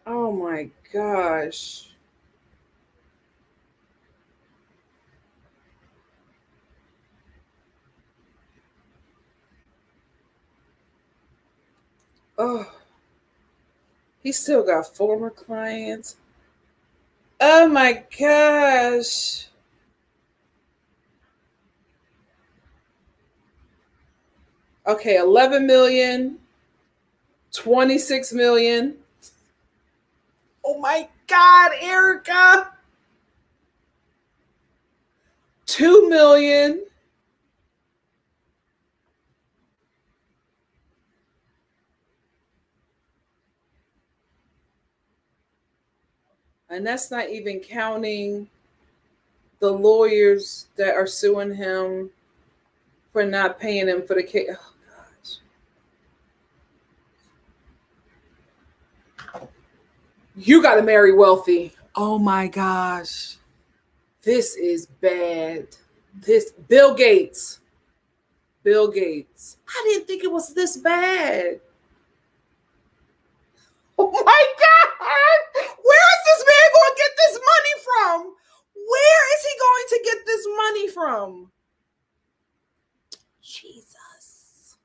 Oh my gosh. Oh, he still got former clients. Oh my gosh. Okay, 11 million, 26 million. Oh my God, Erika. 2 million. And that's not even counting the lawyers that are suing him for not paying him for the case. Oh, gosh. You got to marry wealthy. Oh my gosh. This is bad. This Bill Gates. Bill Gates. I didn't think it was this bad. Oh my God. Where is this man going to get this money from? Where is he going to get this money from? Jesus.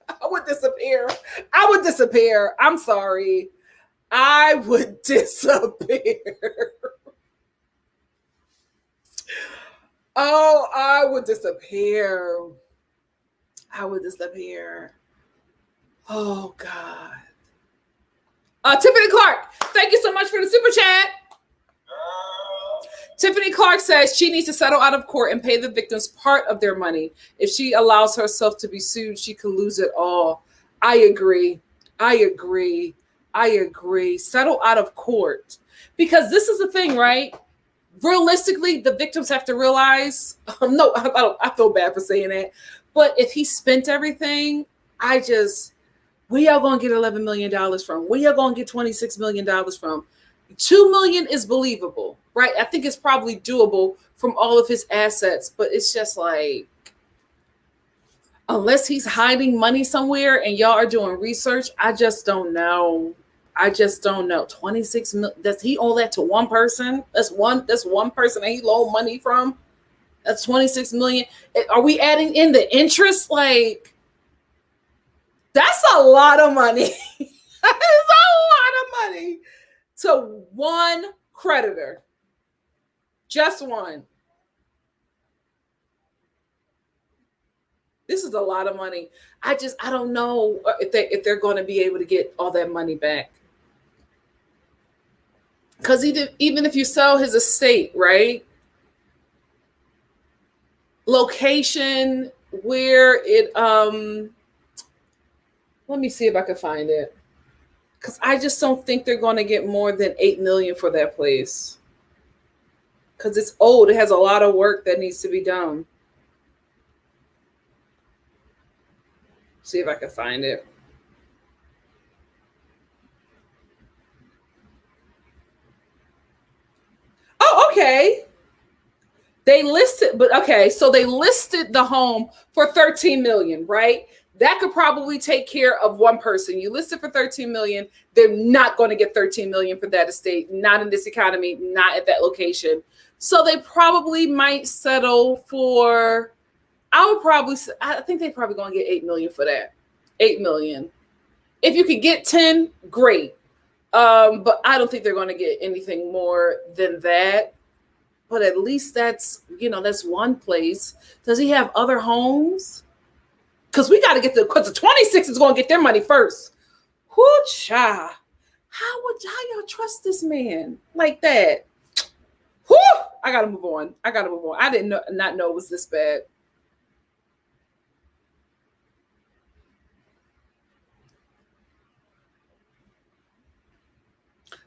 I would disappear. I would disappear. I'm sorry. I would disappear. Oh, I would disappear. I would disappear. Oh, God. Tiffany Clark, thank you so much for the super chat. Tiffany Clark says she needs to settle out of court and pay the victims part of their money. If she allows herself to be sued, she can lose it all. I agree. I agree. I agree. Settle out of court. Because this is the thing, right? Realistically, the victims have to realize, no, I feel bad for saying that. But if he spent everything, where y'all going to get $11 million from? Where y'all going to get $26 million from? $2 million is believable, right? I think it's probably doable from all of his assets, but it's just like, unless he's hiding money somewhere and y'all are doing research, I just don't know. I just don't know. 26 million. Does he owe that to one person? That's one person that he loaned money from. That's 26 million. Are we adding in the interest? Like, that's a lot of money. That is a lot of money to one creditor. Just one. This is a lot of money. I don't know if they're going to be able to get all that money back. Because even if you sell his estate, right? Location where it let me see if I can find it. Because I just don't think they're going to get more than $8 million for that place. Because it's old. It has a lot of work that needs to be done. See if I can find it. Oh, okay. They listed, but okay, so they listed the home for 13 million, right? That could probably take care of one person. You listed for 13 million. They're not going to get 13 million for that estate, not in this economy, not at that location. So they probably might settle for, I think they're probably going to get 8 million for that. 8 million. If you could get 10, great. But I don't think they're going to get anything more than that. But at least that's one place. Does he have other homes? Because we got to get because the 26 is going to get their money first. Whoo-cha. How y'all trust this man like that? Whoo! I got to move on. I didn't not know it was this bad.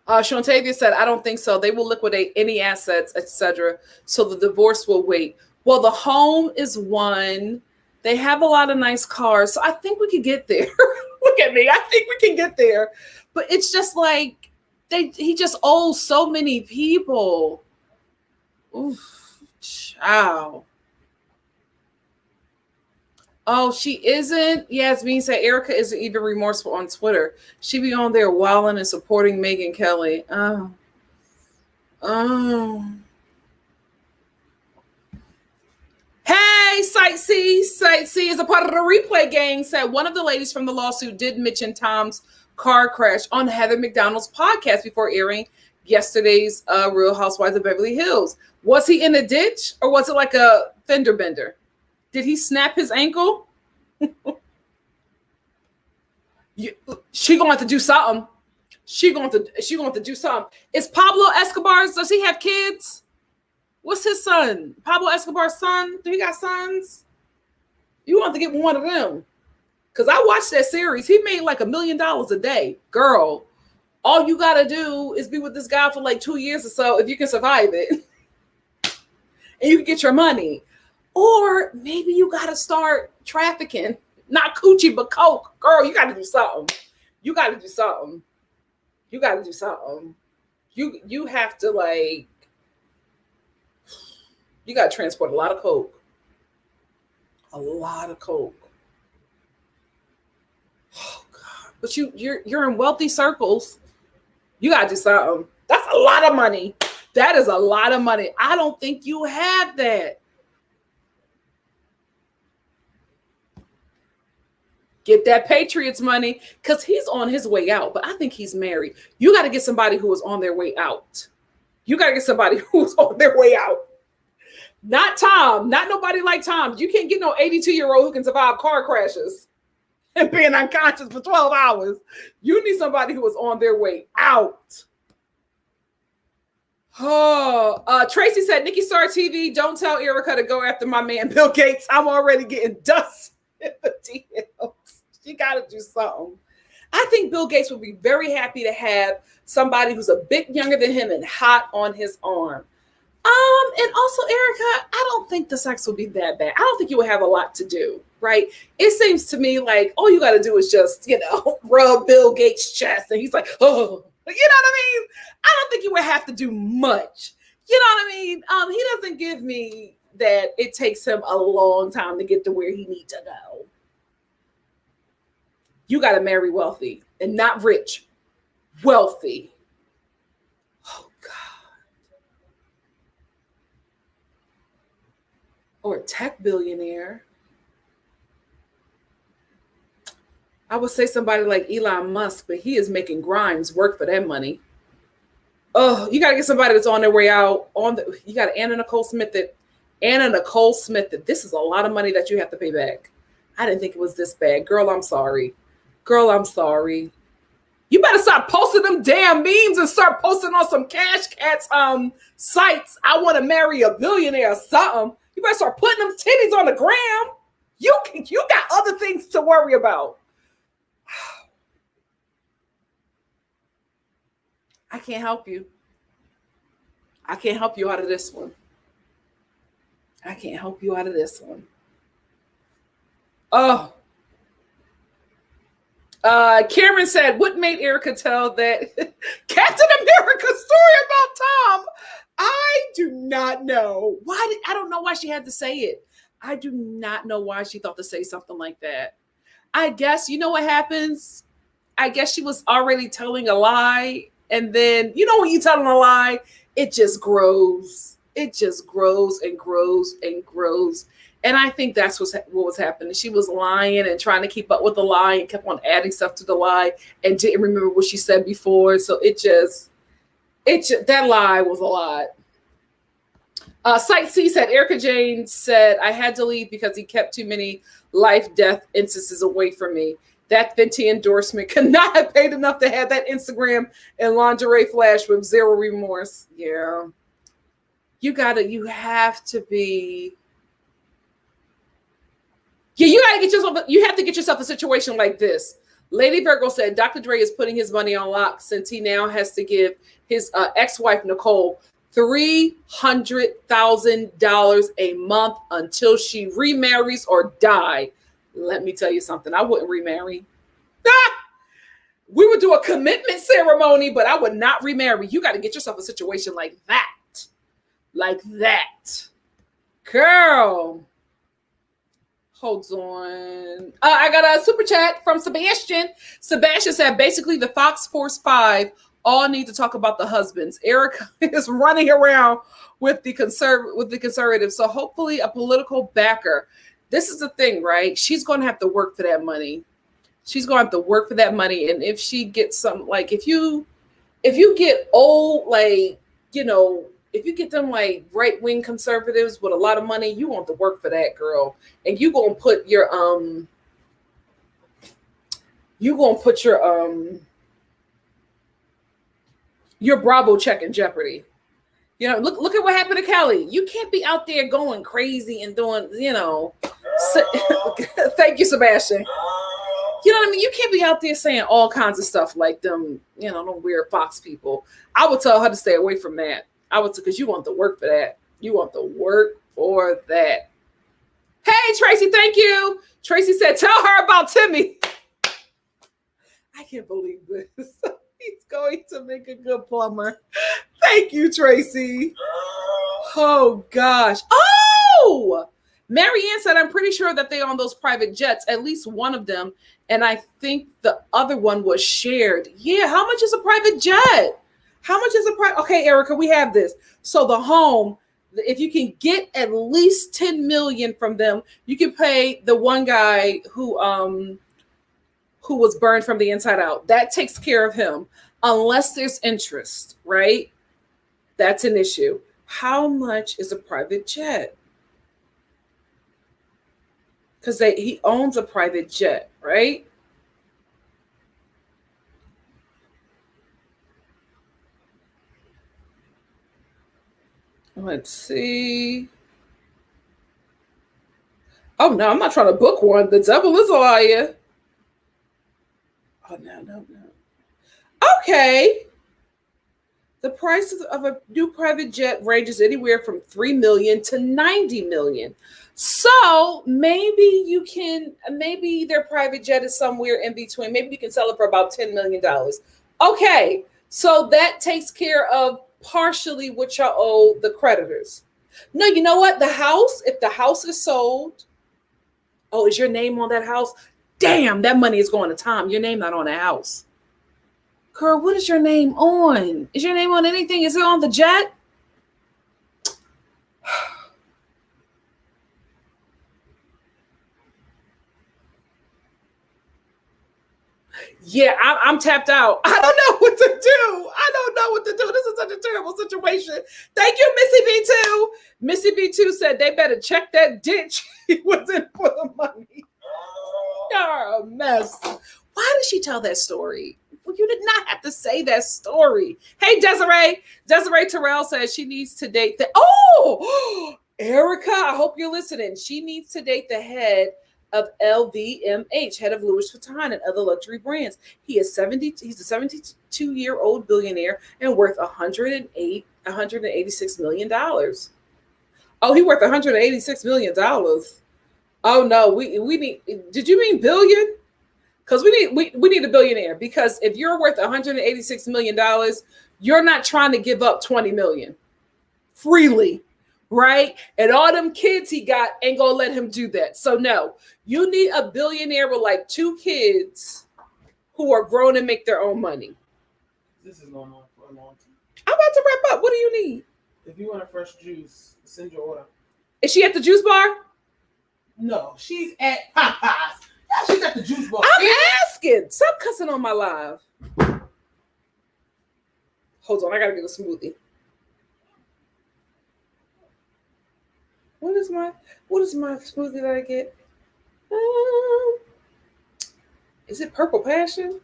Shantavia said, I don't think so. They will liquidate any assets, etc. So the divorce will wait. Well, the home is one. They have a lot of nice cars. So I think we can get there. Look at me. I think we can get there. But it's just like he just owes so many people. Oof. Ciao. Oh, she isn't? Yasmin said Erika isn't even remorseful on Twitter. She be on there wilding and supporting Megyn Kelly. Oh. Hey, Sightsee is a part of the replay gang. Said one of the ladies from the lawsuit did mention Tom's car crash on Heather McDonald's podcast before airing yesterday's Real Housewives of Beverly Hills. Was he in a ditch or was it like a fender bender? Did he snap his ankle? She going to have to do something. She going to do something. Is Pablo Escobar? Does he have kids? What's his son? Pablo Escobar's son? Do he got sons? You want to get one of them? Because I watched that series. He made like $1 million a day. Girl, all you got to do is be with this guy for like 2 years or so if you can survive it. And you can get your money. Or maybe you got to start trafficking. Not coochie, but coke. Girl, you got to do something. You have to like, you got to transport a lot of coke. Oh, God. But you're in wealthy circles. You got to do something. That's a lot of money. That is a lot of money. I don't think you have that. Get that Patriots money because he's on his way out, but I think he's married. You got to get somebody who is on their way out. Not Tom, not nobody like Tom. You can't get no 82-year-old who can survive car crashes and being unconscious for 12 hours. You need somebody who is on their way out. Oh, Tracy said, NikkiStar TV, don't tell Erika to go after my man Bill Gates. I'm already getting dust in the DMs. You got to do something. I think Bill Gates would be very happy to have somebody who's a bit younger than him and hot on his arm. And also, Erika, I don't think the sex will be that bad. I don't think you will have a lot to do, right? It seems to me like all you got to do is just, rub Bill Gates' chest. And he's like, oh, you know what I mean? I don't think you would have to do much. You know what I mean? He doesn't give me that it takes him a long time to get to where he needs to go. You got to marry wealthy and not rich. wealthy. Oh God. Or a tech billionaire. I would say somebody like Elon Musk, but he is making Grimes work for that money. Oh, you got to get somebody that's on their way out. You got Anna Nicole Smith. That this is a lot of money that you have to pay back. I didn't think it was this bad, girl. I'm sorry. Girl, I'm sorry. You better start posting them damn memes and start posting on some Cash Cats sites. I want to marry a billionaire or something. You better start putting them titties on the gram. You got other things to worry about. I can't help you. I can't help you out of this one. I can't help you out of this one. Oh. Cameron said, what made Erika tell that Captain America story about Tom? I do not know. I don't know why she had to say it. I do not know why she thought to say something like that. I guess, you know what happens? I guess she was already telling a lie. And then, you know, when you telling a lie, it just grows. It just grows and grows and grows. And I think that's what was happening. She was lying and trying to keep up with the lie and kept on adding stuff to the lie and didn't remember what she said before. So it just that lie was a lot. Site C said, Erika Jane said, I had to leave because he kept too many life-death instances away from me. That Fenty endorsement could not have paid enough to have that Instagram and lingerie flash with zero remorse. Yeah. You have to be. Yeah, you have to get yourself a situation like this. Lady Virgo said, Dr. Dre is putting his money on lock since he now has to give his ex-wife, Nicole, $300,000 a month until she remarries or die. Let me tell you something. I wouldn't remarry. We would do a commitment ceremony, but I would not remarry. You got to get yourself a situation like that. Like that. Girl. Hold on. I got a super chat from Sebastian. Sebastian said, basically, the Fox Force 5 all need to talk about the husbands. Erika is running around with the conservatives. So hopefully a political backer. This is the thing, right? She's going to have to work for that money. She's going to have to work for that money. And if she gets some, like, if you get old, like, you know, if you get them like right-wing conservatives with a lot of money, you want to work for that, girl. And you gonna put your Bravo check in jeopardy. You know, look at what happened to Kelly. You can't be out there going crazy and doing, you know. Thank you, Sebastian. You know what I mean? You can't be out there saying all kinds of stuff like them, you know, them weird Fox people. I would tell her to stay away from that. Because you want to work for that. You want to work for that. Hey, Tracy, thank you. Tracy said, tell her about Timmy. I can't believe this. He's going to make a good plumber. Thank you, Tracy. Oh, gosh. Oh! Marianne said, I'm pretty sure that they own those private jets, at least one of them. And I think the other one was shared. Yeah, how much is a private jet? How much is a private? Okay, Erika, we have this. So the home, if you can get at least 10 million from them, you can pay the one guy who was burned from the inside out. That takes care of him, unless there's interest, right? That's an issue. How much is a private jet? Because he owns a private jet, right? Let's see. Oh, no, I'm not trying to book one. The devil is a liar. Oh, no. Okay. The price of a new private jet ranges anywhere from $3 million to $90 million. So maybe their private jet is somewhere in between. Maybe you can sell it for about $10 million. Okay. So that takes care of partially what y'all owe the creditors. No, you know what? If the house is sold, oh, is your name on that house? Damn, that money is going to Tom. Your name not on the house. Girl, what is your name on? Is your name on anything? Is it on the jet? Yeah, I'm tapped out. I don't know what to do. I don't know what to do. This is such a terrible situation. Thank you, Missy B2. Missy B2 said they better check that ditch. He wasn't for the money. You're a mess. Why did she tell that story? Well, you did not have to say that story. Hey, Desiree. Desiree Terrell says she needs to date the... Oh, Erika, I hope you're listening. She needs to date the head of LVMH, head of Louis Vuitton and other luxury brands. He's a 72-year-old billionaire and worth $186 million. Oh, he worth $186 million. Oh no, we need, did you mean billion? Because we need a billionaire, because if you're worth $186 million, you're not trying to give up 20 million freely. Right? And all them kids he got ain't gonna let him do that. So no, you need a billionaire with like 2 kids who are grown and make their own money. This is going on for a long time. I'm about to wrap up. What do you need? If you want a fresh juice, send your order. Is she at the juice bar? No, she's at Popeyes. Yeah, she's at the juice bar. I'm asking. Stop cussing on my live. Hold on, I gotta get a smoothie. What is my smoothie that I get? Is it Purple Passion?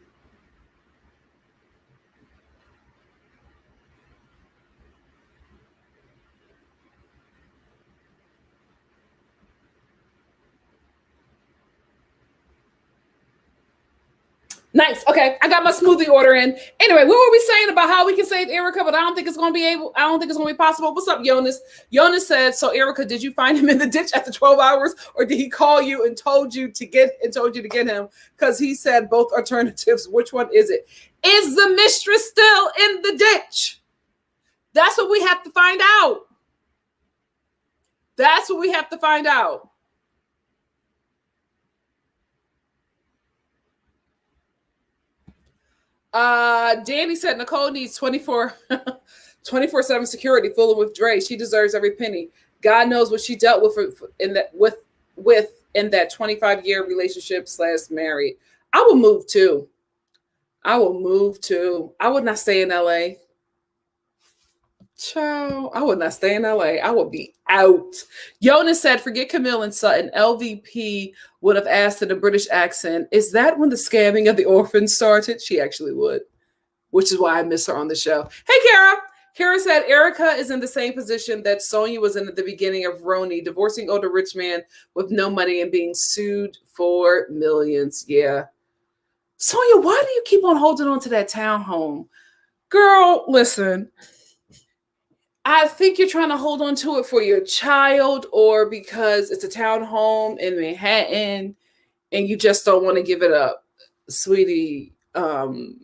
Nice. Okay, I got my smoothie order in. Anyway, what were we saying about how we can save Erika? But I don't think it's going to be possible. What's up, Jonas? Jonas said, "So Erika, did you find him in the ditch after 12 hours, or did he call you and told you to get him? Because he said both alternatives. Which one is it? Is the mistress still in the ditch? That's what we have to find out. That's what we have to find out." Danny said Nicole needs 24/7 security fooling with Dre. She deserves every penny. God knows what she dealt with in that 25-year relationship / married. I will move too. I would not stay in LA. Child, I would not stay in LA. I would be out. Jonas said, forget Camille and Sutton. LVP would have asked in a British accent, is that when the scamming of the orphans started? She actually would, which is why I miss her on the show. Hey, Kara. Kara said, Erika is in the same position that Sonia was in at the beginning of Rhony, divorcing older rich man with no money and being sued for millions. Yeah. Sonia, why do you keep on holding on to that townhome? Girl, listen. I think you're trying to hold on to it for your child, or because it's a townhome in Manhattan and you just don't want to give it up. Sweetie, New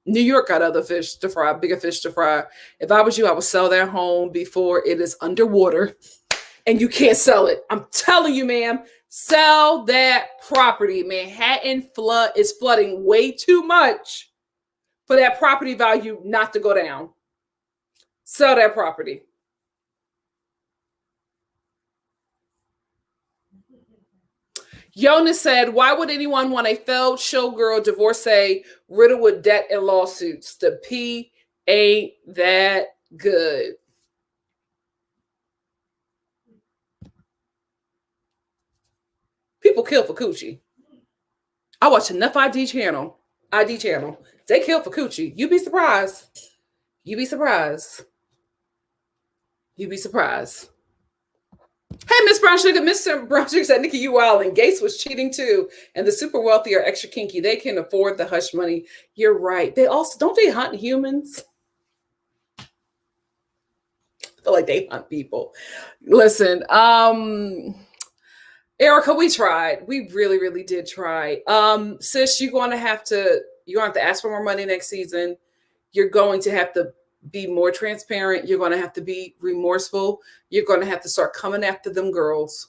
York got other fish to fry, bigger fish to fry. If I was you, I would sell that home before it is underwater and you can't sell it. I'm telling you, ma'am, sell that property. Manhattan is flooding way too much for that property value not to go down. Sell that property. Jonas said, why would anyone want a failed showgirl divorcee riddled with debt and lawsuits? The P ain't that good. People kill for coochie. I watch enough ID channel. They kill for coochie. You'd be surprised. Hey, Miss Brown Sugar. Mr. Brown Sugar said, Nikki, you wild, and Gates was cheating too. And the super wealthy are extra kinky. They can afford the hush money. You're right. They also, don't they hunt humans? I feel like they hunt people. Listen, Erika, we tried. We really, really did try. Sis, you're going to have to ask for more money next season. You're going to have to be more transparent. You're going to have to be remorseful. You're going to have to start coming after them girls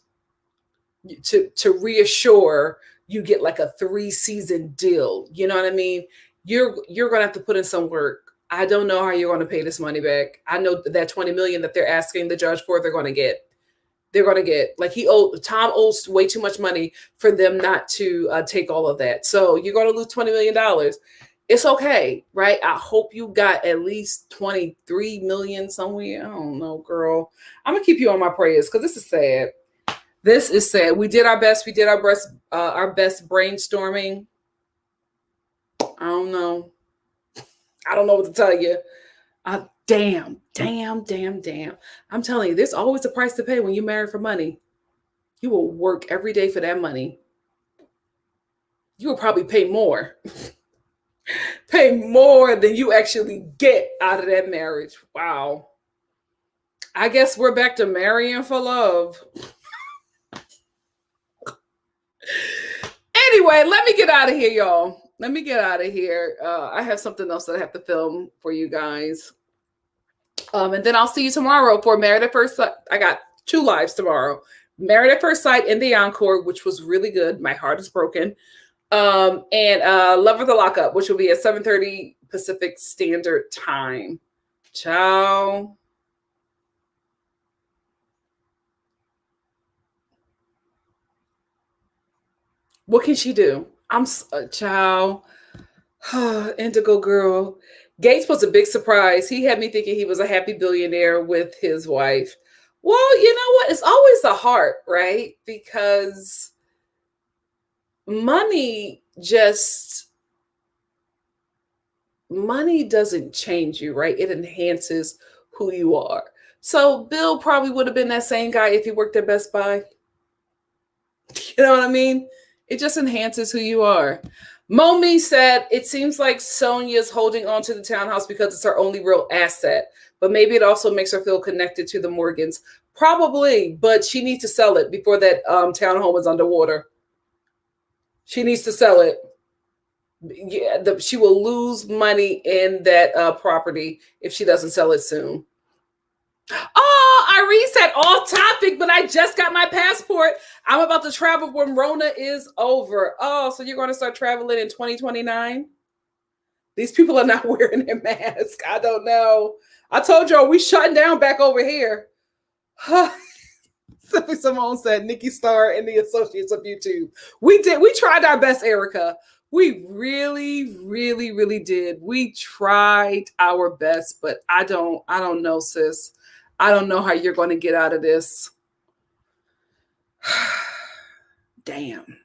to reassure you get like a 3-season deal. You know what I mean? you're going to have to put in some work. I don't know how you're going to pay this money back. I know that 20 million that they're asking the judge for, they're going to get. They're going to get, like, Tom owes way too much money for them not to take all of that. So you're going to lose $20 million. It's okay, right? I hope you got at least 23 million somewhere. I don't know, girl. I'm going to keep you on my prayers because this is sad. This is sad. We did our best. We did our best brainstorming. I don't know. I don't know what to tell you. Damn. I'm telling you, there's always a price to pay when you marry for money. You will work every day for that money. You will probably pay more. Pay more than you actually get out of that marriage. Wow. I guess we're back to marrying for love. Anyway, let me get out of here, y'all. Let me get out of here. I have something else that I have to film for you guys. And then I'll see you tomorrow for Married at First Sight. I got 2 lives tomorrow. Married at First Sight in the Encore, which was really good. My heart is broken. And Love of the Lockup, which will be at 7:30 Pacific Standard Time. Ciao. What can she do? Ciao. Indigo girl. Gates was a big surprise. He had me thinking he was a happy billionaire with his wife. Well, you know what? It's always the heart, right? Because money doesn't change you, right? It enhances who you are. So Bill probably would have been that same guy if he worked at Best Buy. You know what I mean? It just enhances who you are. Momi said, it seems like Sonia's holding on to the townhouse because it's her only real asset, but maybe it also makes her feel connected to the Morgans. Probably, but she needs to sell it before that townhome is underwater. She needs to sell it. Yeah, she will lose money in that property if she doesn't sell it soon. Oh, Irene said off topic, but I just got my passport. I'm about to travel when Rona is over. Oh, so you're going to start traveling in 2029? These people are not wearing their mask. I don't know. I told y'all we shutting down back over here. Simone said NikkiStar and the Associates of YouTube. We did. We tried our best, Erika. We really, really, really did. We tried our best, but I don't know, sis. I don't know how you're going to get out of this. Damn.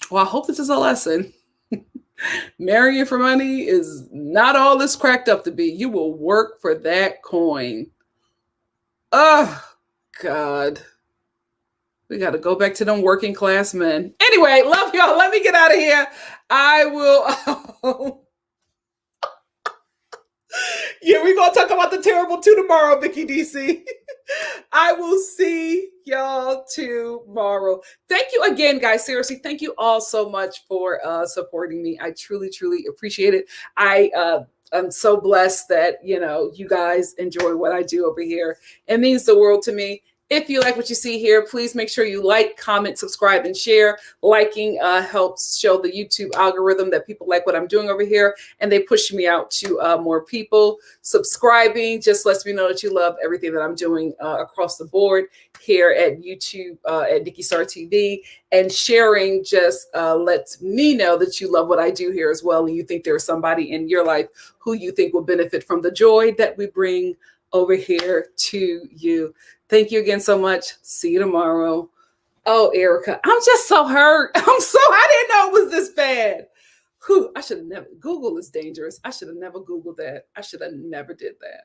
Well, I hope this is a lesson. Marrying for money is not all it's cracked up to be. You will work for that coin. Oh, God. We got to go back to them working class men. Anyway, love y'all. Let me get out of here. I will... Yeah, we're going to talk about the terrible 2 tomorrow, Vicky DC. I will see y'all tomorrow. Thank you again, guys. Seriously, thank you all so much for supporting me. I truly, truly appreciate it. I'm so blessed that, you guys enjoy what I do over here. It means the world to me. If you like what you see here, please make sure you like, comment, subscribe, and share. Liking helps show the YouTube algorithm that people like what I'm doing over here, and they push me out to more people. Subscribing just lets me know that you love everything that I'm doing across the board here at YouTube, at NikkiStar TV. And sharing just lets me know that you love what I do here as well, and you think there's somebody in your life who you think will benefit from the joy that we bring over here to you. Thank you again so much. See you tomorrow. Oh, Erika, I'm just so hurt. I didn't know it was this bad. I should have never, Google is dangerous. I should have never Googled that. I should have never did that.